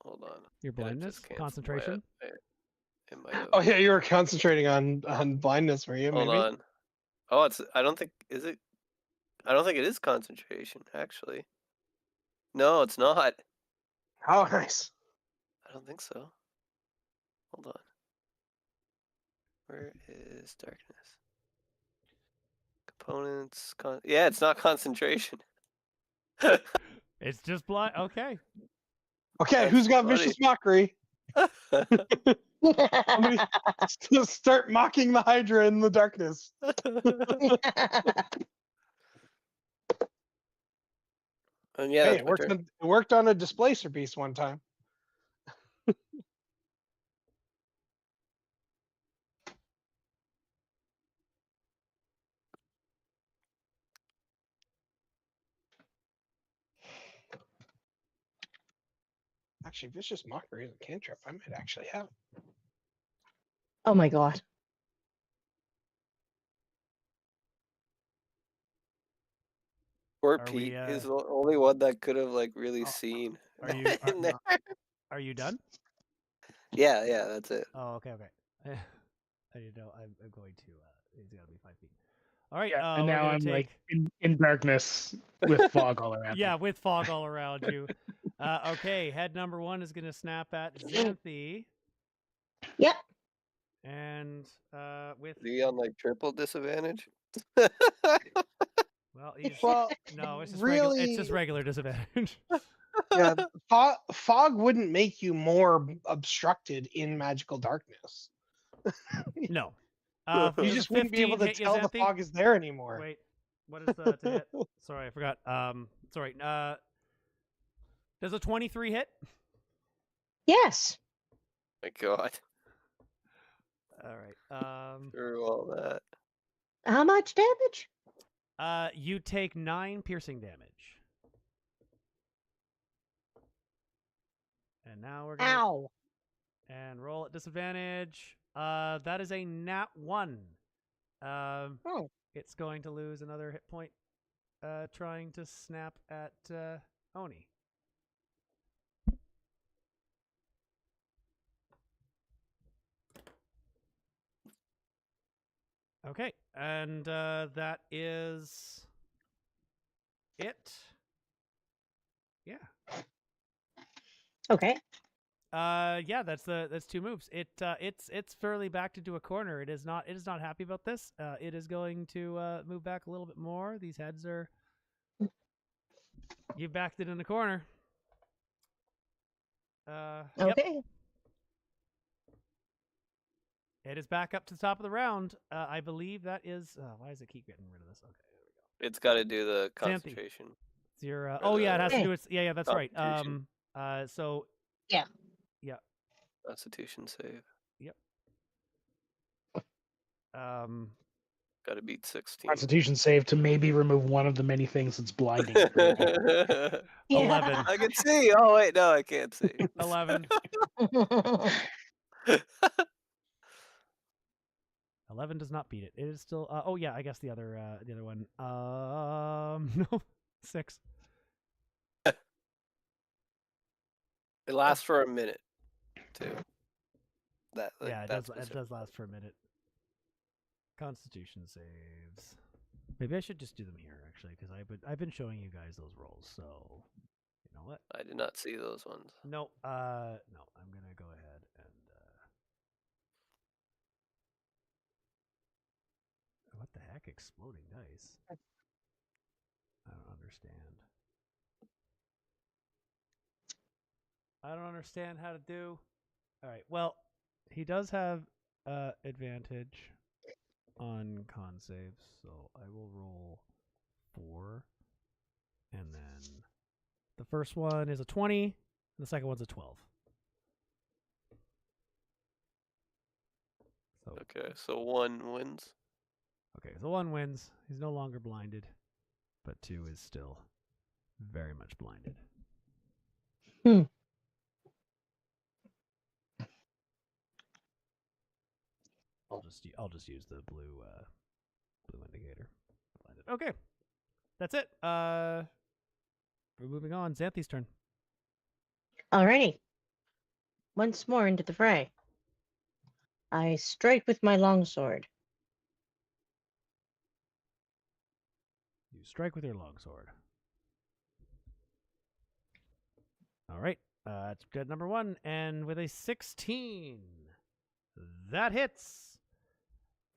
Hold on. Your Might have blindness? just canceled Concentration? It might have. Oh yeah, you were concentrating on blindness, were you? Hold Maybe. on. Oh, it's. I don't think. Is it? I don't think it is concentration. Actually. No, it's not. Oh, nice. I don't think so. Hold on. Where is darkness? Components. Yeah, it's not concentration. It's just blind. Okay. Okay, That's who's got funny. vicious mockery? Somebody just start mocking the Hydra in the darkness. And yeah, Hey, that's it my worked. turn. It worked on a displacer beast one time. Actually, vicious mockery is a cantrip. I might actually have it. Oh my god. Poor Are Pete we, is the only one that could have like really Oh, seen. Are you in there. are you done? Yeah, that's it. Oh, okay. I didn't know. I'm going to. He's got to be 5 feet. All right. Yeah, and we're now gonna I'm take. like in darkness with fog all around. Yeah, me. with fog all around you. Okay, head number 1 is gonna snap at Xanthi, Yep. and with Is he on like triple disadvantage? well, he's Well, no, it's just regular. It's really, just regular disadvantage. yeah, fog wouldn't make you more obstructed in magical darkness. No. You does a just wouldn't be able 15 to hit you, tell the Xanthi? fog is there anymore. Wait, what is the to hit? Sorry, I forgot. Sorry. Does a 23 hit? Yes. My God, All right. through all that. How much damage? You take 9 piercing damage. And now we're gonna Ow. and roll at disadvantage. That is a nat 1. Oh, It's going to lose another hit point. Trying to snap at Oni. Okay, and that is it. Yeah. Okay. Yeah, that's 2 moves. It's fairly backed into a corner. It is not happy about this. It is going to move back a little bit more. These heads are you've backed it in the corner. Yep. Okay. It is back up to the top of the round. I believe that is why does it keep getting rid of this? Okay, there we go. It's got to do the Xanthi. concentration. It's your oh yeah, it has to Hey. do its yeah, that's right. Constitution. So Yeah. Yeah. Constitution save. Got to beat 16. Constitution save to maybe remove one of the many things that's blinding. it right now. Yeah. 11. I can see. Oh wait, no, I can't see. 11. 11 does not beat it. It is still oh yeah, I guess the other one. No. 6. It lasts for a minute, too. Yeah, it that's does last for a minute. Constitution saves. Maybe I should just do them here actually, because I've been showing you guys those rolls. So you know what? I did not see those ones. No, no. I'm gonna go ahead and what the heck? Exploding dice. I don't understand. I don't understand how to do. All right. Well, he does have advantage on con saves, so I will roll 4, and then the first one is a 20, and the second one's a 12. So Okay, so 1 wins. okay, so 1 wins. He's no longer blinded, but 2 is still very much blinded. I'll just use the blue indicator. Blinded. Okay. that's it. We're moving on. Xanthi's turn. Alrighty. Once more into the fray. I strike with my longsword. You strike with your longsword. All right. That's dead number 1. And with a 16, that hits.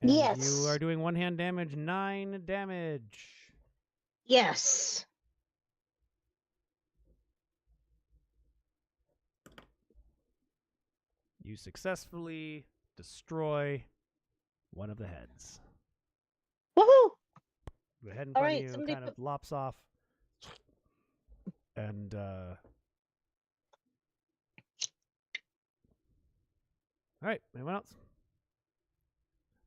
And Yes. you are doing 1-hand damage, 9 damage. Yes. You successfully destroy one of the heads. Woohoo! The head in All front right, of you somebody kind of lops off. And all right, anyone else?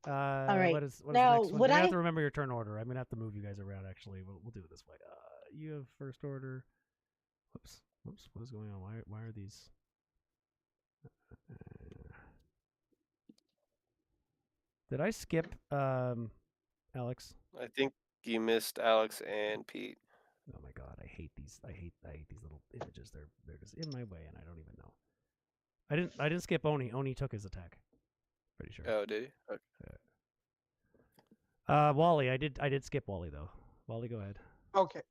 All right. What is Now, the next one? would I I- have to remember your turn order. I'm gonna have to move you guys around. Actually, we'll do it this way. You have first order. Whoops. What is going on? Why are these? Did I skip Alex? I think you missed Alex and Pete. Oh my god, I hate these. I hate these little images. They're just in my way, and I don't even know. I didn't skip Oni. Oni took his attack. Pretty sure. Oh, did you? Okay. Wally, I did skip Wally though. Wally, go ahead. Okay.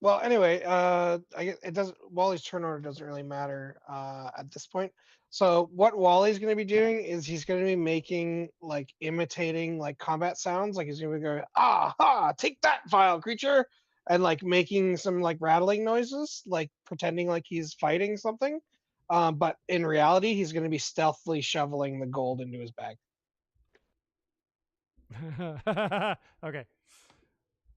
Well, anyway, I guess it doesn't. Wally's turn order doesn't really matter at this point. So what Wally's going to be doing is he's going to be making like imitating like combat sounds. Like he's going to be going, ah ha, take that, vile creature, and like making some like rattling noises, like pretending like he's fighting something. But in reality, he's going to be stealthily shoveling the gold into his bag. Okay.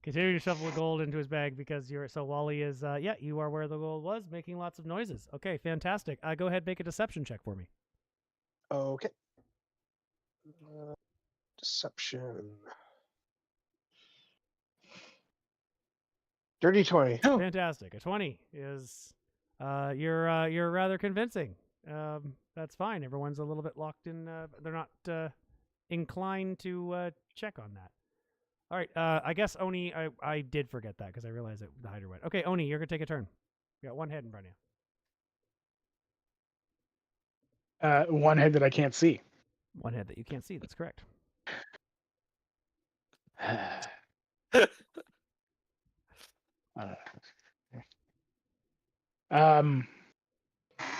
Continue to shuffle the gold into his bag because you're so Wally is yeah, you are where the gold was, making lots of noises. Okay, fantastic. Go ahead, make a deception check for me. Okay. Deception. Dirty 20. Oh. Fantastic. A 20 is you're rather convincing. That's fine. Everyone's a little bit locked in. They're not inclined to check on that. All right. I guess Oni. I did forget that because I realized that the hider went. Okay, Oni, you're gonna take a turn. You got one head in front of you. One head that I can't see. One head that you can't see. That's correct. All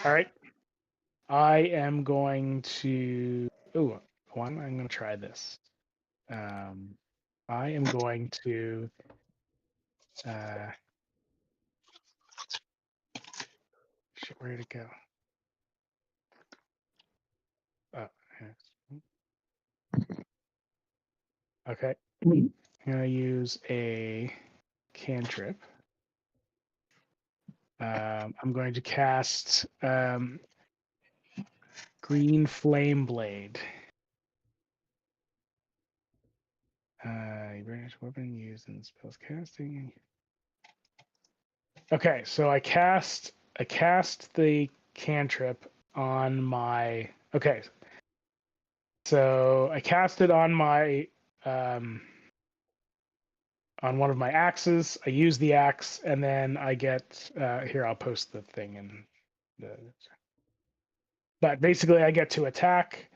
right. I am going to. Oh, I'm going to try this. I am going to. Shit, where did it go? Oh, okay. I'm gonna use a cantrip. I'm going to cast Green Flame Blade. Branch weapon used in spells casting. Okay, so I cast the cantrip on my. Okay, so I cast it on my on one of my axes. I use the axe, and then I get here. I'll post the thing in the. But basically, I get to attack.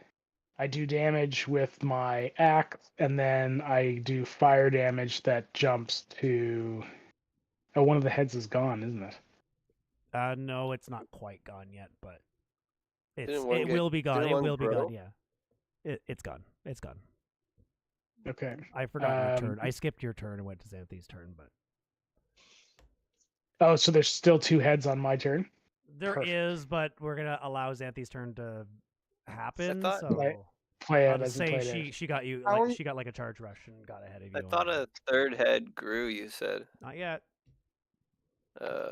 I do damage with my axe, and then I do fire damage that jumps to. Oh, one of the heads is gone, isn't it? No, it's not quite gone yet, but it Didn't will be gone. didn't It one will be grow? gone. Yeah, it's gone. It's gone. Okay. I forgot your turn. I skipped your turn and went to Xanthi's turn, but Oh, so there's still 2 heads on my turn. there is. Perfect. But we're gonna allow Xanthi's turn to happen. thought- So Right. Play I'll it just as you say play she got you. How are Like, you- she got like a charge rush and got ahead of you. I on thought that. a third head grew. You said. Not yet.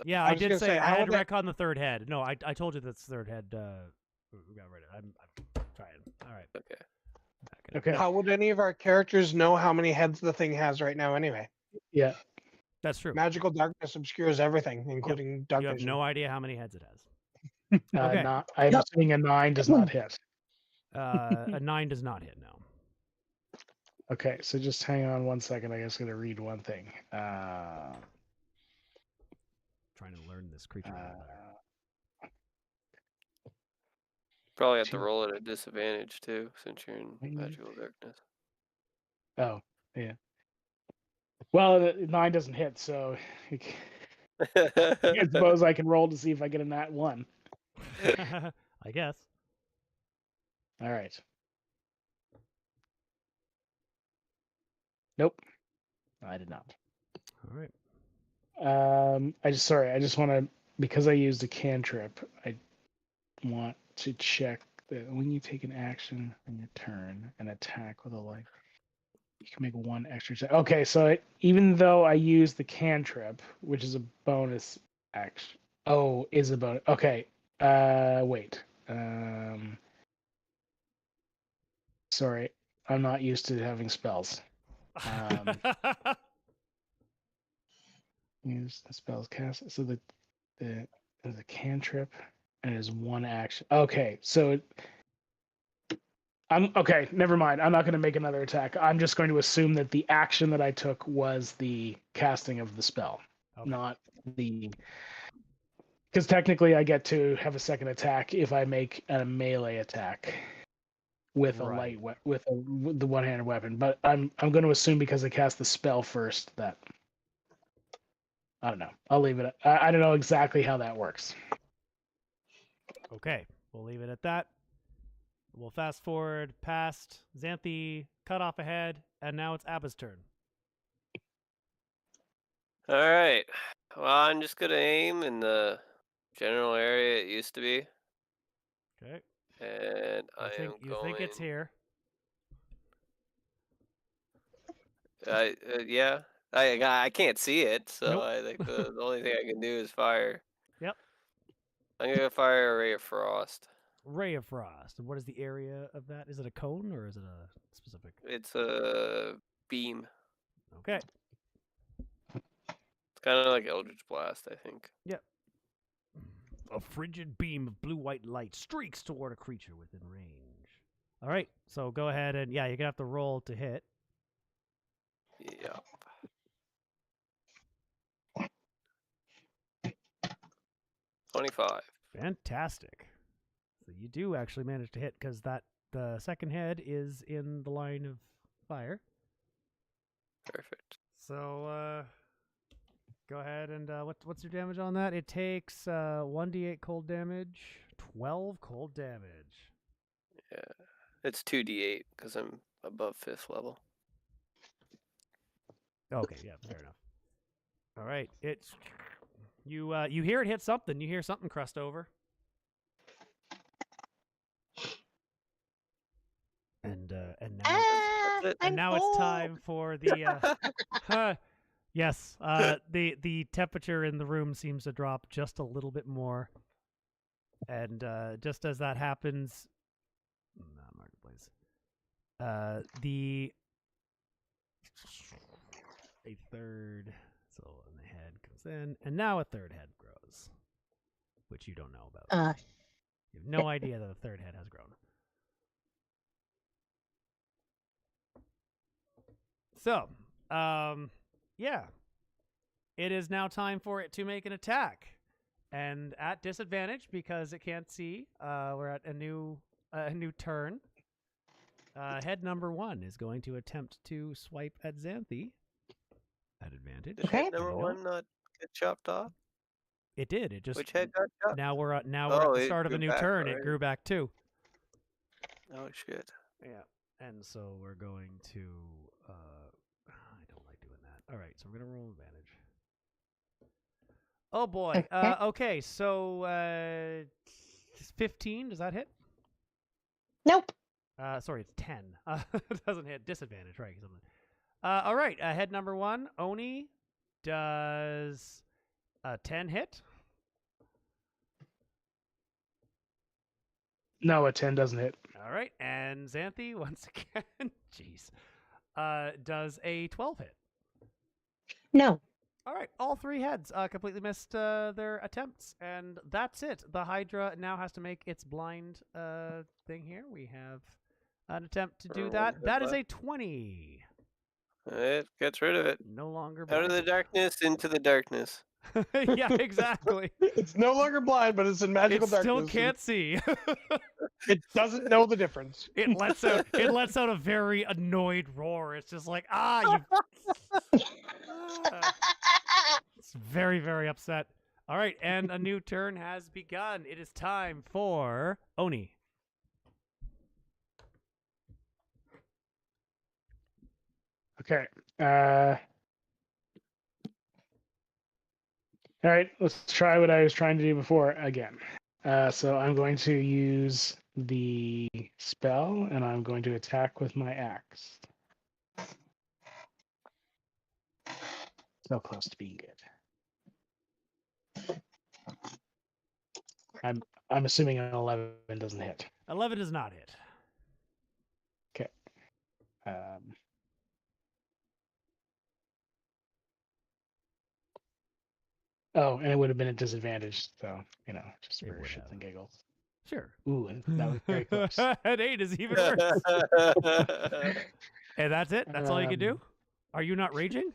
Yeah, I was did gonna say say, I how had would that- retcon the third head. No, I told you that's third head. We got rid of it. I'm trying. All right. Okay. Okay. How would any of our characters know how many heads the thing has right now anyway? Yeah. That's true. Magical darkness obscures everything, including dark You have vision. no idea how many heads it has. Okay. I'm Yep. assuming a 9 does not hit. A 9 does not hit. No. Okay, so just hang on 1 second. I just gotta read one thing. Trying to learn this creature a little better. Probably have to roll at a disadvantage too, since you're in magical darkness. Oh, yeah. Well, 9 doesn't hit, so I suppose I can roll to see if I get a nat 1. I guess. All right. Nope. I did not. All right. I just want to, because I used a cantrip, I want to check that when you take an action on your turn and attack with a light, you can make 1 extra check. Okay, so even though I use the cantrip, which is a bonus action. Oh, is a bonus. Okay. Wait. Sorry, I'm not used to having spells. Use the spells cast. So there's a cantrip and it is 1 action. Okay, so I'm okay. Never mind. I'm not going to make another attack. I'm just going to assume that the action that I took was the casting of the spell, Okay. not the. Because technically, I get to have a second attack if I make a melee attack with a Right. with the one-handed weapon. But I'm going to assume because I cast the spell first that. I don't know. I'll leave it. I don't know exactly how that works. Okay, we'll leave it at that. We'll fast forward past Xanthi, cut off ahead, and now it's Abba's turn. All right. Well, I'm just gonna aim in the general area it used to be, Okay. and I am You think it's going. here? Yeah. I can't see it, so Nope. I think the only thing I can do is fire. Yep. I'm gonna fire a ray of frost. Ray of Frost. And what is the area of that? Is it a cone or is it a specific? It's a beam. Okay. It's kind of like Eldritch Blast, I think. Yep. A frigid beam of blue-white light streaks toward a creature within range. All right, so go ahead and, yeah, you're going to have to roll to hit. Yep. 25. Fantastic. So you do actually manage to hit because the second head is in the line of fire. Perfect. So go ahead and what's your damage on that? It takes 1d8 cold damage, 12 cold damage. Yeah. It's 2d8 because I'm above 5th level. Okay, yeah, fair enough. All right, it's you hear it hit something. You hear something crust over. And now it's time for the yes, the temperature in the room seems to drop just a little bit more. And just as that happens, marketplace. A third soul in the head comes in, and now a third head grows, which you don't know about. You have no idea that a third head has grown. So, yeah, it is now time for it to make an attack, and at disadvantage because it can't see. We're at a new turn. Head number 1 is going to attempt to swipe at Xanthi. At advantage. Did head number 1 not get chopped off? It did. It just. Which head got chopped? Now we're at the start of a new turn. Right? It grew back too. Oh shit. Yeah, and so we're going to. I don't like doing that. All right, so we're gonna roll advantage. Oh boy. Okay, so 15. Does that hit? Nope. Sorry, it's 10. It doesn't hit. Disadvantage, right? All right. Head number 1, Oni, does a 10 hit? No, a 10 doesn't hit. All right, and Xanthi once again. Jeez. Does a 12 hit? No. All right, all 3 heads completely missed their attempts, and that's it. The Hydra now has to make its blind thing here. We have an attempt to do Or that. one That is hit a 20. It gets rid of it. No longer Out of the blind. darkness, into the darkness. Yeah, exactly. It's no longer blind, but it's in magical It still darkness. and can't see. It doesn't know the difference. it lets out a very annoyed roar. It's just like, you. It's very, very upset. All right, and a new turn has begun. It is time for Oni. Okay. All right, let's try what I was trying to do before again. So I'm going to use the spell, and I'm going to attack with my axe. So close to being good. I'm assuming an 11 doesn't hit. 11 does not hit. Okay. Oh, and it would have been a disadvantage, so just It for would shits have. and giggles. Sure. Ooh, that was very close. An 8 is even worse. And that's it? That's all you can do? Are you not raging?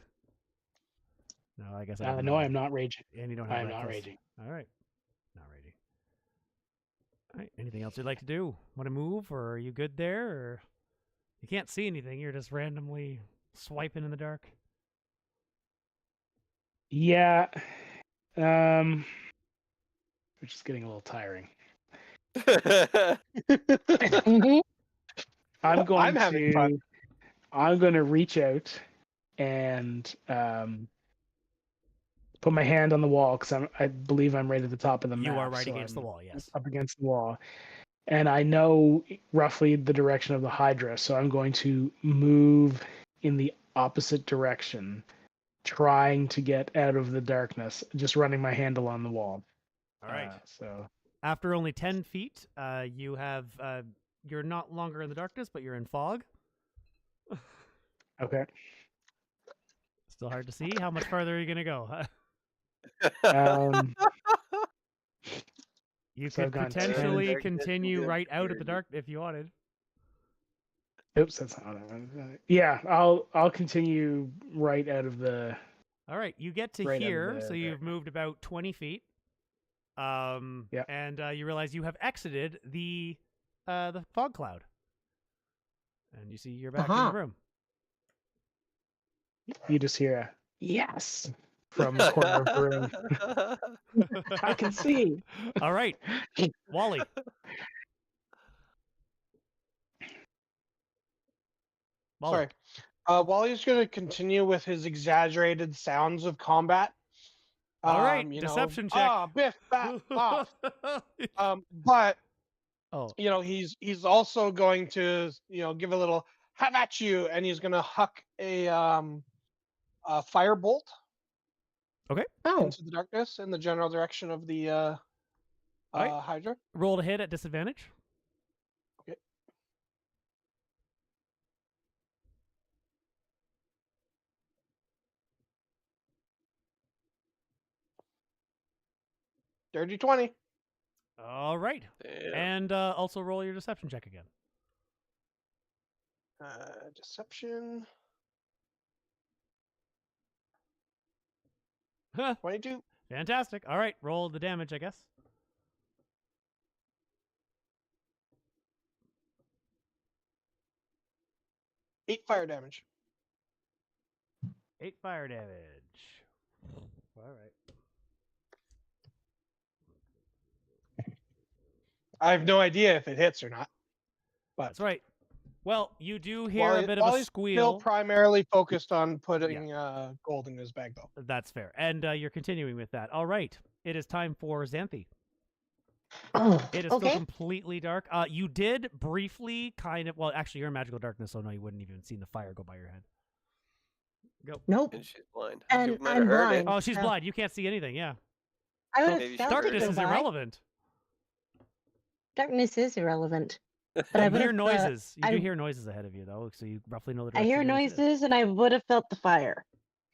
No, I guess I don't No, know. I'm not raging. And you don't have I am not reckless. raging. All right. Not raging. All right. Anything else you'd like to do? Want to move, or are you good there? Or you can't see anything. You're just randomly swiping in the dark. Yeah. Which is getting a little tiring. Mhm. I'm having fun. I'm going to reach out and put my hand on the wall because I believe I'm right at the top of the map. You are right so against the I'm wall, yes. Up against the wall. And I know roughly the direction of the Hydra, so I'm going to move in the opposite direction, trying to get out of the darkness, just running my hand along the wall. All right. So After only 10 feet, you have you're not longer in the darkness, but you're in fog. okay. Still hard to see. How much farther are you gonna go? Um, You So I've could gone 10. potentially Darkness continue into right out of the obscurity. dark if you wanted. oops, that's not what I wanted. Yeah, I'll continue right out of the. All right, you get to Right under here, the so you've dark. moved about 20 feet. Yeah. And you realize you have exited the fog cloud, and you see you're back in Uh-huh. the room. You just hear a yes from the corner of the room. I can see. All right, Wally. Wally. Sorry. Wally's going to continue with his exaggerated sounds of combat. All right, you deception know, check. Biff, bat, boff. But Oh, he's also going to give a little have at you, and he's going to huck a firebolt Oh, into the darkness in the general direction of the Alright. Hydra. roll to hit at disadvantage. Okay. Dirty 20. All right, Damn. and also roll your deception check again. Deception. Huh, 22. fantastic. All right, roll the damage, I guess. Eight fire damage. 8 fire damage. All right. I have no idea if it hits or not. But That's right. Well, you do hear a bit of a Wally's squeal. still primarily focused on putting gold in his bag, though. That's fair. And you're continuing with that. All right. It is time for Xanthi. oh, It is still okay. completely dark. You did briefly kind of... Well, actually, you're in magical darkness, so no, you wouldn't even seen the fire go by your head. Go. Nope. And she's blind. And You might have I'm heard blind. Oh, she's Yeah. blind. You can't see anything, yeah. I would maybe have she felt heard it Darkness go is by. irrelevant. Darkness is irrelevant. But I You would hear have. noises. You do I- hear noises ahead of you, though, so you roughly know the I direction. hear in which it is. noises, and I would have felt the fire,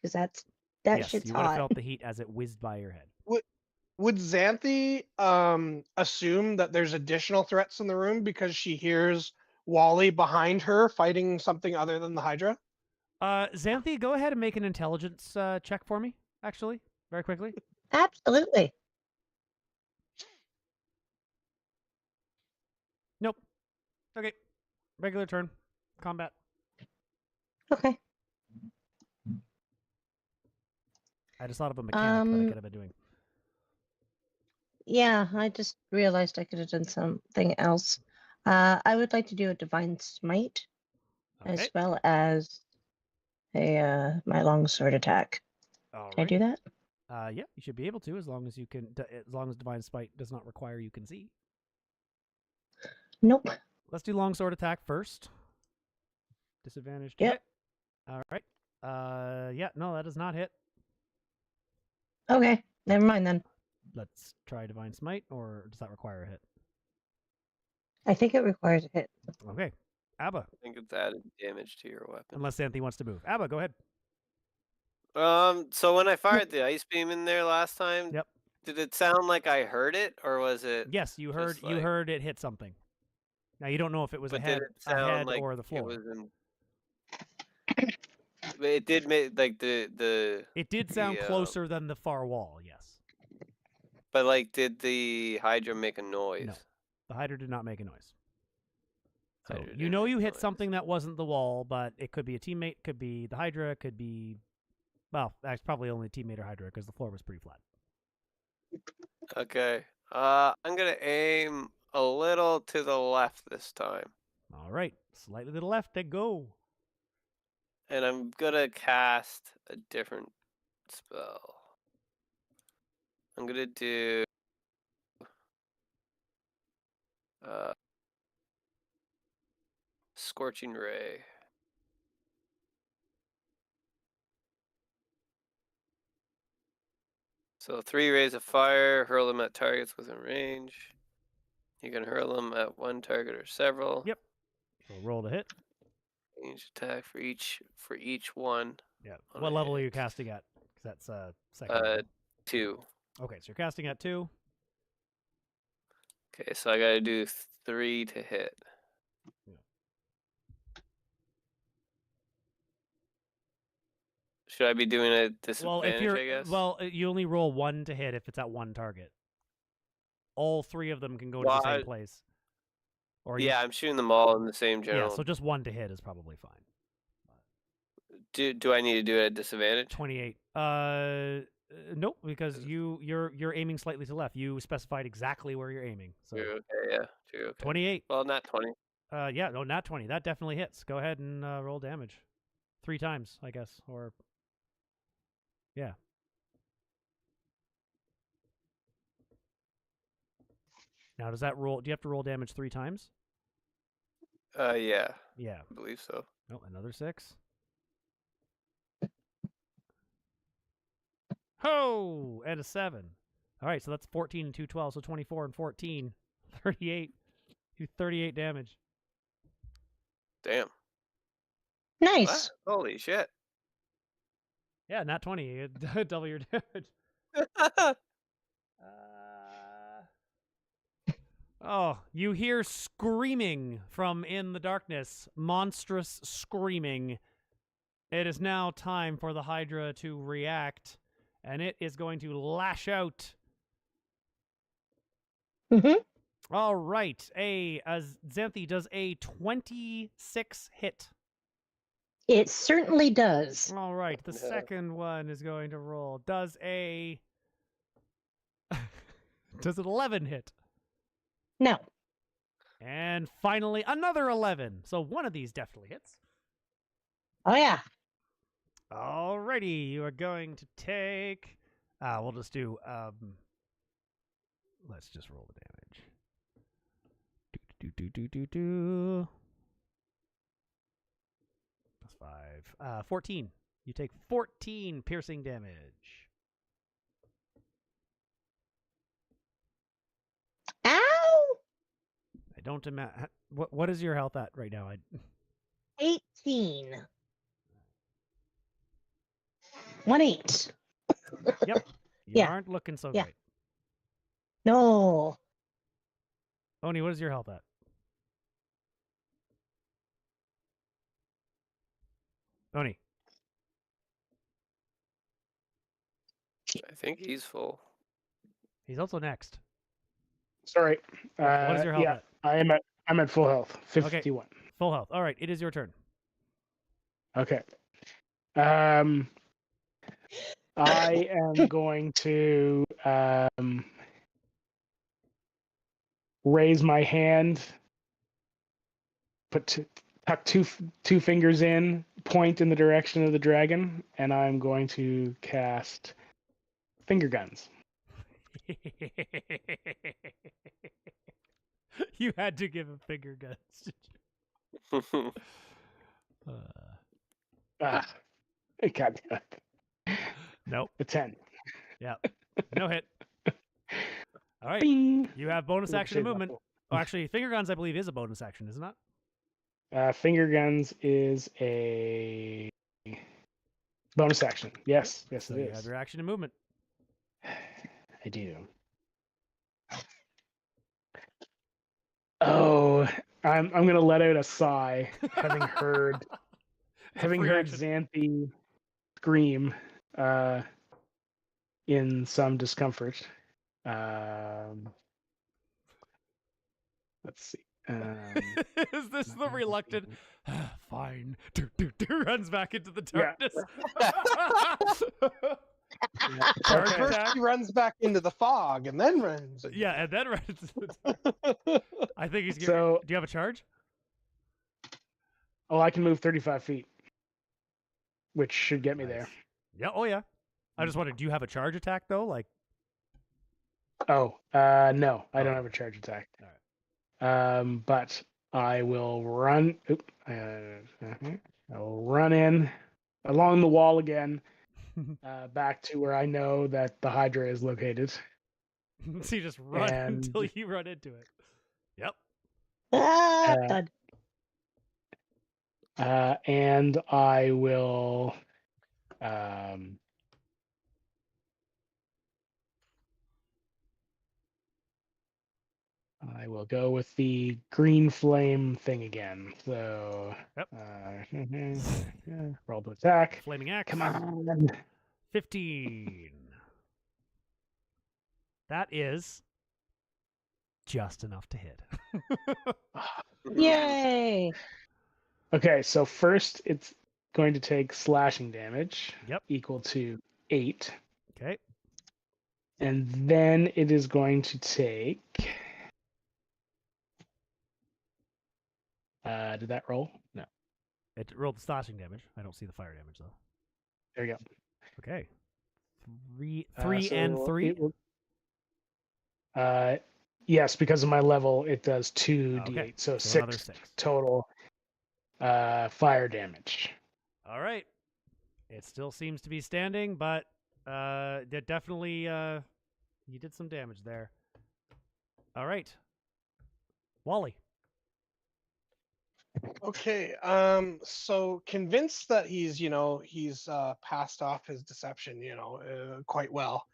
because that Yes, shit's you would have hot. felt the heat as it whizzed by your head. Would Xanthi assume that there's additional threats in the room because she hears Wally behind her fighting something other than the Hydra? Xanthi, go ahead and make an intelligence check for me, actually, very quickly. Absolutely. Nope. Okay. Regular turn. Combat. Okay. I just thought of a mechanic that I Um, could have been doing. Yeah, I just realized I could have done something else. I would like to do a divine smite Okay. as well as a my longsword attack. All Can I do that? Yeah, you should be able to, as long as you can. As long as divine spite does not require you can see. Nope. Let's do longsword attack first. Disadvantage to Yep. hit. All right. Yeah, no, that does not hit. Okay, never mind then. Let's try divine smite, or does that require a hit? I think it requires a hit. Okay. Abba, I think it's added damage to your weapon. unless Anthony wants to move. Abba, go ahead. So when I fired the ice beam in there last time, Yep. did it sound like I heard it, or was it? Yes, you heard. just You like- heard it hit something. Now you don't know if it was But ahead, did it sound like or the floor. it was in? But it did make like the. It did sound the, closer than the far wall. Yes. But like, did the Hydra make a noise? No. The Hydra did not make a noise. So Hydra you didn't know make you a hit noise. something that wasn't the wall, but it could be a teammate, could be the Hydra, could be. Well, that's probably only teammate or Hydra because the floor was pretty flat. Okay. I'm gonna aim a little to the left this time, All right, slightly to the left, they go. and I'm gonna cast a different spell. I'm gonna do. Scorching Ray. So 3 rays of fire, hurl them at targets within range. You can hurl them at one target or several. Yep. So roll to hit. Range attack for each one. Yeah. On What a level are you hit. casting at? 'Cause that's second. level. 2. Okay, so you're casting at 2. Okay, so I gotta do 3 to hit. Yeah. Should I be doing a Well, disadvantage, if you're I guess? you only roll 1 to hit if it's at one target. All 3 of them can go to Well, the same place. Or yeah, I'm shooting them all in the same yeah, general. so just 1 to hit is probably fine. Do I need to do it at disadvantage? 28. Nope, because you're aiming slightly to the left. You specified exactly where you're aiming. So True, okay, yeah. True, okay. 28. Well, not 20. Yeah, no, not 20. That definitely hits. Go ahead and roll damage. 3 times, I guess, or yeah. Now, does that roll? Do you have to roll damage 3 times? Yeah, Yeah. I believe so. Oh, another 6. Ho! And a 7. All right, so that's 14 and 2, 12. So 24 and 14, 38. Do 38 damage. Damn. Nice. What? Holy shit. Yeah, not 20. You double your damage. Oh, you hear screaming from in the darkness. Monstrous screaming. It is now time for the Hydra to react, and it is going to lash out. Mm-hmm. All right. Xanthi, does a 26 hit? It certainly does. All right. The No. second one is going to roll. Does a... does an 11 hit? No. And finally, another 11. So one of these definitely hits. Oh yeah. Alrighty, you are going to take... we'll just do... let's just roll the damage. That's 5. 14. You take 14 piercing damage. Ow! I don't imagine... What is your health at right now? 18. 1-8. Yep. You Yeah. aren't looking so Yeah. great. No. Oni, what is your health at? Oni. I think he's full. He's also next. Sorry. What is your health Yeah, at? I'm at full health. Okay. 51. Full health. All right, it is your turn. Okay. I am going to raise my hand, tuck two fingers in, point in the direction of the dragon, and I'm going to cast finger guns. You had to give him finger guns. I can't do it. Nope. A 10. Yeah. No hit. All right. Bing. You have bonus Ooh, action shit, movement. not Oh, actually, finger guns, I believe, is a bonus action, isn't it? Finger guns is a bonus action. Yes, So it you is. have your action and movement. I do. Oh, I'm gonna let out a sigh, having heard free Xanthi scream in some discomfort. Let's see. Is this the reluctant? Fine. Runs back into the Yeah. darkness. Charge Okay. First, attack. he runs back into the fog and then runs. Yeah, and then runs. into the dark. I think he's. So- Do you have a charge? Oh, I can move 35 feet, which should get me there. Nice. Yeah. Oh yeah. I just wondered. Do you have a charge attack though? Like. Oh, no, I don't Okay. have a charge attack. All But I will run. I'll run in along the wall again, back to where I know that the Hydra is located. So you just run And- until you run into it. Yep. Ah, Uh, done. And I will. I will go with the green flame thing again. So, Yep. roll to attack. Flaming axe. Come on. 15. That is just enough to hit. Yay! Okay, so first it's going to take slashing damage. Yep. Equal to 8. Okay. And then it is going to take. Did that roll? No. It rolled the slashing damage. I don't see the fire damage though. There you go. Okay. Three and So 3. it will- yes, because of my level, it does 2d8, Okay, so so another 6 6. total fire damage. All right. It still seems to be standing, but it definitely you did some damage there. All right. Wally. Okay. So convinced that he's passed off his deception, quite well.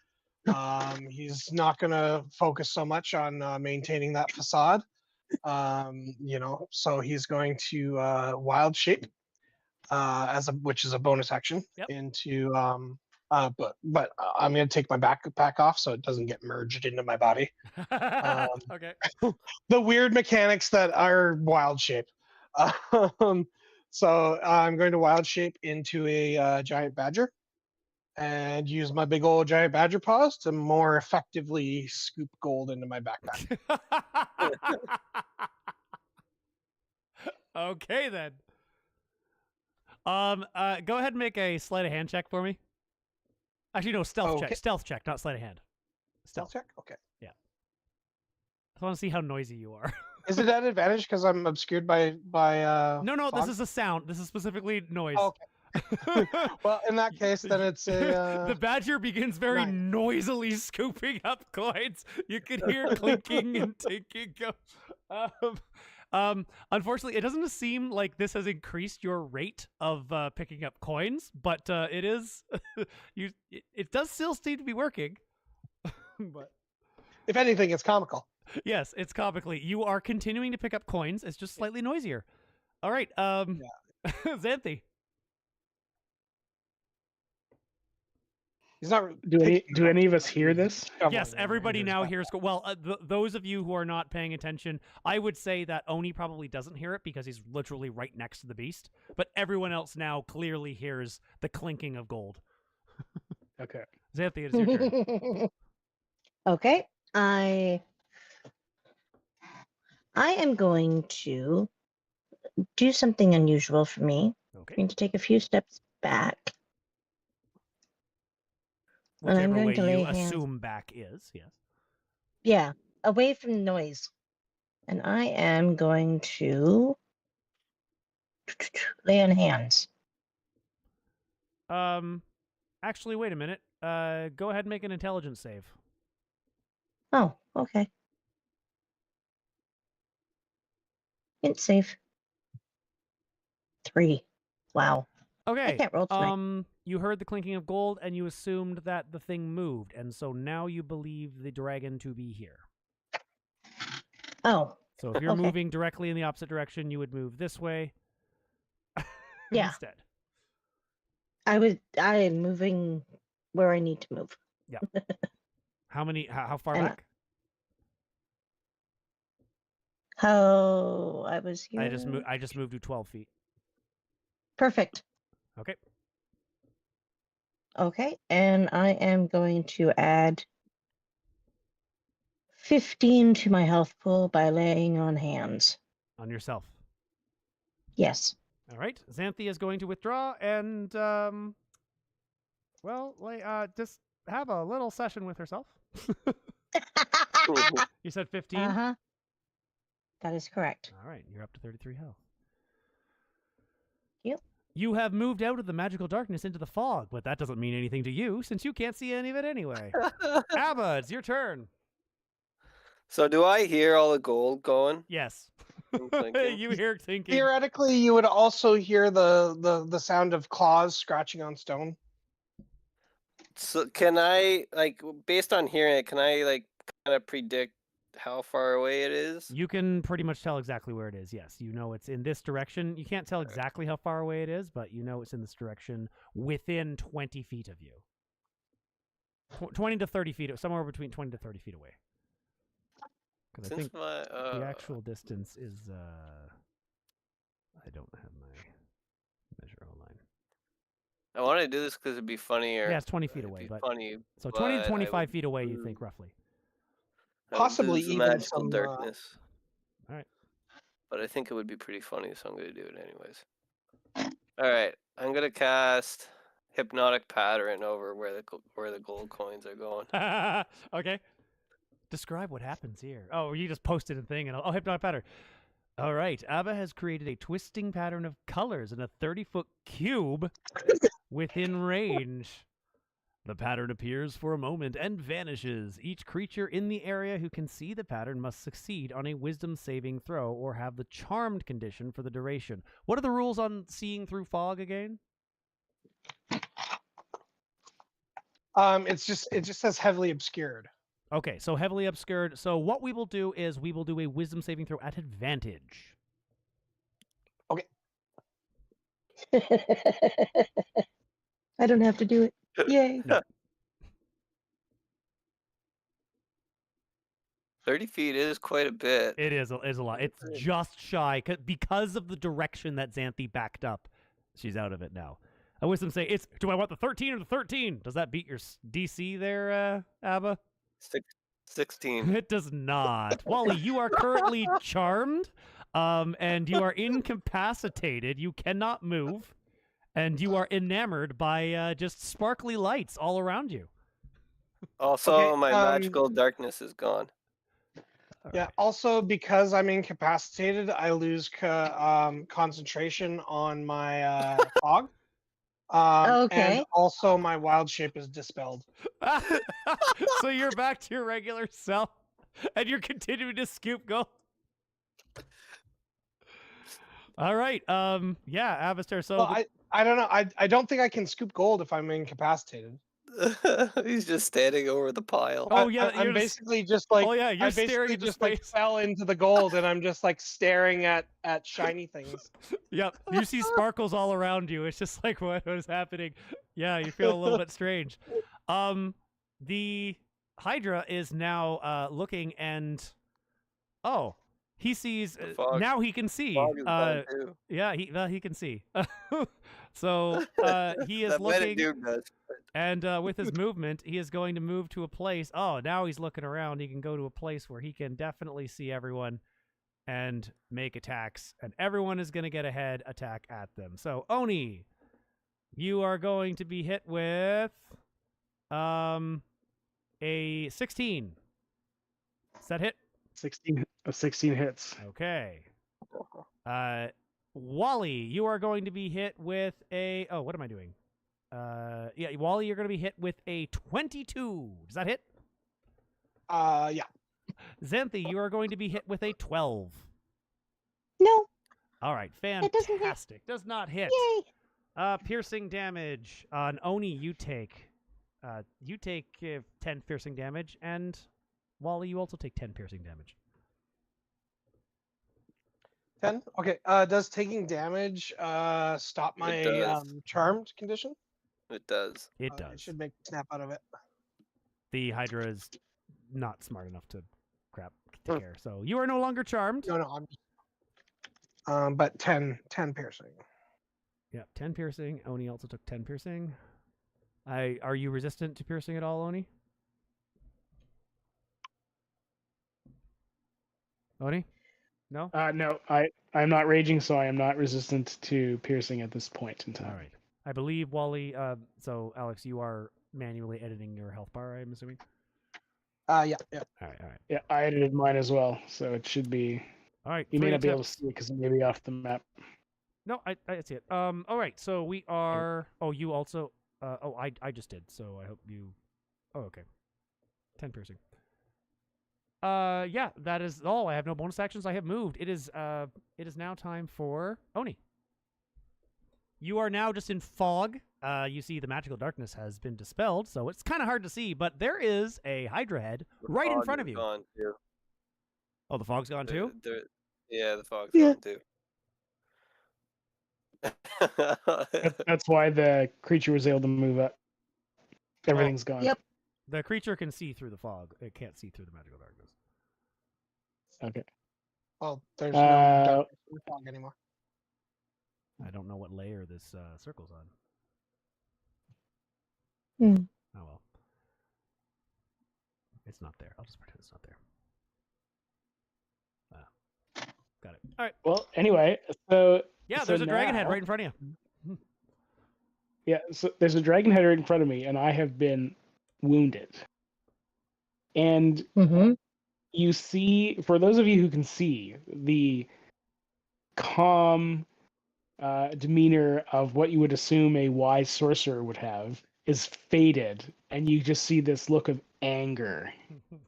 He's not gonna focus so much on maintaining that facade. So he's going to wild shape, which is a bonus action Yep. into but I'm gonna take my backpack off so it doesn't get merged into my body. Okay. The weird mechanics that are wild shape. So I'm going to wild shape into a giant badger and use my big old giant badger paws to more effectively scoop gold into my backpack. Okay then. Go ahead and make a sleight of hand check for me. Actually, no, stealth check. Okay. Stealth check, not sleight of hand. Stealth check? Okay. I want to see how noisy you are. Is it at advantage because I'm obscured by No, this fog? is a sound. This is specifically noise. Oh, okay. Well, in that case, then it's a The badger begins very 9. noisily scooping up coins. You can hear clinking and tinking. Unfortunately, it doesn't seem like this has increased your rate of picking up coins, but it is. It does still seem to be working. But if anything, it's comical. yes, it's comically. You are continuing to pick up coins. It's just slightly noisier. All right, Xanthi. He's not. Do any of us hear this? Yes, everybody now hears. Well, those of you who are not paying attention, I would say that Oni probably doesn't hear it because he's literally right next to the beast. But everyone else now clearly hears the clinking of gold. Okay. Xanthi, it's your turn. Okay, I am going to do something unusual for me. I'm Okay. going to take a few steps back. And I'm Whichever going way to lay you hands. assume back is, yes. Yeah, away from noise. And I am going to lay on hands. Actually, wait a minute. Go ahead and make an intelligence save. Oh, okay. It's safe. 3. Wow. Okay. I can't roll tonight. You heard the clinking of gold, and you assumed that the thing moved, and so now you believe the dragon to be here. Oh, So if you're Okay. moving directly in the opposite direction, you would move this way. Yeah. Instead. I am moving where I need to move. How far And- back? How I was here. I just moved you 12 feet. Perfect. Okay. Okay, and I am going to add 15 to my health pool by laying on hands. On yourself. Yes. All right. Xanthi is going to withdraw and just have a little session with herself. You said 15? Uh-huh. That is correct. All right, you're up to 33 health. Yep. You have moved out of the magical darkness into the fog, but that doesn't mean anything to you since you can't see any of it anyway. Abba, it's your turn. So do I hear all the gold going? Yes. I'm thinking. You hear thinking. Theoretically, you would also hear the sound of claws scratching on stone. So can I, like, based on hearing it, can I, like, kind of predict how far away it is? You can pretty much tell exactly where it is, yes. You know it's in this direction. You can't tell exactly how far away it is, but you know it's in this direction within 20 feet of you. 20 to 30 feet, somewhere between 20 to 30 feet away. Because I think the actual distance is, I don't have my measure online. I wanted to do this because it'd be funnier. Yeah, it's 20 feet It'd away, be but funny. so 20 to but I 25 would feet away, you lose- think roughly. I would Possibly lose the even magical some, darkness. All right. But I think it would be pretty funny, so I'm gonna do it anyways. All right, I'm gonna cast hypnotic pattern over where the gold coins are going. Okay. Describe what happens here. Oh, you just posted a thing and hypnotic pattern. All right. Abba has created a twisting pattern of colors in a 30-foot cube within range. The pattern appears for a moment and vanishes. Each creature in the area who can see the pattern must succeed on a wisdom saving throw or have the charmed condition for the duration. What are the rules on seeing through fog again? It just says heavily obscured. Okay, so heavily obscured. So what we will do is we will do a wisdom saving throw at advantage. I don't have to do it. Yay. 30 feet is quite a bit. It is a lot. It's just shy because of the direction that Xanthi backed up. She's out of it now. I wisdom say it's. Do I want the 13 or the 13? Does that beat your DC there, Abba? 16. It does not. Wally, you are currently charmed, and you are incapacitated. You cannot move, and you are enamored by just sparkly lights all around you. Also, Okay, my magical darkness is gone. Yeah. Also, because I'm incapacitated, I lose concentration on my fog. Okay. And also, my wild shape is dispelled. So you're back to your regular self, and you're continuing to scoop gold. All right. Yeah, Avastar. So Well, I don't know. I don't think I can scoop gold if I'm incapacitated. He's just standing over the pile. Oh, yeah, I'm you're just- basically just like Oh yeah, you're I staring basically into just space. like fell into the gold, and I'm just like staring at shiny things. Yep, you see sparkles all around you. It's just like what is happening. Yeah, you feel a little bit strange. The Hydra is now looking, and oh, he sees The fog- now. He can see. Fog is gone too. Yeah, he can see. So he is That might have looking, doomed us. and with his movement, he is going to move to a place. Oh, now he's looking around. He can go to a place where he can definitely see everyone and make attacks, and everyone is going to get a head attack at them. So Oni, you are going to be hit with a 16. Does that hit? 16 hits. Okay. Wally, you are going to be hit with a what am I doing? Yeah, Wally, you're going to be hit with a 22. Does that hit? Yeah. Xanthi, you are going to be hit with a 12. No. All right, That doesn't hit. fantastic. Does not hit. Yay. Piercing damage on Oni. You take 10 piercing damage, and Wally, you also take 10 piercing damage. 10. Okay. Does taking damage stop my does. charmed condition? It does. It I does. should make a snap out of it. The Hydra is not smart enough to care. So you are no longer charmed. No, I'm just. But 10 piercing. Yeah, 10 piercing. Oni also took 10 piercing. Are you resistant to piercing at all, Oni? Oni? No? No, I'm not raging, so I am not resistant to piercing at this point in time. All right. I believe Wally, so Alex, you are manually editing your health bar, I'm assuming? Yeah. All right. Yeah, I edited mine as well, so it should be. All right. You may three not be able to attempts. see it because it may be off the map. No, I see it. All right. So we are. Oh, you also. I just did. So I hope you. Oh, okay. 10 piercing. Yeah, that is all. I have no bonus actions. I have moved. It is now time for Oni. You are now just in fog. You see the magical darkness has been dispelled, so it's kind of hard to see, but there is a Hydra head The right in fog front is of you. Gone too. Oh, the fog's gone too? Yeah, the fog's Yeah. gone too. That's why the creature was able to move up. Everything's gone. Yep. The creature can see through the fog. It can't see through the magical darkness. Okay. Well, there's no Uh, darkness in the fog anymore. I don't know what layer this circle's on. Hmm. Oh well. It's not there. I'll just pretend it's not there. Got it. All right. Well, anyway, so Yeah, So there's a dragon head now- right in front of you. yeah, so there's a dragon head right in front of me, and I have been wounded. And Mm-hmm. you see, for those of you who can see, the calm demeanor of what you would assume a wise sorcerer would have is faded, and you just see this look of anger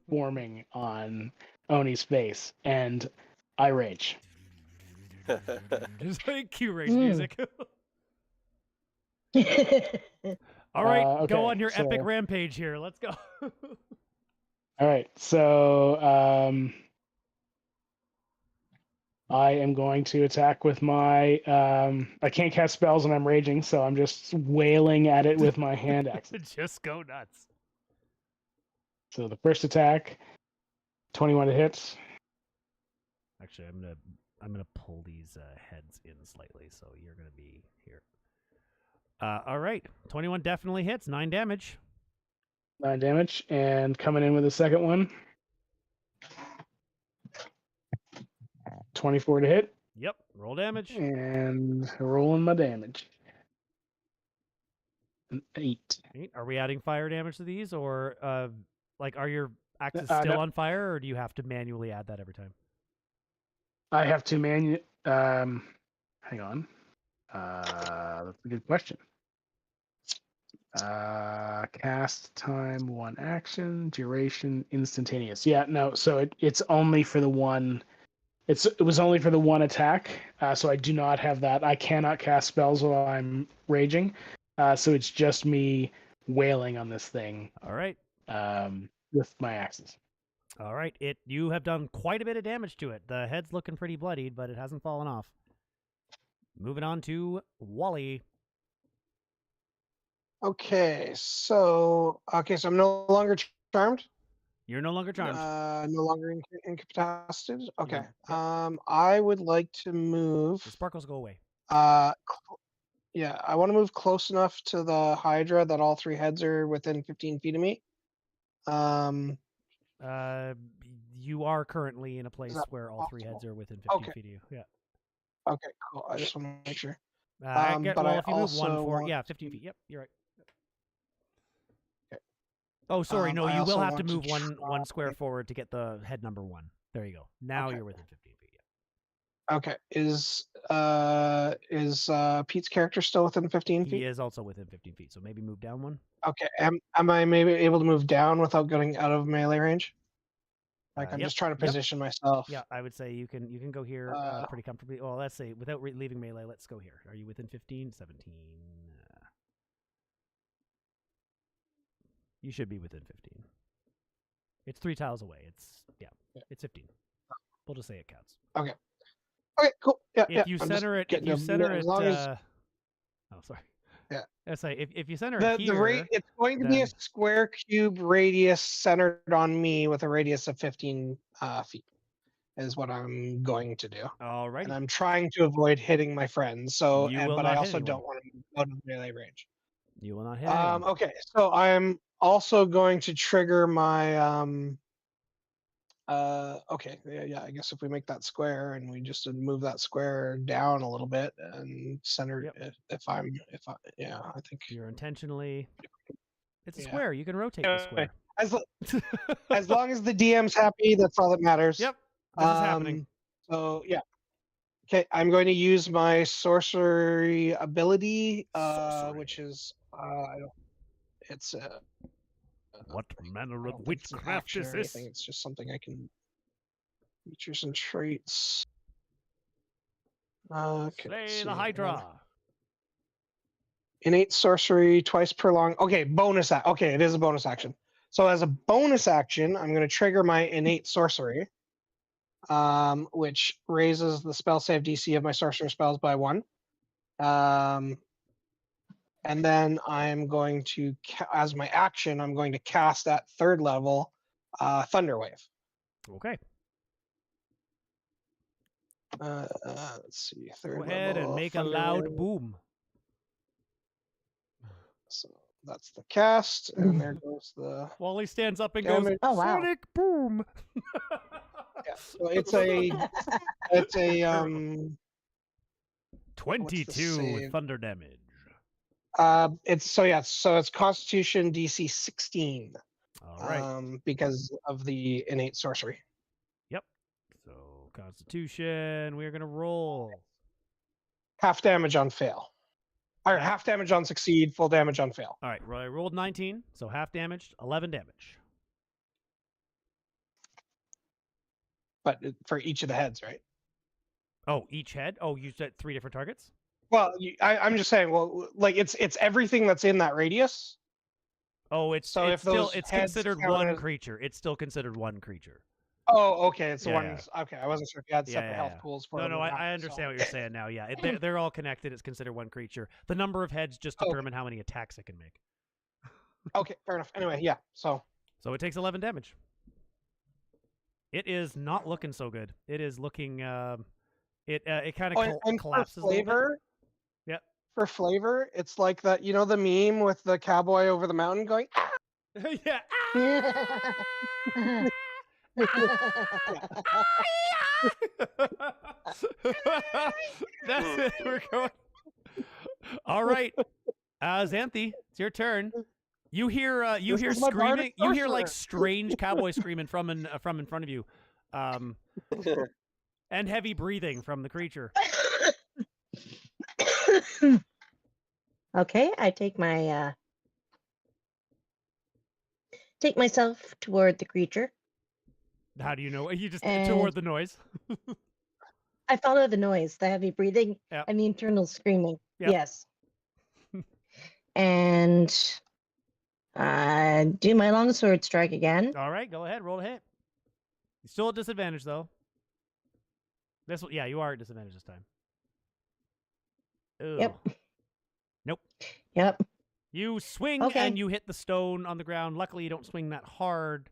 forming on Oni's face, and I rage. There's like cue rage Mm. music. All right, Okay, go on your epic so- rampage here. Let's go. All right, so I am going to attack with my. I can't cast spells and I'm raging, so I'm just wailing at it with my hand axe. Just go nuts. So the first attack, 21 to hit. Actually, I'm gonna pull these heads in slightly, so you're gonna be here. All right, 21 definitely hits. 9 damage. 9 damage, and coming in with the second one, 24 to hit, Yep. Roll damage. and rolling my damage. An 8. 8. Are we adding fire damage to these, or like are your axes No. still on fire, or do you have to manually add that every time? I have to hang on. That's a good question. Cast time 1 action, duration instantaneous. Yeah, no. So it's only for the one. It was only for the one attack. So I do not have that. I cannot cast spells while I'm raging. So it's just me wailing on this thing All right. with my axes. All right. You have done quite a bit of damage to it. The head's looking pretty bloodied, but it hasn't fallen off. Moving on to Wally. Okay, so I'm no longer charmed. You're no longer charmed. No longer incapacitated. Okay. Yep. I would like to move. The sparkles go away. Yeah, I want to move close enough to the Hydra that all 3 heads are within 15 feet of me. You are currently in a place that where all 3 heads possible? are within 15 Okay. feet of you. Yeah. Okay, cool. I just want to make sure. Well, but I if you move one also forward, want yeah, 15 feet. Yep, you're right. Okay. Oh, sorry. No, I you will also have to want to move one square try- forward to get the head number 1. There you go. Now Okay. you're within 15 feet. Yeah. Okay. Is Pete's character still within 15 feet? He is also within 15 feet, so maybe move down 1. Okay. Am I maybe able to move down without getting out of melee range? Like I'm Yep, just trying to yep. position myself. Yeah, I would say you can go here pretty comfortably. Well, let's say without leaving melee, let's go here. Are you within 15? 17? You should be within 15. It's 3 tiles away. It's 15. We'll just say it counts. Okay. Okay. Cool. Yeah. If you I'm just center it, if getting you to- center as it, long as oh, sorry. Yeah. I say if you center the it here, rate it's going to be a then- square cube radius centered on me with a radius of 15 feet is what I'm going to do. all right. And I'm trying to avoid hitting my friends. So, You will but I not hit also anyone. don't want to go out of melee range. You will not hit anyone. Okay, so I'm also going to trigger my okay, yeah, I guess if we make that square and we just move that square down a little bit and center Yep. yeah, I think You're intentionally. It's a Yeah. square. You can rotate the Anyway, square. as long as the DM's happy, that's all that matters. Yep. This is happening. So yeah. Okay, I'm going to use my sorcery ability, Sorcery. which is it's What manner I of don't think it's an witchcraft action is or this? anything, it's just something I can features and traits. Okay, Slay let's the see. Hydra. Innate sorcery twice per long. Okay, okay, it is a bonus action. So as a bonus action, I'm going to trigger my innate sorcery, which raises the spell save DC of my sorcerer spells by 1. And then I'm going to, as my action, I'm going to cast at 3rd level, Thunder Wave. Okay. Let's see, 3rd Go level. ahead and make a Thunder loud Wave. boom. So that's the cast, and there goes the. Wally stands up and Damage. goes, Oh, wow. Sonic boom. Yeah, so it's a 22 save? thunder damage. it's Constitution DC 16. All right. Because of the innate sorcery. So Constitution, we're gonna roll. Half damage on fail. Or half damage on succeed, full damage on fail. All right. I rolled 19, so half damage, 11 damage. But for each of the heads, right? Oh, each head. Oh, you said 3 different targets. Well, I'm just saying. Well, like it's everything that's in that radius. Oh, it's So if still those it's heads considered count one as- creature. It's still considered one creature. Oh, okay. It's the Yeah, ones. Okay, I wasn't sure if you had Yeah, separate yeah, health yeah. pools for No, them no, or I not, understand so- what you're saying now. Yeah, they're all connected. It's considered one creature. The number of heads just Okay. determine how many attacks it can make. Okay, fair enough. Anyway, yeah. So So it takes 11 damage. It is not looking so good. It is looking. It kind of and collapses for a little bit. flavor. Yep. For flavor, it's like that. You know the meme with the cowboy over the mountain going. "Ah!" Yeah. That's it. We're going. All right, Xanthi, it's your turn. You hear This hear is my bardic screaming. You hear like sorcerer. strange cowboy screaming from in front of you, and heavy breathing from the creature. Okay, I take myself toward the creature. How do you know? You just And- toward the noise. I follow the noise, the heavy breathing, Yep. and the internal screaming. Yep. Yes. And Do my longsword strike again. All right, go ahead. Roll a hit. You're still at disadvantage, though. Yeah, you are at disadvantage this time. Ooh. Yep. Nope. Yep. You swing Okay. and you hit the stone on the ground. Luckily, you don't swing that hard.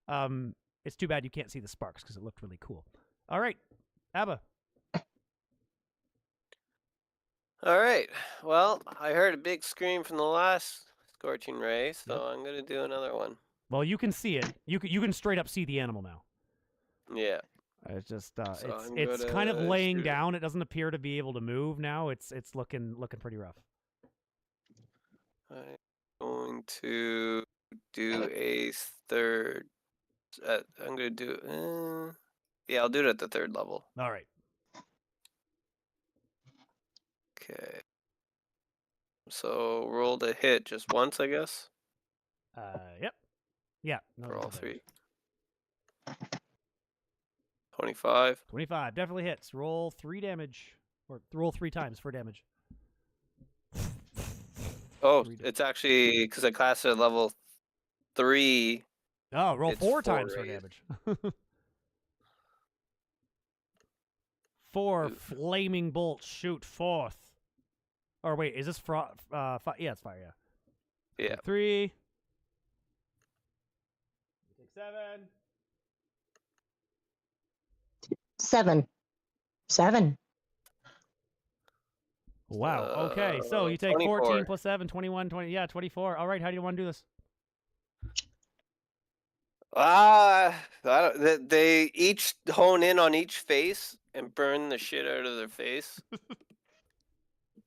It's too bad you can't see the sparks because it looked really cool. All right, Abba. All right. Well, I heard a big scream from the last scorching ray, so Yep. I'm gonna do another one. Well, you can see it. You can straight up see the animal now. Yeah. It's just So it's I'm kind of gonna laying shoot it. down. It doesn't appear to be able to move now. It's looking pretty rough. I'm going to do a third. I'm gonna do. Yeah, I'll do it at the third level. All right. Okay. So roll to hit just once, I guess, Yep. Yeah. No, for all disadvantage. 3. 25. 25 definitely hits. Roll 3 damage, or roll 3 times for damage. Oh, 3 it's actually because I classed it at level 3. Oh, roll It's 4 4 times for raised. damage. 4 Oof. flaming bolts shoot forth. Or wait, is this yeah, it's fire. Yeah. Yeah. 3. Take 7. 7. Wow. Okay, so you take 14 24. plus 7, 21, 20. Yeah, 24. All right, how do you want to do this? I don't, they each hone in on each face and burn the shit out of their face.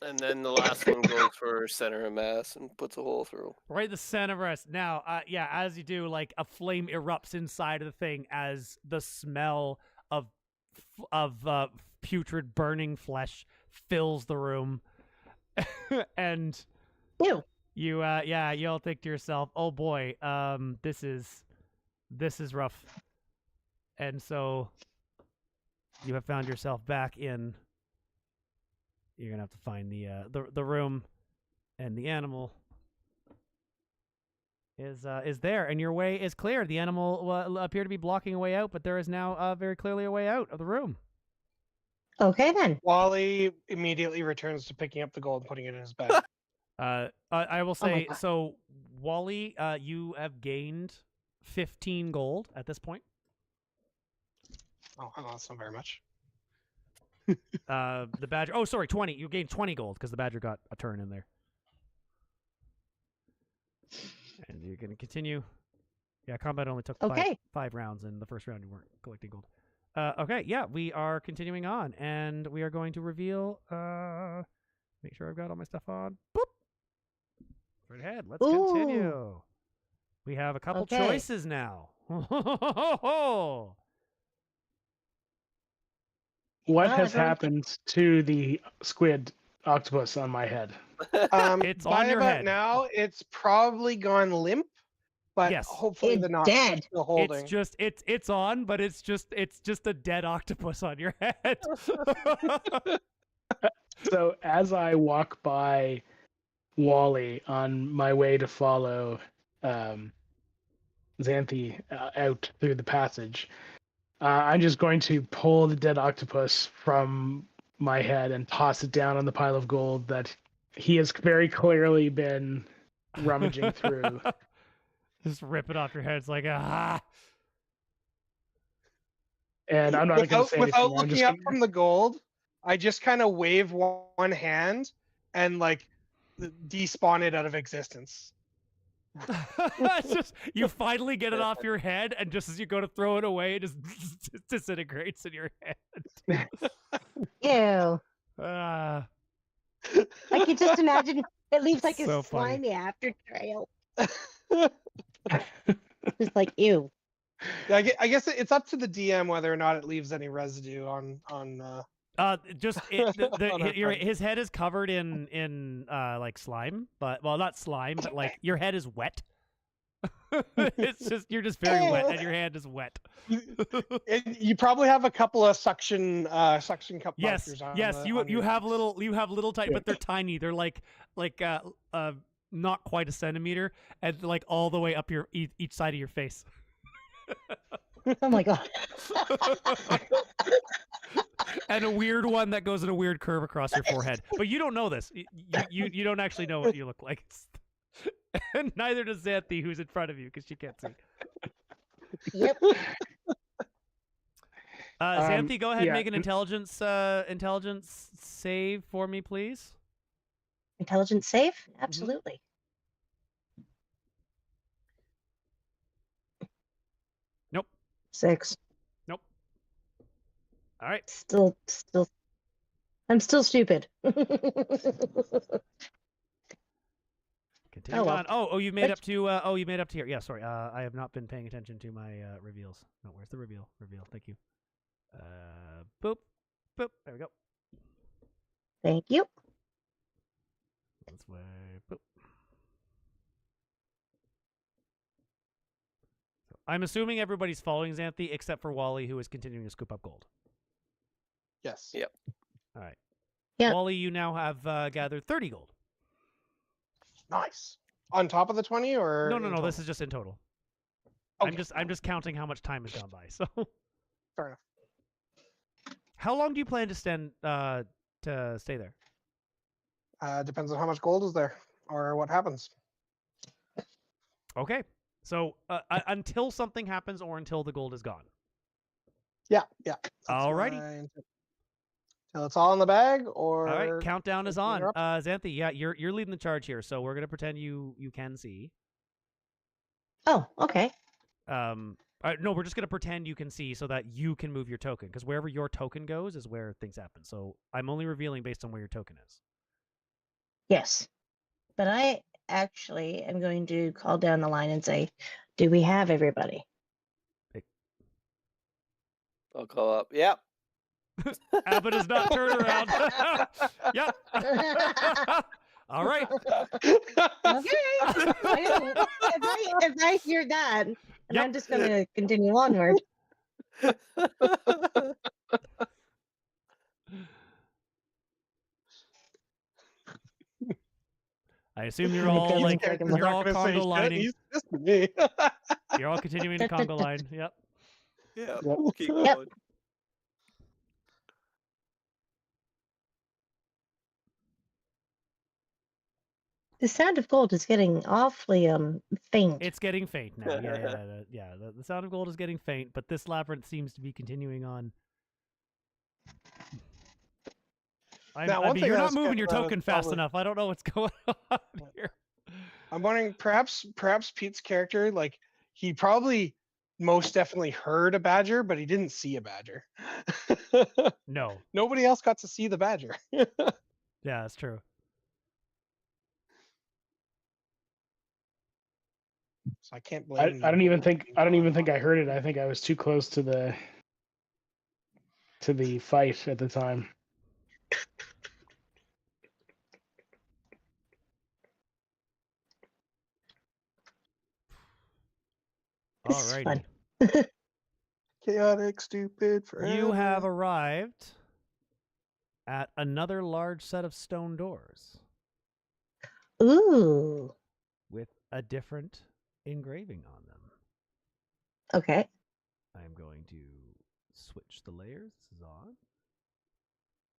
And then the last one goes for center of mass and puts a hole through. Right in the center of us. Now, yeah, as you do, like a flame erupts inside of the thing as the smell of putrid burning flesh fills the room. And Ew. you all think to yourself, "Oh boy, this is rough." And so you have found yourself back in. You're gonna have to find the room, and the animal is there, and your way is clear. The animal will appear to be blocking a way out, but there is now very clearly a way out of the room. Okay then. Wally immediately returns to picking up the gold and putting it in his bag. I will Oh my say, God. so Wally, you have gained 15 gold at this point. Oh, that's not very much. The badger. Oh, sorry, 20. You gained 20 gold because the badger got a turn in there. And you're gonna continue. Yeah, combat only took Okay. five rounds, and the first round you weren't collecting gold. Okay, yeah, we are continuing on, and we are going to reveal. Make sure I've got all my stuff on. Boop. Right ahead. Let's Ooh. continue. We have a couple Okay. choices now. What Well, has everyone- happened to the squid octopus on my head? It's by on your about head. now, it's probably gone limp, but Yes. hopefully It's the knot dead. is still holding. It's just it's on, but it's just a dead octopus on your head. So as I walk by Wally on my way to follow Xanthi out through the passage, I'm just going to pull the dead octopus from my head and toss it down on the pile of gold that he has very clearly been rummaging through. Just rip it off your head. It's like ah. And I'm not going to without say anything. without I'm looking just up gonna- from the gold, I just kind of wave one hand and like despawn it out of existence. It's just you finally get it off your head, and just as you go to throw it away, it just disintegrates in your head. Ew. Ah. I can just imagine it leaves like So a funny. slimy after trail. Just like ew. Yeah, I guess it's up to the DM whether or not it leaves any residue on. Just On our friend. his head is covered in like slime, but well, not slime, but like your head is wet. It's just you're just very wet, and your hand is wet. You probably have a couple of suction cup Yes, markers on. yes, the- you on you your- have little tiny, but they're tiny. They're like not quite a centimeter, and like all the way up your each side of your face. Oh my god. And a weird one that goes in a weird curve across your forehead. But you don't know this. You don't actually know what you look like. And neither does Xanthi, who's in front of you, because she can't see. Yep. Xanthi, go ahead and yeah. make an intelligence save for me, please. Intelligence save? Absolutely. Nope. 6. Nope. All right. Still. I'm still stupid. Continue Oh, well. on. Oh, you made Which- up to. You made up to here. Yeah, sorry. I have not been paying attention to my reveals. No, where's the reveal? Reveal. Thank you. Boop, boop. There we go. Thank you. This way. Boop. So I'm assuming everybody's following Xanthi except for Wally, who is continuing to scoop up gold. Yes. Yep. All right. Yeah. Wally, you now have gathered 30 gold. Nice. On top of the 20, or No. in This total? is just in total. Okay. I'm just counting how much time has gone by. So. Fair enough. How long do you plan to stay there? Depends on how much gold is there or what happens. Okay. So until something happens or until the gold is gone. Yeah. Alrighty. Till it's all in the bag, or All right. Countdown is on. interrupt? Xanthi, yeah, you're leading the charge here. So we're gonna pretend you can see. Oh, okay. No, we're just gonna pretend you can see so that you can move your token, because wherever your token goes is where things happen. So I'm only revealing based on where your token is. Yes. But I actually am going to call down the line and say, do we have everybody? I'll call up. Yep. Abbott is not turned around. Yep. All right. Okay. If I hear that, and Yep. I'm just going to continue onward. I assume you're My all goodness, like Character's you're all Not gonna say Congo shit, lining. he's just me. You're all continuing to Congo line. Yep. Yeah. Yep. Keep Yep. going. The sound of gold is getting awfully faint. It's getting faint now. Yeah. The sound of gold is getting faint, but this labyrinth seems to be continuing on. Now, one thing you're I not was moving kind your of, token fast probably- enough. I don't know what's going on here. I'm wondering, perhaps Pete's character, like, he probably most definitely heard a badger, but he didn't see a badger. No. Nobody else got to see the badger. Yeah, that's true. So I can't I blame. don't even think I heard it. I think I was too close to the fight at the time. This is fun. Alrighty. Chaotic, stupid. Forever. You have arrived at another large set of stone doors Ooh. with a different engraving on them. Okay. I'm going to switch the layers. This is on.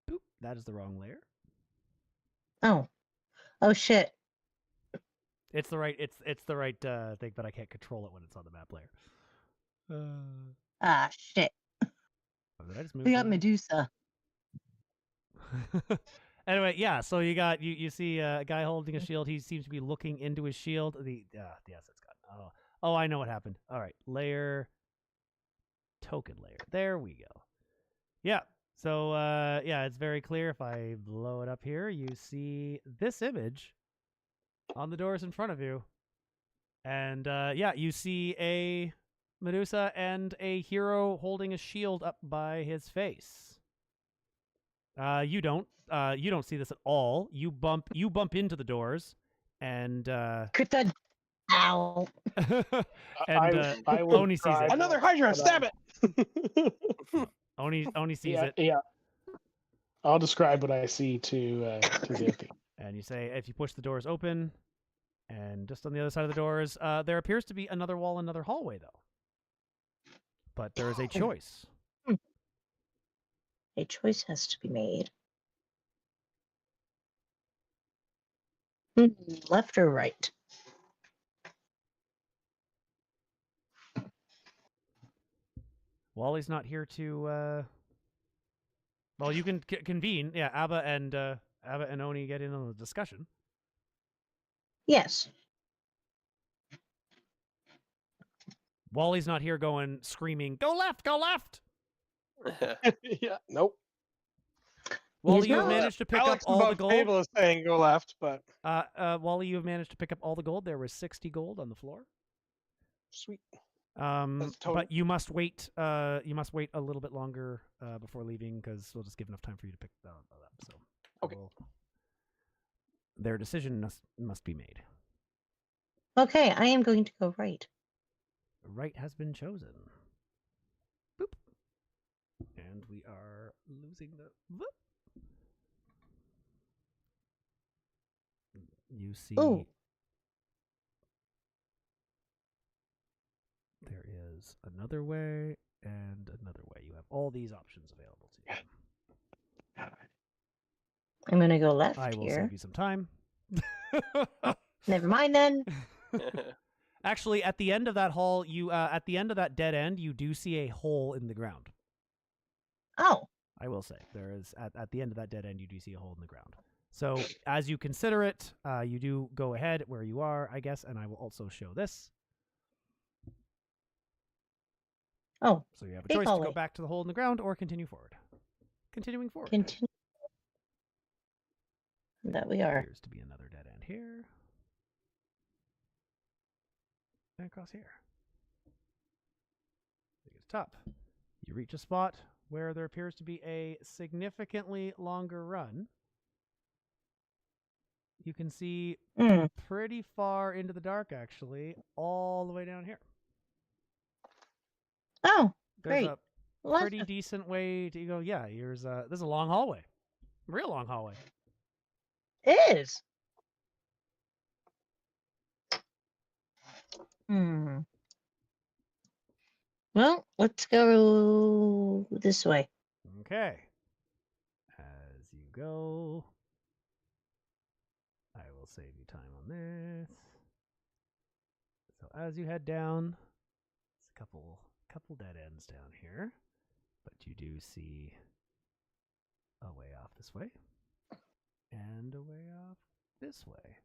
Boop. That is the wrong layer. Oh. Oh shit. It's the right. It's the right thing, but I can't control it when it's on the map layer. Ah shit. Oh, did I just move? We got them? Medusa. Anyway, yeah. So you got you see a guy holding a shield. He seems to be looking into his shield. Yes, it's gone. Oh, I know what happened. All right, layer, token layer. There we go. Yeah. So yeah, it's very clear. If I blow it up here, you see this image on the doors in front of you, and yeah, you see a Medusa and a hero holding a shield up by his face. You don't see this at all. You bump into the doors, and Good. Ow. and I would Oni sees try- it. Another Hydra, stab it! Oni sees Yeah, it, yeah. I'll describe what I see to Xanthi. and you say, if you push the doors open, And just on the other side of the doors, there appears to be another wall, another hallway, though. But there is a choice. A choice has to be made. Left or right? Wally's not here to. Well, you can convene. Yeah, Abba and Oni get in on the discussion. Yes. Wally's not here going screaming, "Go left, go left!" Yeah, nope. Wally, you've not. managed to pick Alex up all the above gold. table is saying go left, but Wally, you've managed to pick up all the gold. There was 60 gold on the floor. sweet. But total. you must wait. You must wait a little bit longer before leaving because we'll just give enough time for you to pick that up. So Okay. Their decision must be made. Okay, I am going to go right. Right has been chosen. Boop. And we are losing the. Whoop. You see. Ooh. There is another way and another way. You have all these options available to you. I'm going to go left I will here. save you some time. Never mind then. Actually, at the end of that hall, at the end of that dead end, you do see a hole in the ground. Oh. I will say there is at the end of that dead end, you do see a hole in the ground. So as you consider it, you do go ahead where you are, I guess, and I will also show this. Oh. So you have a Big choice to hallway. go back to the hole in the ground or continue forward. Continuing forward. Continue. That we are. Appears to be another dead end here. And across here. You get to top. You reach a spot where there appears to be a significantly longer run. You can see pretty far into the dark, actually, all the way down here. Oh, There's great. a pretty decent way to go. Yeah, there's a long hallway. Real long hallway. It is. Well, let's go this way. Okay. As you go, I will save you time on this. So as you head down, it's a couple dead ends down here, but you do see a way off this way and a way off this way.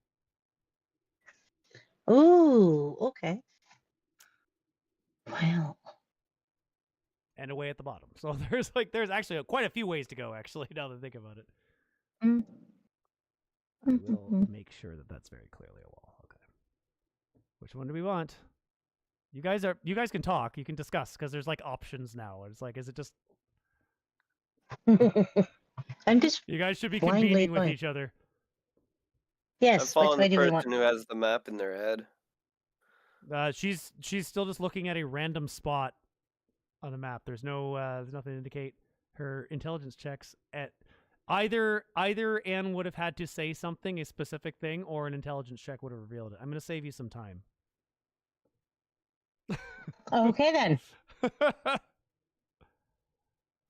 Ooh, okay. Wow. And a way at the bottom. So there's actually quite a few ways to go, actually, now that I think about it. I will make sure that that's very clearly a wall. Okay. Which one do we want? You guys can talk. You can discuss because there's like options now. It's like, is it just? I'm just. You guys should be blindly convening with going. each other. I'm Yes. Which following way the do we want? person who has the map in their head. She's still just looking at a random spot on the map. There's nothing to indicate her intelligence checks at either Anne would have had to say something, a specific thing, or an intelligence check would have revealed it. I'm going to save you some time. Okay then.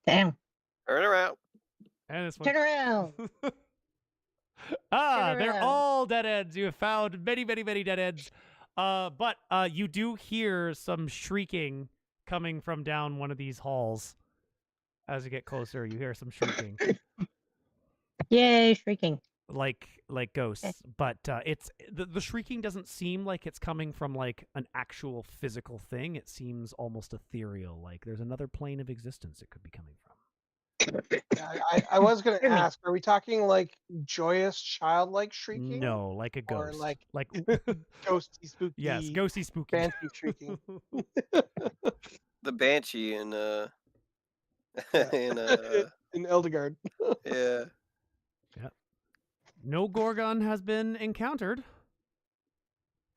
Damn. Turn around. And this one. Turn around. Turn They're around. all dead ends. You have found many, many, many dead ends. But you do hear some shrieking coming from down one of these halls. As you get closer, you hear some shrieking. Yay, shrieking. like ghosts, but it's the shrieking doesn't seem like it's coming from like an actual physical thing. It seems almost ethereal, like there's another plane of existence it could be coming from. I was going to ask, are we talking like joyous, childlike shrieking? No, like a Or ghost, like ghosty, spooky. yes, ghosty, spooky, Fancy shrieking. The Banshee in In Eldegard. yeah. No Gorgon has been encountered.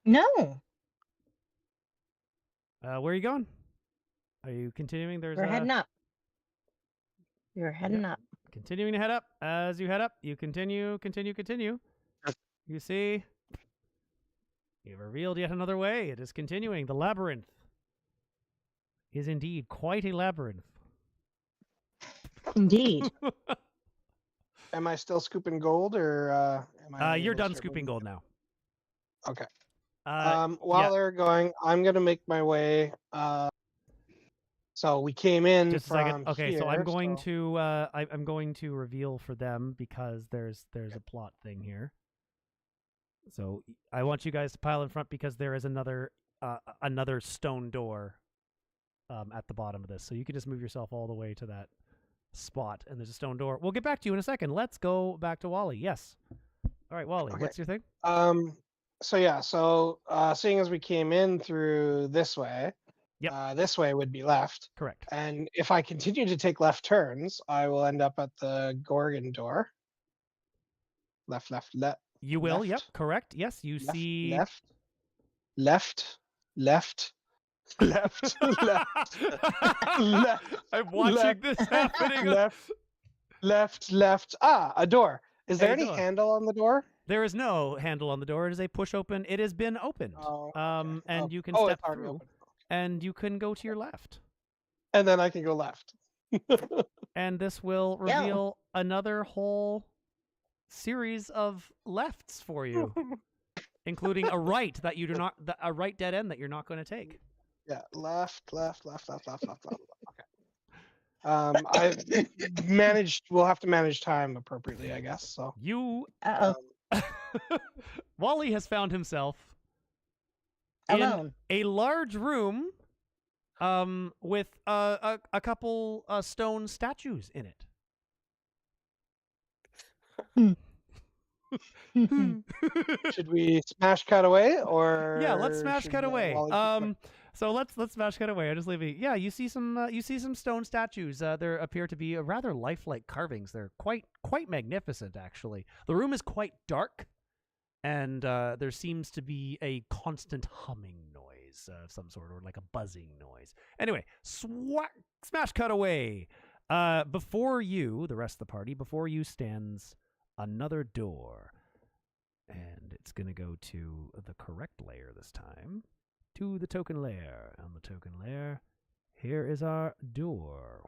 No. Where are you going? Are you continuing? We're heading up. You're heading up. Continuing to head up. As you head up, you continue. You see You've revealed yet another way. It is continuing. The labyrinth is indeed quite a labyrinth. Indeed. Am I still scooping gold, or am I? You're able to done start scooping moving? gold now. Okay. yeah. While they're going, I'm gonna make my way. So we came in Just a from second. Okay, here. so I'm going to I'm going to reveal for them because there's a plot thing here. So I want you guys to pile in front because there is another stone door at the bottom of this. So you can just move yourself all the way to that spot, and there's a stone door. We'll get back to you in a second. Let's go back to Wally. Yes. All right, Wally. Okay. What's your thing? So seeing as we came in through this way, Yep. this way would be left. Correct. And if I continue to take left turns, I will end up at the Gorgon door. Left. You will. left, Yep. Correct. Yes. You left, see. left, left. Left. I'm watching left, this happening. Left. Ah, a door. Is there A any door. handle on the door? There is no handle on the door. It is a push open. It has been opened. Oh, And okay. you can it's step already through, open. and you can go to your left. And then I can go left. And this will Yeah. reveal another whole series of lefts for you, including a right that you do not, a right dead end that you're not going to take. Yeah, left. Okay. I managed. We'll have to manage time appropriately, I guess. So You, Uh-oh. Wally has found himself in Alone. a large room, with a couple stone statues in it. should we smash cut away, or Yeah, let's smash should, cut away. Wally keep going? So let's smash cut away. I just leave it. Yeah, you see some stone statues. There appear to be rather lifelike carvings. They're quite magnificent, actually. The room is quite dark, and there seems to be a constant humming noise of some sort, or like a buzzing noise. Anyway, smash cut away. Before you, the rest of the party, before you stands another door, and it's gonna go to the correct layer this time. To the token layer. On the token layer, here is our door.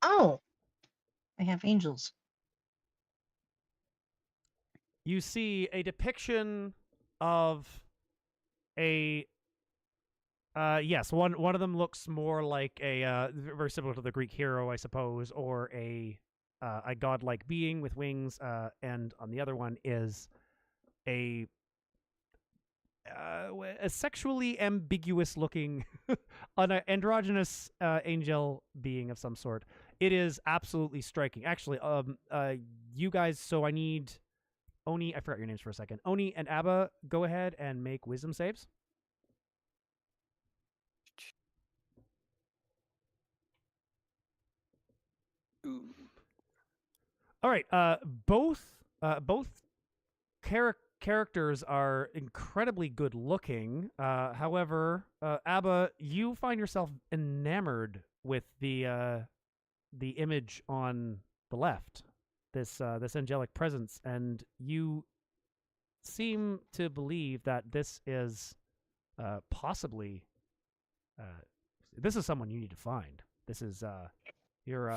Oh. I have angels. You see a depiction of a yes, one of them looks more like a very similar to the Greek hero, I suppose, or a godlike being with wings, and on the other one is a sexually ambiguous looking an androgynous angel being of some sort. It is absolutely striking. Actually, you guys, so I need Oni, I forgot your names for a second. Oni and Abba, go ahead and make wisdom saves. Ooh. All right, both characters are incredibly good looking. However, Abba, you find yourself enamored with the image on the left, this angelic presence, and you seem to believe that this is possibly this is someone you need to find. This is you're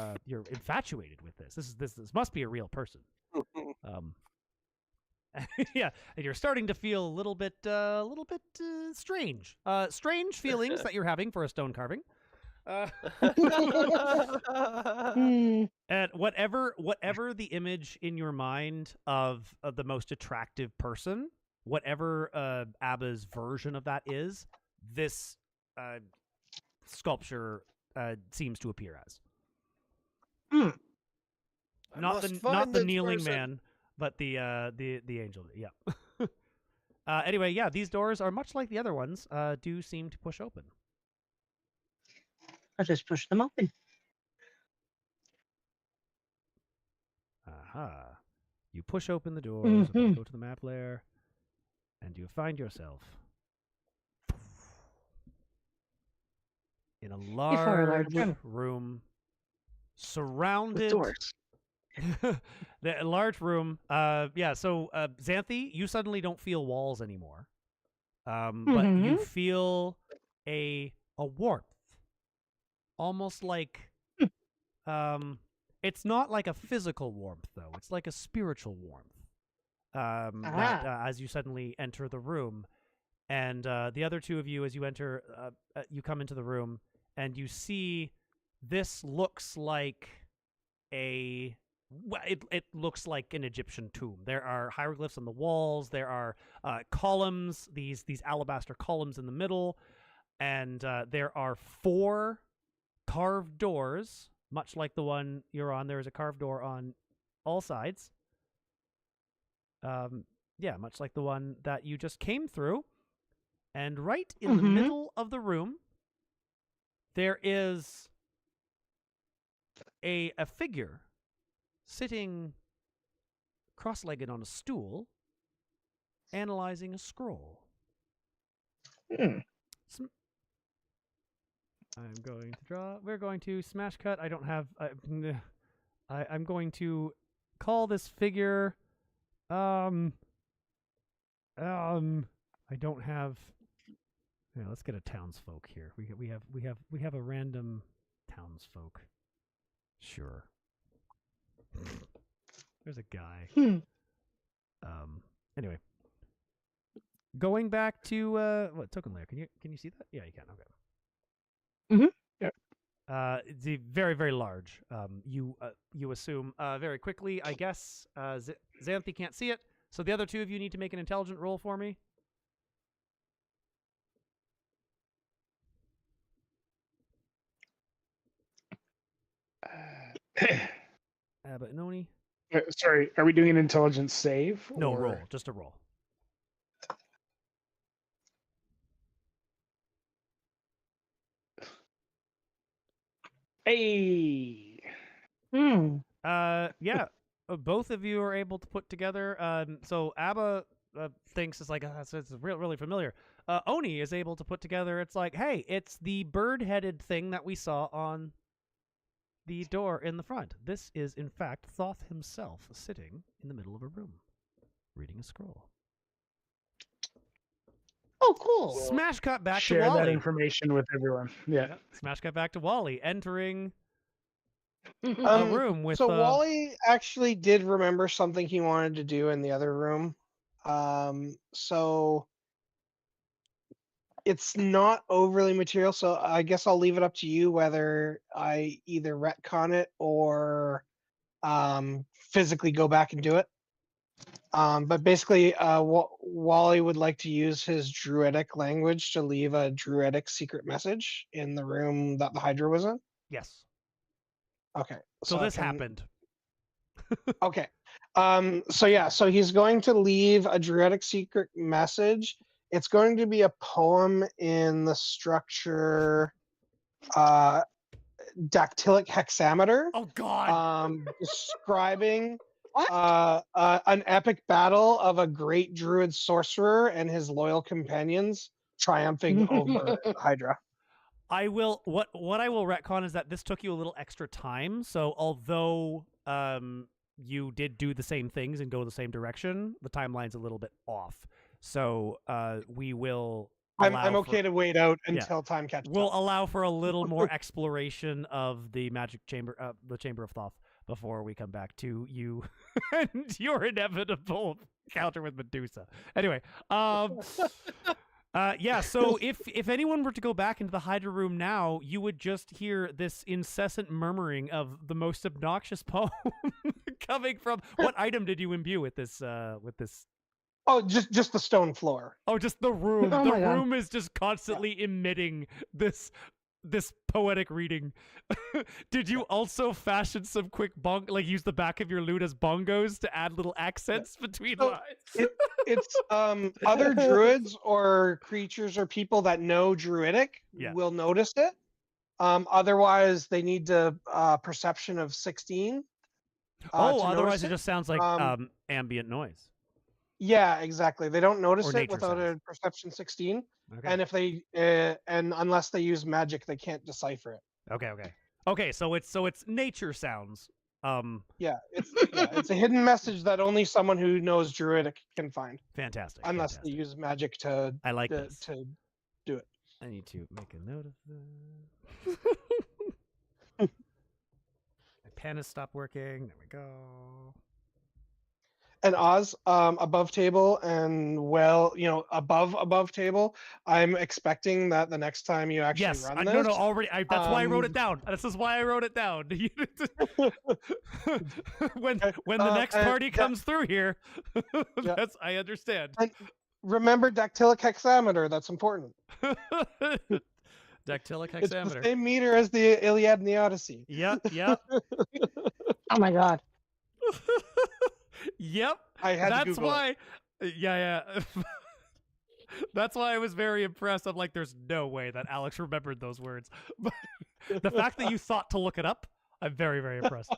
infatuated with this. This must be a real person. Yeah, and you're starting to feel a little bit strange. Strange feelings that you're having for a stone carving. And whatever the image in your mind of the most attractive person, whatever Abba's version of that is, this sculpture seems to appear as. Not the kneeling man, but the angel. Yeah. Anyway, yeah, these doors are much like the other ones. Do seem to push open. I'll just push them open. Aha. You push open the doors, and go to the map layer, and you find yourself in a Before a large large room, With surrounded. doors. The large room. Yeah. So, Xanthi, you suddenly don't feel walls anymore. but you Mhm. feel a warmth, almost like it's not like a physical warmth though. It's like a spiritual warmth. That as you suddenly enter the room, and the other two of you, as you enter, you come into the room, and you see this looks like it looks like an Egyptian tomb. There are hieroglyphs on the walls. There are columns, these alabaster columns in the middle, and there are 4 carved doors, much like the one you're on. There is a carved door on all sides. Yeah, much like the one that you just came through. And right in the middle of the room, there is a figure sitting cross-legged on a stool, analyzing a scroll. I'm going to draw. We're going to smash cut. I don't have. I'm going to call this figure. I don't have. Yeah, let's get a townsfolk here. We have a random townsfolk. Sure. There's a guy. Anyway. Going back to what token layer? Can you see that? Yeah, you can. Okay. It's very, very large. You assume very quickly, I guess. Xanthi can't see it, so the other two of you need to make an intelligent roll for me. But Noni? Sorry, are we doing an intelligence save? No, or... roll. Just a roll. Hey. Yeah. Both of you are able to put together. So Abba thinks it's like it's really familiar. Oni is able to put together. It's like, hey, it's the bird-headed thing that we saw on the door in the front. This is, in fact, Thoth himself sitting in the middle of a room, reading a scroll. Oh, cool. Smash cut back to Share Wally. that information with everyone. Yeah. Smash cut back to Wally, entering a room with. So Wally actually did remember something he wanted to do in the other room. So it's not overly material. So I guess I'll leave it up to you whether I either retcon it or physically go back and do it. But basically, Wally would like to use his druidic language to leave a druidic secret message in the room that the Hydra was in. Yes. Okay. So this happened. Okay. So he's going to leave a druidic secret message. It's going to be a poem in the structure dactylic hexameter. Oh God. Describing an epic battle of a great druid sorcerer and his loyal companions triumphing over Hydra. I will. What I will retcon is that this took you a little extra time. So although you did do the same things and go the same direction, the timeline's a little bit off. So we will. I'm okay to wait out until time catches up. We'll allow for a little more exploration of the magic chamber, the Chamber of Thoth, before we come back to you and your inevitable encounter with Medusa. Anyway, yeah. So if anyone were to go back into the Hydra room now, you would just hear this incessant murmuring of the most obnoxious poem coming from. What item did you imbue with this? Oh, just the stone floor. Oh, just the room. Oh the my God. room is just constantly emitting this poetic reading. Did you also fashion some quick use the back of your lute as bongos to add little accents between lines? It's other druids or creatures or people that know druidic will notice it. Otherwise, they need the perception of 16. Otherwise it just sounds like ambient noise. Yeah, exactly. They don't notice Or it without sounds. a perception 16. Okay. And if they and unless they use magic, they can't decipher it. Okay. So it's nature sounds. It's a hidden message that only someone who knows Druidic can find, fantastic. unless fantastic. they use magic to I like this. to do it. I need to make a note of that. My pen has stopped working. There we go. And Oz, above table and above table. I'm expecting that the next time you actually Yes, run no, this, already. That's why I wrote it down. This is why I wrote it down. when the next party comes through here, I understand. And remember dactylic hexameter. That's important. Dactylic It's the hexameter. same meter as the Iliad and the Odyssey. Yep. Oh my god. Yep. I had to That's Google why. Yeah. That's why I was very impressed. I'm like, there's no way that Alex remembered those words. But the fact that you thought to look it up, I'm very, very impressed.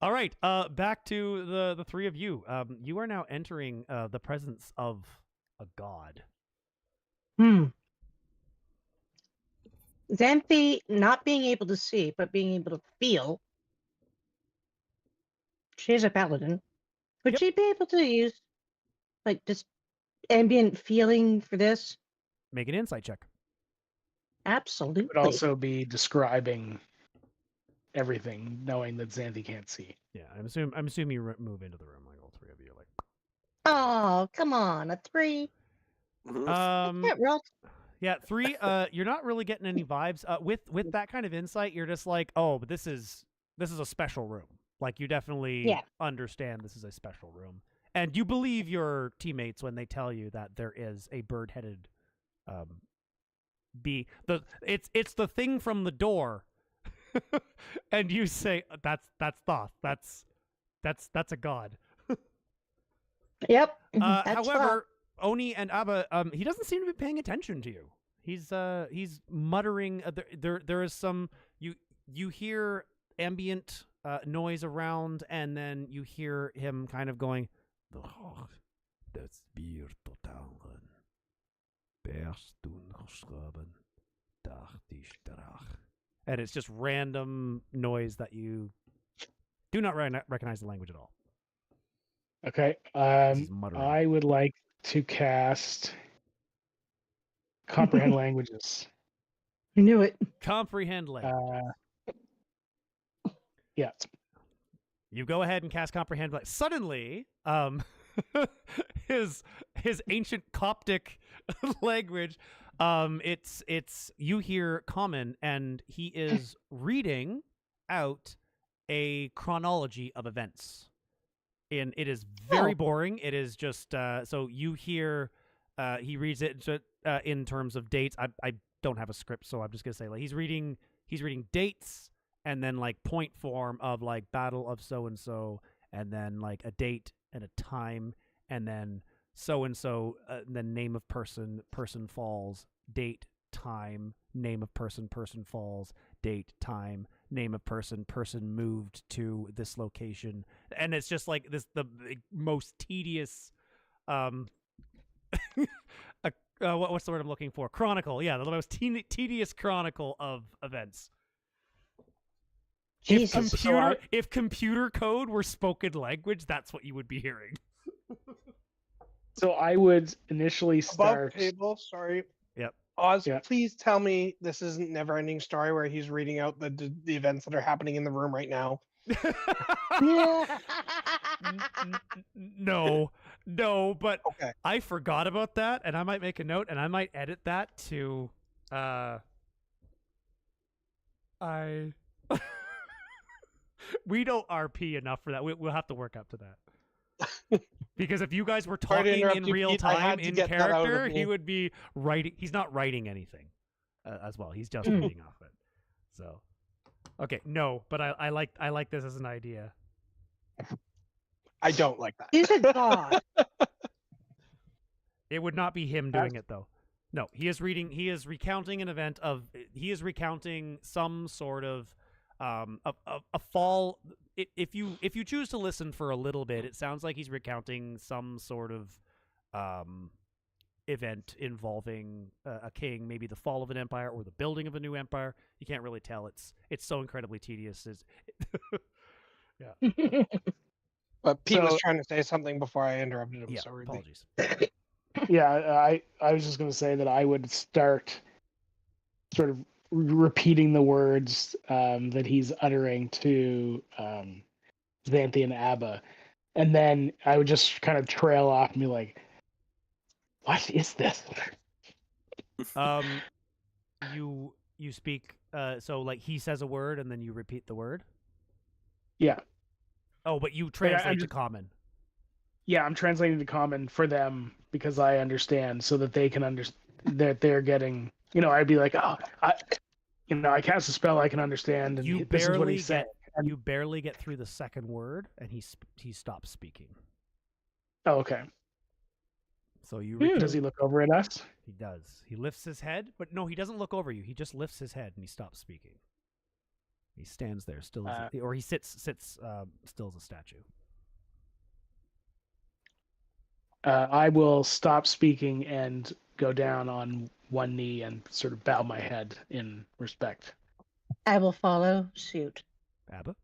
All right. Back to the three of you. You are now entering the presence of a god. Xanthi not being able to see, but being able to feel. She's a paladin. Would Yep. she be able to use, like, just ambient feeling for this? Make an insight check. Absolutely. Would also be describing everything, knowing that Xanthi can't see. Yeah, I'm assuming you move into the room, like all three of you. Like, Oh, come on, a 3. I can't roll. Yeah, 3. You're not really getting any vibes. With that kind of insight, you're just like, oh, but this is a special room. Like, you definitely understand this is a special room, and you believe your teammates when they tell you that there is a bird-headed, bee. It's the thing from the door, and you say that's Thoth. That's a god. Yep. That's However, Oni and Abba, he doesn't seem to be paying attention to you. He's muttering. There is some you hear ambient noise around, and then you hear him kind of going, "Das wird total and it's just random noise that you do not recognize the language at all. Okay. He's muttering. I would like to cast Comprehend Languages. I knew it. Comprehend language. Yeah. You go ahead and cast Comprehend language. Suddenly, his ancient Coptic language, it's you hear common, and he is reading out a chronology of events. And it is very boring. It is just so you hear he reads it in terms of dates. I don't have a script, so I'm just gonna say like he's reading dates, and then like point form of like battle of so and so, and then like a date and a time, and then so and so, then name of person falls, date, time, name of person falls, date, time, name of person moved to this location, and it's just like this the most tedious what's the word I'm looking for? Chronicle. Yeah, the most tedious chronicle of events. Jesus. If computer code were spoken language, that's what you would be hearing. So I would initially start. Above table, sorry. Yep. Oz, Yeah. please tell me this isn't Never-Ending Story where he's reading out the events that are happening in the room right now. No, but Okay. I forgot about that, and I might make a note, and I might edit that to we don't RP enough for that. We'll have to work up to that. Because if you guys were Sorry to talking interrupt in you, real Pete. I time had to in get that out of character, me. he would be writing. He's not writing anything as well. He's just reading off it. So, okay, no, but I like this as an idea. I don't like that. He's a god. It would not be him doing it though. No, he is recounting an event of. He is recounting some sort of a fall. If you choose to listen for a little bit, it sounds like he's recounting some sort of event involving a king, maybe the fall of an empire or the building of a new empire. You can't really tell. It's so incredibly tedious. But Pete was So- trying to say something before I interrupted him. Yeah, so rudely. apologies. Yeah, I was just going to say that I would start sort of repeating the words that he's uttering to Xanthi and Abba, and then I would just kind of trail off and be like, "What is this?" You speak. So like he says a word and then you repeat the word. Yeah, Oh, but you I'm translate to just- common. yeah, I'm translating to common for them because I understand, so that they can understand that they're getting. I'd be like, "Oh, I cast a spell I can understand, and You this is what barely he's saying." get. You barely get through the second word, and he stops speaking. Oh, okay. So you Hmm. repeat. Does he look over at us? He does. He lifts his head, but no, he doesn't look over you. He just lifts his head and he stops speaking. He stands there still, or he sits still as a statue. I will stop speaking and go down on one knee and sort of bow my head in respect. I will follow suit. Abba.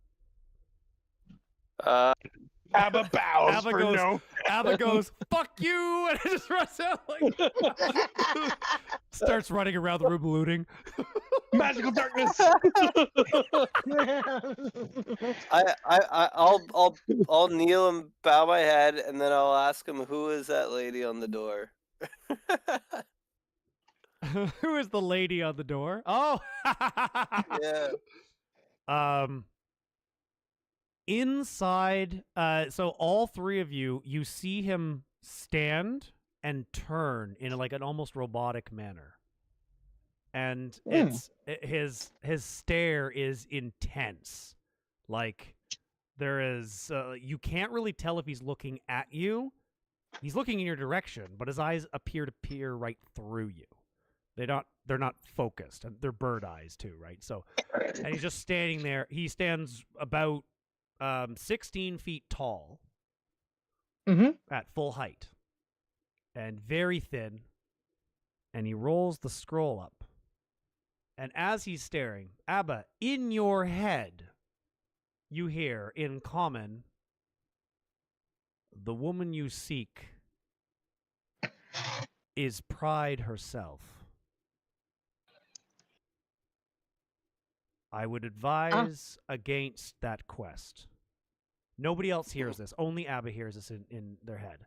Abba bows Abba for goes- no. Abba goes, "Fuck you!" and just runs out like starts running around the room looting. Magical darkness. I'll kneel and bow my head, and then I'll ask him, "Who is that lady on the door?" Who is the lady on the door? Oh, Yeah. Inside, so all three of you see him stand and turn in like an almost robotic manner, and his stare is intense. Like there is, you can't really tell if he's looking at you. He's looking in your direction, but his eyes appear to peer right through you. They're not focused, and they're bird eyes too, right? So, and he's just standing there. He stands about 16 feet tall at full height and very thin, and he rolls the scroll up. And as he's staring, Abba, in your head, you hear in common, "The woman you seek is Pride herself. I would advise against that quest." Nobody else hears this. Only Abba hears this in their head.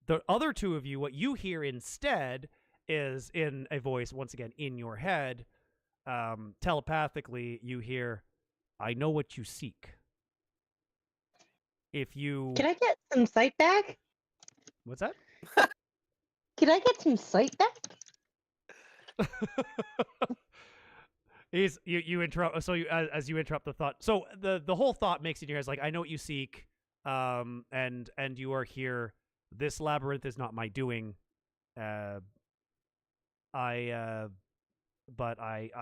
The other two of you, what you hear instead is in a voice, once again, in your head, telepathically, you hear, "I know what you seek." If you... Can I get some sight back? What's that? Can I get some sight back? You interrupt. So as you interrupt the thought, so the whole thought makes it in your head is like, "I know what you seek, and you are here. This labyrinth is not my doing. But I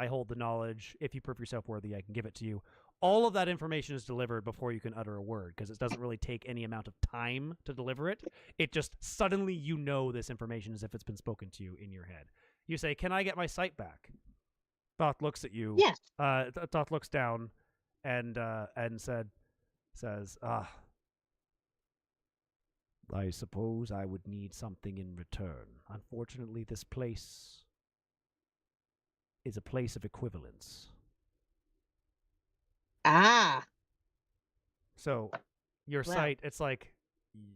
hold the knowledge. If you prove yourself worthy, I can give it to you." All of that information is delivered before you can utter a word, because it doesn't really take any amount of time to deliver it. It just suddenly you know this information as if it's been spoken to you in your head. You say, "Can I get my sight back?" Thoth looks at you. Yes. Thoth looks down and says, "I suppose I would need something in return. Unfortunately, this place is a place of equivalence." Ah. So your Wow. sight, it's like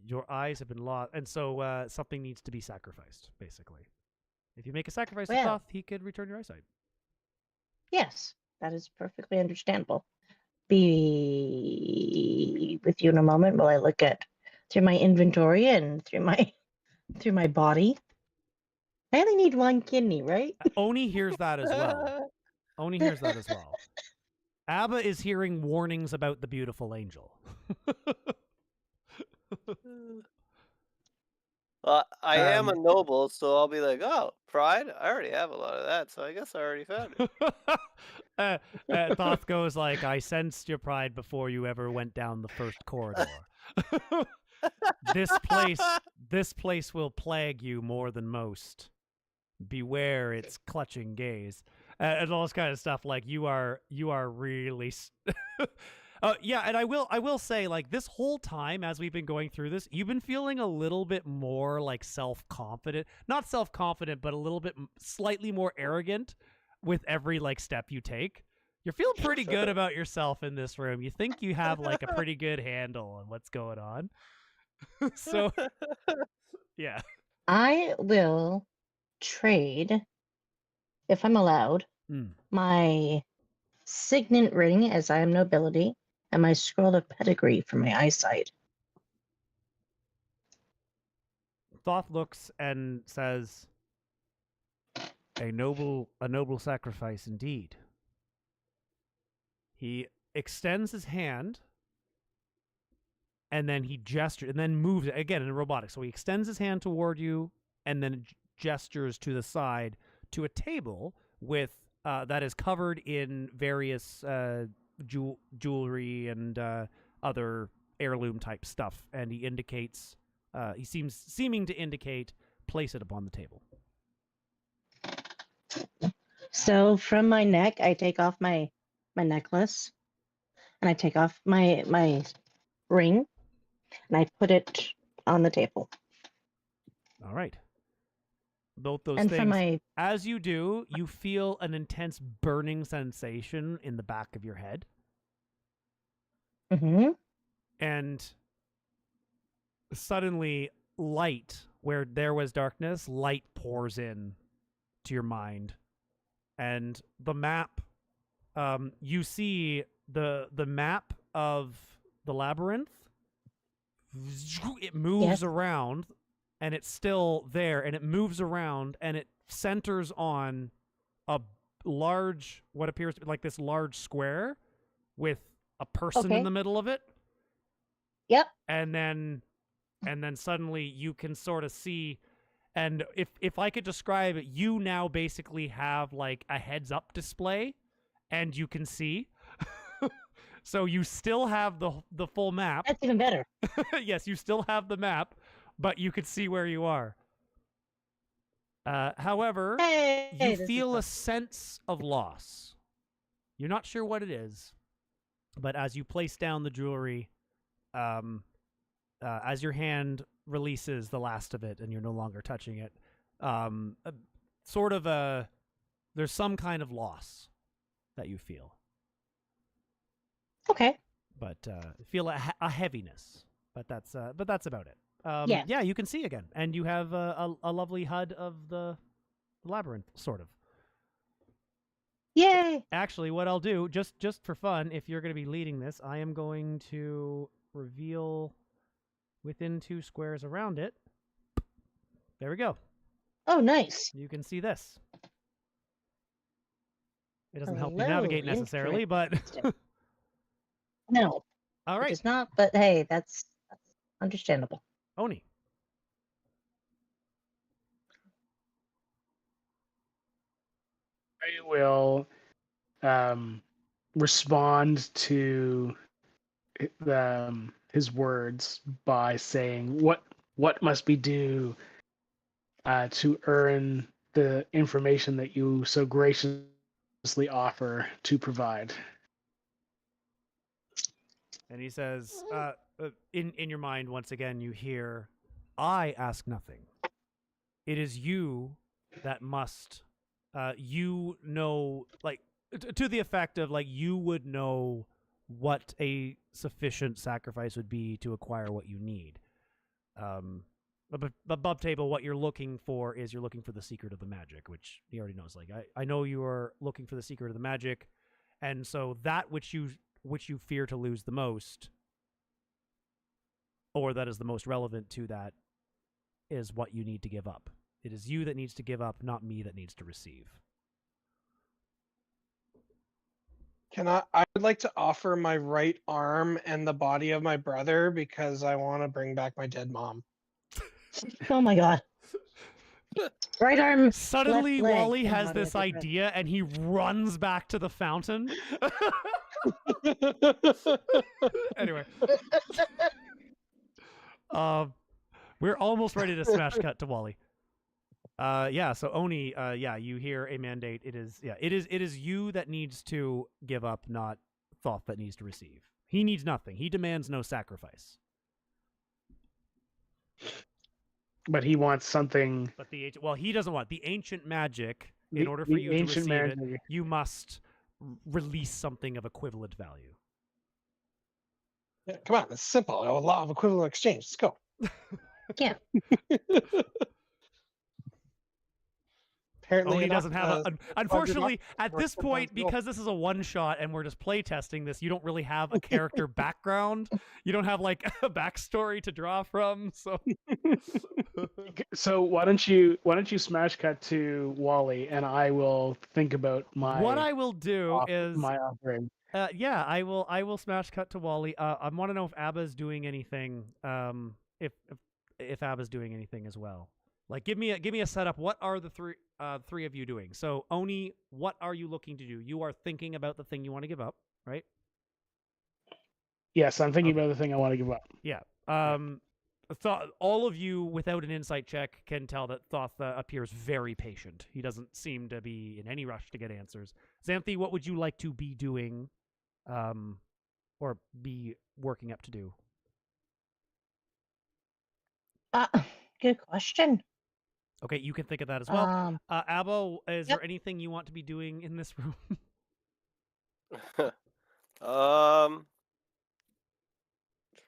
your eyes have been lost, and so something needs to be sacrificed, basically. If you make a sacrifice to Well. Thoth, he could return your eyesight. Yes, that is perfectly understandable. Be with you in a moment while I look at through my inventory and through my body. I only need one kidney, right? Oni hears that as well. Oni hears that as well. Abba is hearing warnings about the beautiful angel. Well, I am a noble, so I'll be like, "Oh, pride? I already have a lot of that, so I guess I already found it." Thoth goes like, "I sensed your pride before you ever went down the first corridor. This place will plague you more than most. Beware its clutching gaze," and all this kind of stuff. Like you are really. Yeah, and I will say, like, this whole time as we've been going through this, you've been feeling a little bit more like self-confident, not self-confident, but a little bit slightly more arrogant with every like step you take. You're feeling pretty good about yourself in this room. You think you have like a pretty good handle on what's going on. So, yeah. I will trade, if I'm allowed, Mm. my signet ring, as I am nobility, and my scroll of pedigree for my eyesight. Thoth looks and says, a noble sacrifice indeed. He extends his hand, and then he gestures, and then moves it again in robotics. So he extends his hand toward you, and then gestures to the side to a table with that is covered in various jewelry and other heirloom type stuff. And he indicates, seeming to indicate, place it upon the table. So from my neck, I take off my necklace, and I take off my ring, and I put it on the table. All right. Both those And for things. my As you do, you feel an intense burning sensation in the back of your head. And suddenly, light, where there was darkness, light pours in to your mind. And the map, you see the map of the labyrinth. It moves around, and it's still there, and it moves around, and it centers on a large, what appears to be like this large square with a person in the middle of it. Yep. And then suddenly you can sort of see, and if I could describe it, you now basically have like a heads up display, and you can see. So you still have the full map. That's even better. Yes, you still have the map, but you can see where you are. However, you feel a sense of loss. You're not sure what it is, but as you place down the jewelry, as your hand releases the last of it and you're no longer touching it, there's some kind of loss that you feel. Okay. But feel a heaviness. But that's about it. Yeah. Yeah, you can see again, and you have a lovely HUD of the labyrinth, sort of. Yay! Actually, what I'll do, just for fun, if you're going to be leading this, I am going to reveal within 2 squares around it. There we go. Oh, nice. You can see this. It doesn't help you Hello, navigate necessarily, but No, all right. it's not. But hey, that's understandable. Oni. I will respond to his words by saying, "What must we do to earn the information that you so graciously offer to provide?" And he says, in your mind, once again, you hear, I ask nothing. It is you that must, you know, like, to the effect of, like, you would know what a sufficient sacrifice would be to acquire what you need. But above table, what you're looking for is you're looking for the secret of the magic, which he already knows. Like, I know you are looking for the secret of the magic, and so that which you fear to lose the most, or that is the most relevant to that, is what you need to give up. It is you that needs to give up, not me that needs to receive. I would like to offer my right arm and the body of my brother because I want to bring back my dead mom. Oh my god. Right arm. Suddenly, left leg, Wally and has body this of the brother. idea, and he runs back to the fountain. Anyway. We're almost ready to smash cut to Wally. Yeah, so Oni, yeah, you hear a mandate. It is you that needs to give up, not Thoth that needs to receive. He needs nothing. He demands no sacrifice. But he wants something. But he doesn't want the ancient magic. In The- order for the you to ancient receive it, magic. you must release something of equivalent value. Yeah, come on, it's simple. A law of equivalent exchange. Let's go. Yeah. Apparently, Oh, he enough, doesn't have unfortunately, at or this sometimes point, no. because this is a one-shot and we're just playtesting this, you don't really have a character background. You don't have, like, a backstory to draw from, so... So why don't you smash cut to Wally, and I will think about my What I will do is... my offering. Yeah, I will smash cut to Wally. I want to know if Abba's doing anything, if Abba's doing anything as well. Like, give me a setup. What are the three of you doing? So, Oni, what are you looking to do? You are thinking about the thing you want to give up, right? Yes, I'm thinking Okay. about the thing I want to give up. Yeah. All of you, without an insight check, can tell that Thoth appears very patient. He doesn't seem to be in any rush to get answers. Xanthi, what would you like to be doing, or be working up to do? Good question. Okay, you can think of that as well. Abba, is Yep. there anything you want to be doing in this room? Trying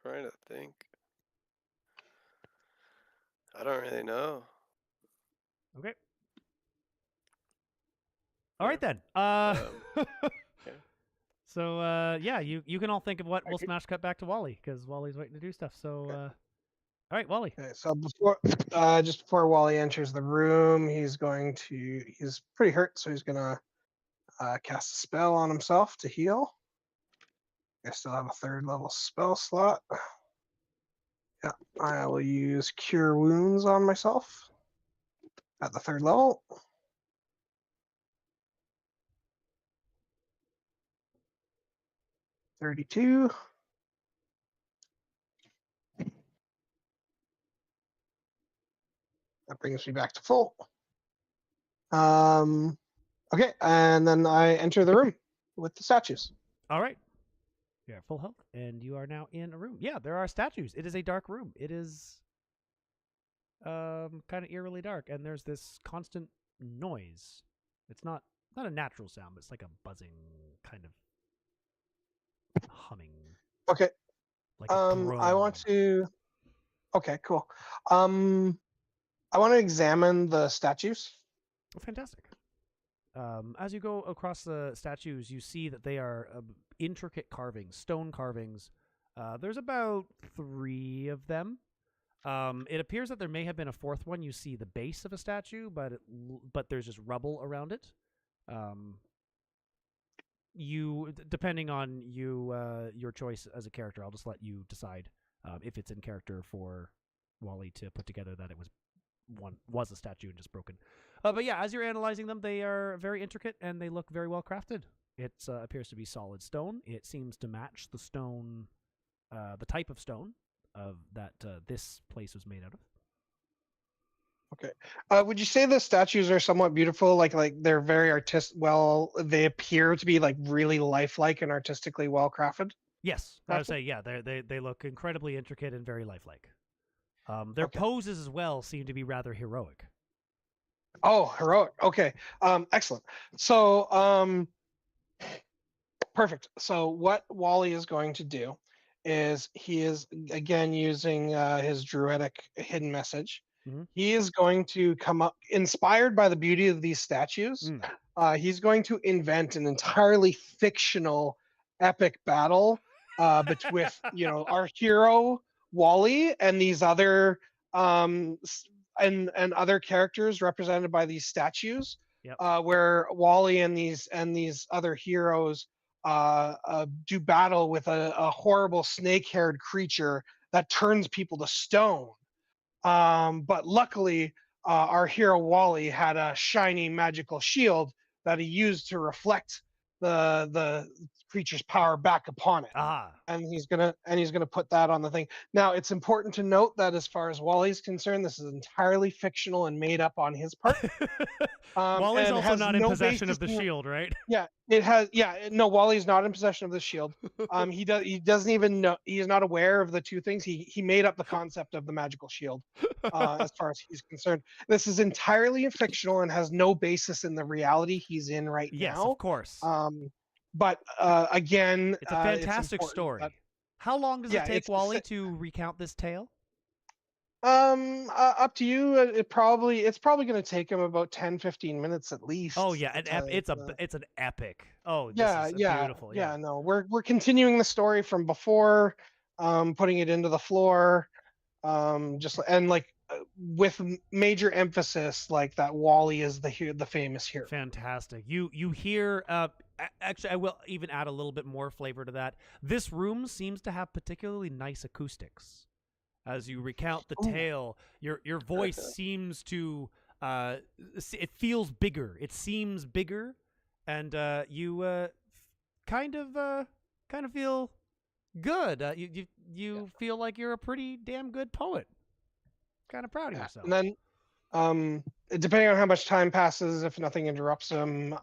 to think. I don't really know. Okay. All right then. Okay. So yeah, you can all think of what we'll Okay. smash cut back to Wally because Wally's waiting to do stuff. So all right, Wally. Okay, so just before Wally enters the room, he's pretty hurt, so he's gonna cast a spell on himself to heal. I still have a 3rd level spell slot. Yeah, I will use Cure Wounds on myself at the 3rd level. $32. That brings me back to full. Okay, and then I enter the room with the statues. All right. You're at full health, and you are now in a room. Yeah, there are statues. It is a dark room. It is kind of eerily dark, and there's this constant noise. It's not a natural sound, but it's like a buzzing kind of humming. Okay. Like a I want drone. to. Okay, cool. I want to examine the statues. Oh, fantastic. As you go across the statues, you see that they are intricate carvings, stone carvings. There's about 3 of them. It appears that there may have been a 4th one. You see the base of a statue, but there's just rubble around it. Depending on your choice as a character, I'll just let you decide if it's in character for Wally to put together that it was a statue and just broken. But yeah, as you're analyzing them, they are very intricate and they look very well crafted. It appears to be solid stone. It seems to match the stone, the type of stone that this place was made out of. Okay. Would you say the statues are somewhat beautiful? Like they're very artistic. Well, they appear to be like really lifelike and artistically well crafted. Yes, I would say yeah. They look incredibly intricate and very lifelike. Their Okay. poses as well seem to be rather heroic. Oh, heroic. Okay. Excellent. So, perfect. So what Wally is going to do is he is again using his druidic hidden message. Mhm. He is going to come up inspired by the beauty of these statues. He's going to invent an entirely fictional epic battle between our hero Wally and these other and other characters represented by these statues. Yep. Where Wally and these other heroes do battle with a horrible snake-haired creature that turns people to stone. But luckily, our hero Wally had a shiny magical shield that he used to reflect the creature's power back upon it. Ah. And he's gonna put that on the thing. Now it's important to note that as far as Wally's concerned, this is entirely fictional and made up on his part. Wally's and also has not in no possession basis of the in- shield, right? Yeah, it has. Yeah, no, Wally's not in possession of the shield. He doesn't even know. He is not aware of the two things. He made up the concept of the magical shield. As far as he's concerned, this is entirely fictional and has no basis in the reality he's in right Yes, now. of course. But again, It's a fantastic important story. that- How long does Yeah, it take it's the Wally sa- to recount this tale? Up to you. It's probably going to take him about 10-15 minutes at least. Oh yeah, it's an epic. Oh, this is beautiful. Yeah. No, we're continuing the story from before, putting it into the floor, just and like with major emphasis, like that Wally is the famous hero. Fantastic. You hear actually I will even add a little bit more flavor to that. This room seems to have particularly nice acoustics. As you recount the tale, your voice seems to it feels bigger. It seems bigger, and you kind of feel good. You feel like you're a pretty damn good poet. Kind of proud of yourself. And then, depending on how much time passes, if nothing interrupts him,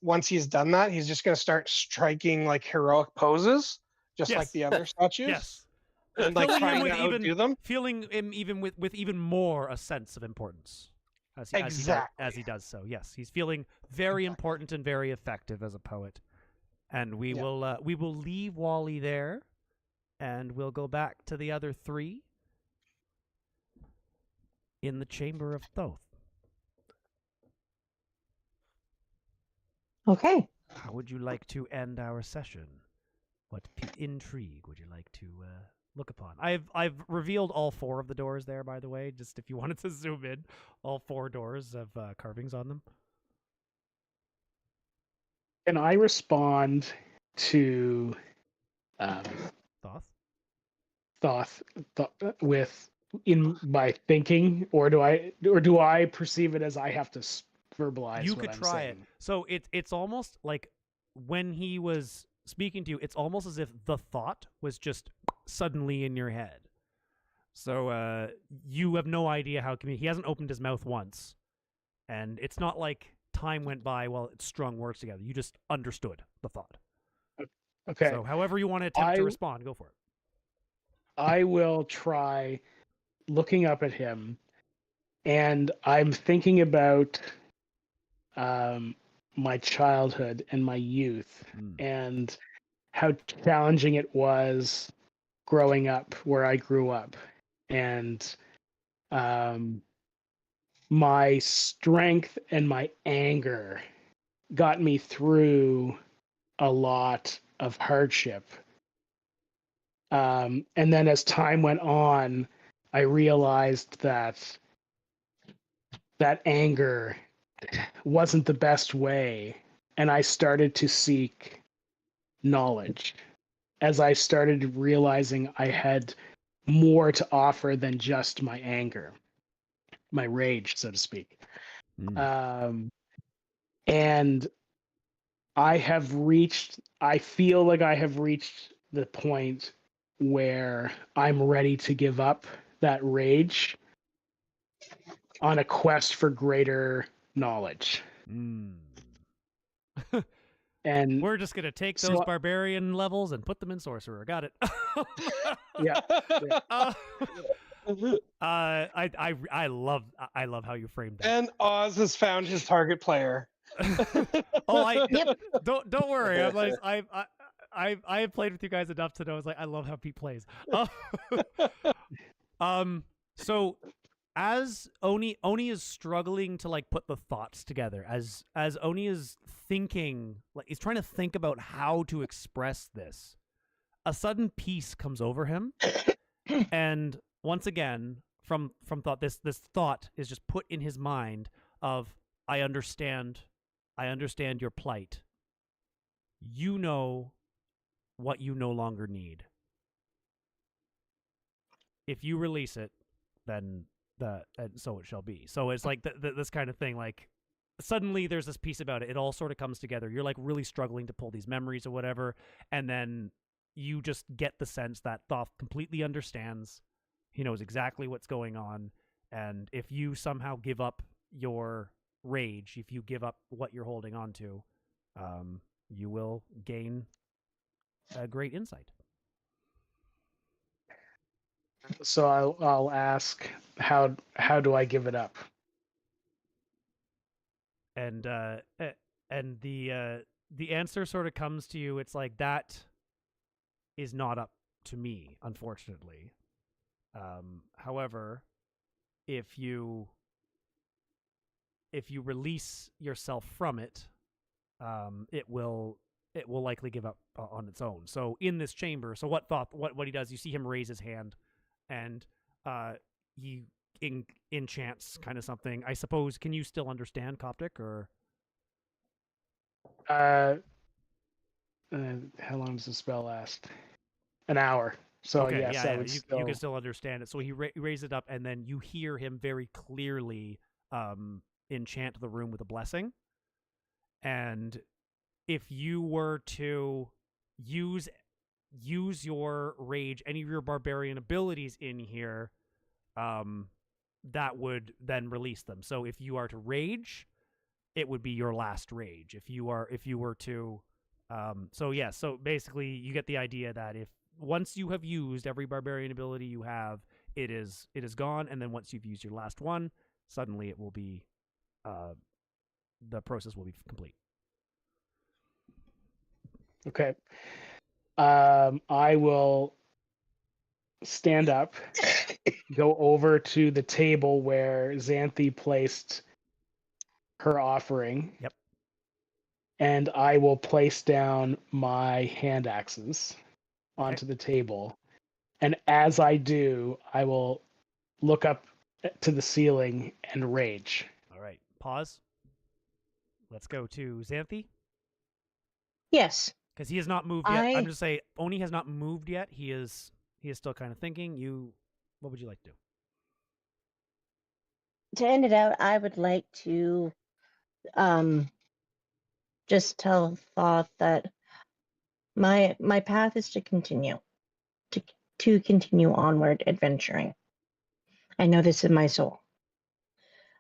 once he's done that, he's just going to start striking like heroic poses, just like Yes. the other statues. Yes. And like Filling him trying with to outdo them. Filling him even with even more a sense of importance as he does so. Yes, he's feeling very important and very effective as a poet. And we will leave Wally there, and we'll go back to the other three in the Chamber of Thoth. Okay. How would you like to end our session? What intrigue would you like to look upon? I've revealed all 4 of the doors there, by the way, just if you wanted to zoom in. All 4 doors have carvings on them. Can I respond to Thoth? with in my thinking, or do I perceive it as I have to verbalize? You what could I'm try saying? it. So it's almost like when he was speaking to you, it's almost as if the thought was just suddenly in your head. So you have no idea how he hasn't opened his mouth once, and it's not like time went by while it strung words together. You just understood the thought. Okay. So however you want to attempt to respond, go for it. I will try looking up at him, and I'm thinking about my childhood and my youth and how challenging it was growing up where I grew up, and my strength and my anger got me through a lot of hardship. And then as time went on, I realized that anger wasn't the best way. And I started to seek knowledge as I started realizing I had more to offer than just my anger, my rage, so to speak. And I feel like I have reached the point where I'm ready to give up that rage on a quest for greater knowledge. And we're just gonna take those barbarian levels and put them in sorcerer. Got it. Yeah. I love how you framed that. And Oz has found his target player. Don't worry. I'm like I have played with you guys enough to know. It's like I love how Pete plays. So as Oni is struggling to like put the thoughts together, as Oni is thinking, like he's trying to think about how to express this, a sudden peace comes over him, and once again, from thought, this thought is just put in his mind of I understand your plight. You know what you no longer need. If you release it, then and so it shall be. So it's like this kind of thing, like suddenly there's this piece about it. It all sort of comes together. You're like really struggling to pull these memories or whatever, and then you just get the sense that Thoth completely understands. He knows exactly what's going on, and if you somehow give up your rage, if you give up what you're holding on to, you will gain a great insight. So I'll ask, how do I give it up? And the answer sort of comes to you. It's like, that is not up to me, unfortunately. However, if you release yourself from it, it will likely give up on its own. So in this chamber, so what he does, you see him raise his hand, and he enchants kind of something. I suppose, can you still understand Coptic, or? How long does the spell last? An hour. So Okay, yes, I would you still. can still understand it. So he raises it up, and then you hear him very clearly enchant the room with a blessing. And if you were to use your rage, any of your barbarian abilities in here, that would then release them. So if you are to rage, it would be your last rage. If you were to, so basically you get the idea that if once you have used every barbarian ability you have, it is gone, and then once you've used your last one, suddenly it will be, the process will be complete. Okay. I will stand up, go over to the table where Xanthi placed her offering. Yep. And I will place down my hand axes onto the table. And as I do, I will look up to the ceiling and rage. All right. Pause. Let's go to Xanthi. Yes. Because he has not moved yet. I'm just saying, Oni has not moved yet. He is still kind of thinking. What would you like to do? To end it out, I would like to just tell Thoth that my path is to continue onward adventuring. I know this in my soul.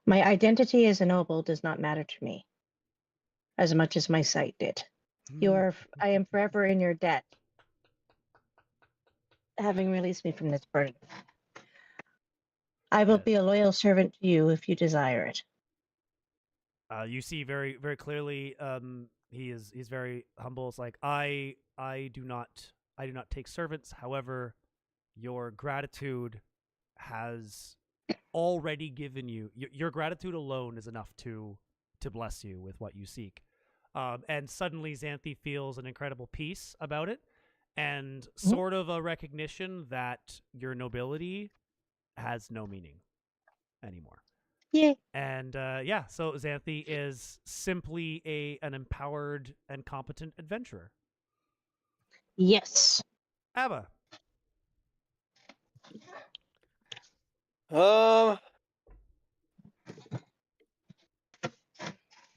My identity as a noble does not matter to me as much as my sight did. I am forever in your debt, having released me from this burden. I will be a loyal servant to you if you desire it. You see very, very clearly, he's very humble. It's like, I do not take servants. However, your gratitude has already given you, your gratitude alone is enough to bless you with what you seek. And suddenly Xanthi feels an incredible peace about it, and sort of a recognition that your nobility has no meaning anymore. Yeah. And so Xanthi is simply an empowered and competent adventurer. Yes. Abba.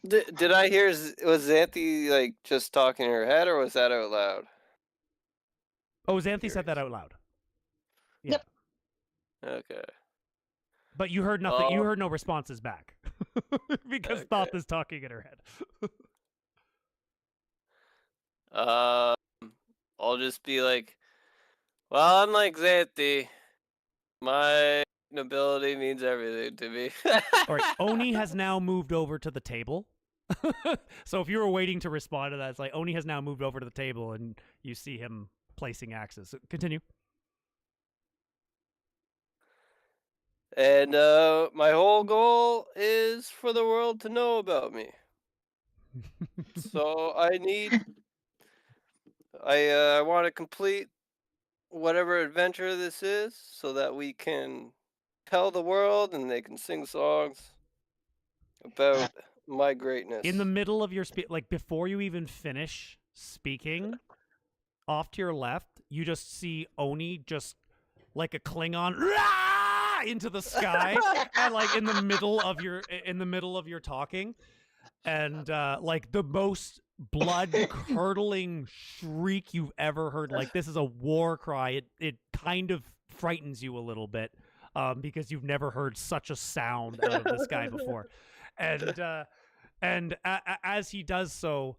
Did I hear, was Xanthi like just talking in her head, or was that out loud? Oh, Xanthi said that out loud. Yeah. Yep. Okay. But you heard nothing. You heard no responses back because Okay. Thoth is talking in her head. I'll just be like, well, unlike Xanthi, my nobility means everything to me. All right, Oni has now moved over to the table. So if you were waiting to respond to that, it's like Oni has now moved over to the table, and you see him placing axes. So continue. And my whole goal is for the world to know about me. So I want to complete whatever adventure this is, so that we can tell the world and they can sing songs about my greatness. In the middle of your like before you even finish speaking, off to your left, you just see Oni just like a Klingon into the sky, and like in the middle of your talking, and like the most blood curdling shriek you've ever heard. Like this is a war cry. It kind of frightens you a little bit because you've never heard such a sound out of this guy before, and as he does so,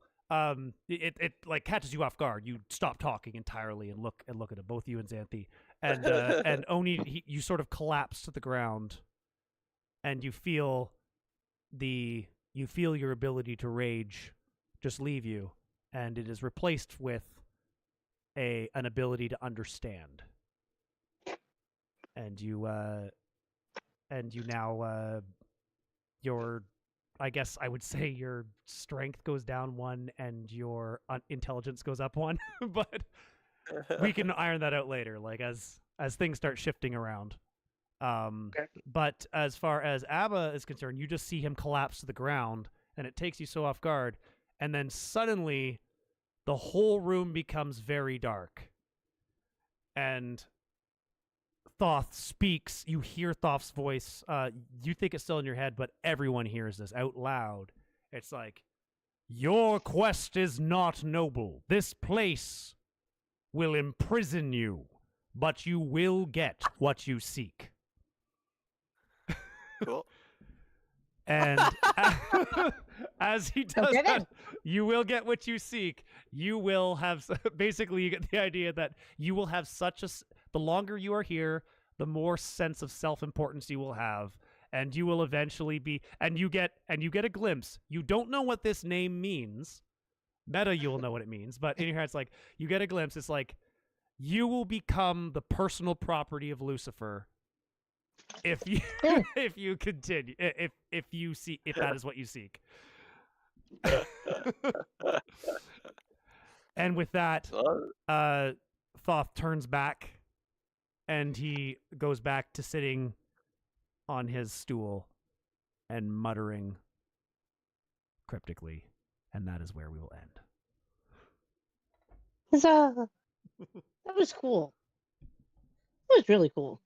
it like catches you off guard. You stop talking entirely and look at him, both you and Xanthi, and Oni, you sort of collapse to the ground, and you feel your ability to rage just leave you, and it is replaced with an ability to understand. And you now your, I guess I would say your strength goes down 1 and your intelligence goes up 1, but we can iron that out later, like as things start shifting around. Okay. But as far as Abba is concerned, you just see him collapse to the ground, and it takes you so off guard, and then suddenly the whole room becomes very dark, and Thoth speaks. You hear Thoth's voice. You think it's still in your head, but everyone hears this out loud. It's like, your quest is not noble. This place will imprison you, but you will get what you seek. Cool. And as he does Okay, that, then. you will get what you seek. You will have, basically, you get the idea that you will have the longer you are here, the more sense of self-importance you will have, and you will eventually be, and you get a glimpse. You don't know what this name means. Meta, you will know what it means, but in your head, it's like, you get a glimpse. It's like, you will become the personal property of Lucifer if you if you continue, if that is what you seek. And with that, Thoth turns back, and he goes back to sitting on his stool and muttering cryptically, and that is where we will end. Huzzah. That was cool. That was really cool.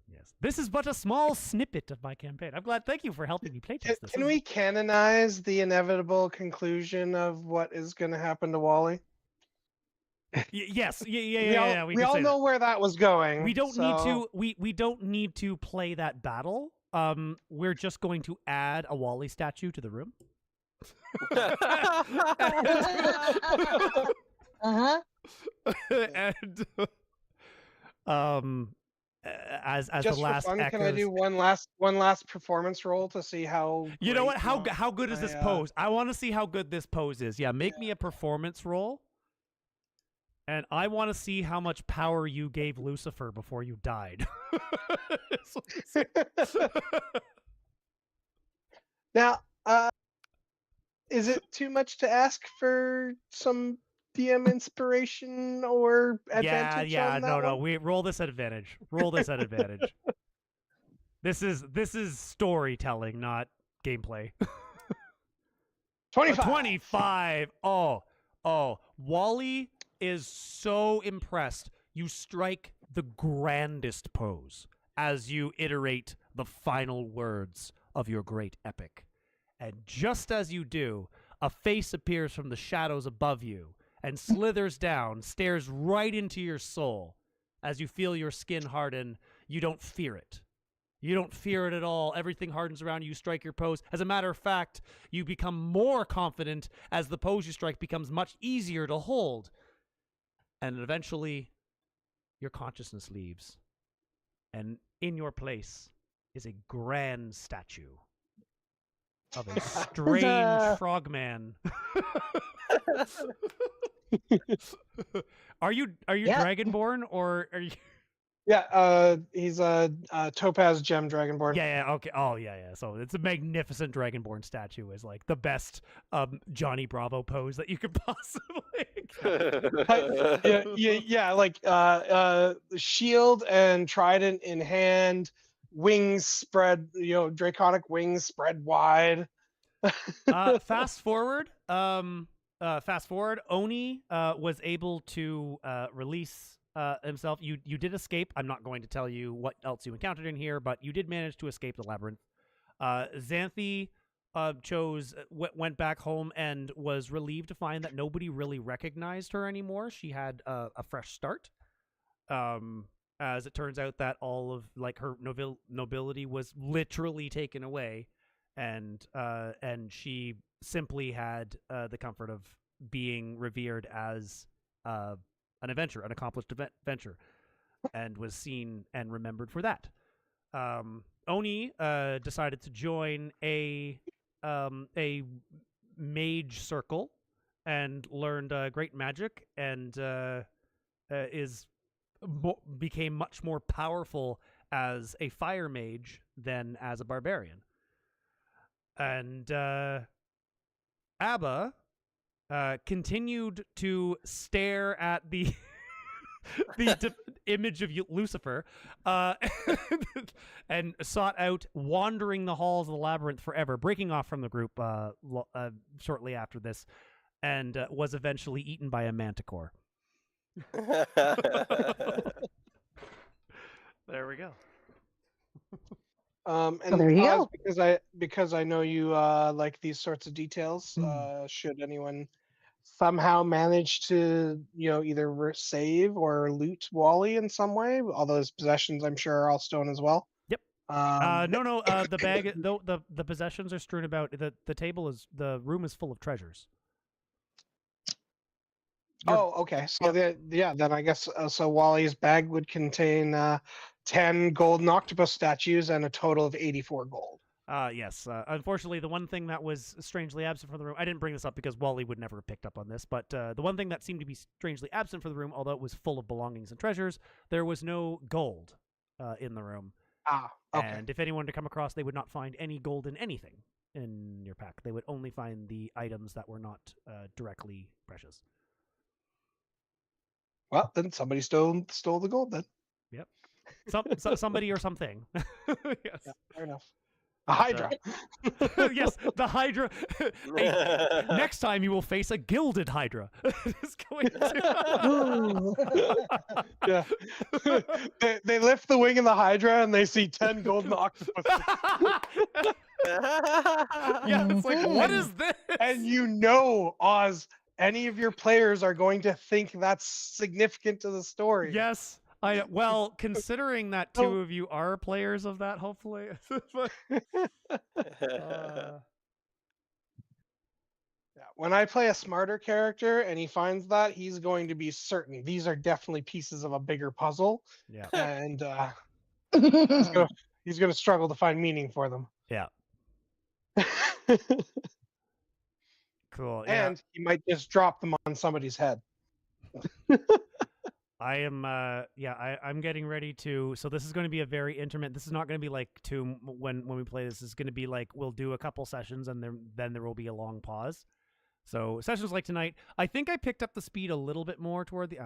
Yes, this is but a small snippet of my campaign. I'm glad. Thank you for helping me playtest this. Can we canonize the inevitable conclusion of what is going to happen to Wally? Yes, yeah. We all know where that was going. We don't need to. We don't need to play that battle. We're just going to add a Wally statue to the room. Uh-huh. And as just the last for fun, echoes, can I do one last performance roll to see how? You know what? great How good is this pose? I want to see how good this pose is. Yeah, make me a performance roll. And I want to see how much power you gave Lucifer before you died. Now, is it too much to ask for some DM inspiration or advantage? Yeah. on that No. one? We roll this at advantage. Roll this at advantage. This is storytelling, not gameplay. 25. 25. Oh. Wally is so impressed. You strike the grandest pose as you iterate the final words of your great epic. And just as you do, a face appears from the shadows above you and slithers down, stares right into your soul. As you feel your skin harden, you don't fear it. You don't fear it at all. Everything hardens around you. You strike your pose. As a matter of fact, you become more confident as the pose you strike becomes much easier to hold. And eventually, your consciousness leaves. And in your place is a grand statue of a strange frogman. Are you Dragonborn, or are you? Yeah, he's a topaz gem dragonborn. Yeah, okay. Oh, yeah. So it's a magnificent Dragonborn statue. Is like the best Johnny Bravo pose that you could possibly. yeah, like shield and trident in hand, wings spread, draconic wings spread wide. Fast forward. Oni was able to release himself. You did escape. I'm not going to tell you what else you encountered in here, but you did manage to escape the labyrinth. Xanthi went back home and was relieved to find that nobody really recognized her anymore. She had a fresh start. As it turns out that all of like her nobility was literally taken away, and she simply had the comfort of being revered as an accomplished adventurer, and was seen and remembered for that. Oni decided to join a mage circle and learned great magic, and became much more powerful as a fire mage than as a barbarian. And Abba continued to stare at the image of Lucifer, and sought out wandering the halls of the labyrinth forever, breaking off from the group shortly after this, and was eventually eaten by a manticore. There we go. And there you Oz, go. because I know you like these sorts of details. Should anyone somehow manage to either save or loot Wally in some way, all those possessions I'm sure are all stone as well. Yep. No. The bag, the possessions are strewn about. The room is full of treasures. Oh, okay. So then I guess so. Wally's bag would contain 10 golden octopus statues and a total of 84 gold. Yes. Unfortunately, the one thing that was strangely absent from the room, I didn't bring this up because Wally would never have picked up on this, but the one thing that seemed to be strangely absent from the room, although it was full of belongings and treasures, there was no gold in the room. Okay. And if anyone to come across, they would not find any gold in anything in your pack. They would only find the items that were not directly precious. Well, then somebody stole the gold then. Yep. Somebody or something. Yes. Yeah, fair enough. A Hydra. Yes, the Hydra. Next time you will face a gilded Hydra. It's going to... Yeah. They lift the wing of the Hydra and they see 10 golden octopuses. Yeah, it's like, what is this? And Oz, any of your players are going to think that's significant to the story. Yes. Well, considering that two of you are players of that, hopefully. Yeah, when I play a smarter character and he finds that, he's going to be certain these are definitely pieces of a bigger puzzle. Yeah. And he's gonna struggle to find meaning for them. Yeah. Cool. And he might just drop them on somebody's head. I am I'm getting ready to, so this is going to be a very intermittent. This is not going to be like when we play this. Is going to be like we'll do a couple sessions and then there will be a long pause. So sessions like tonight, I think I picked up the speed a little bit more toward the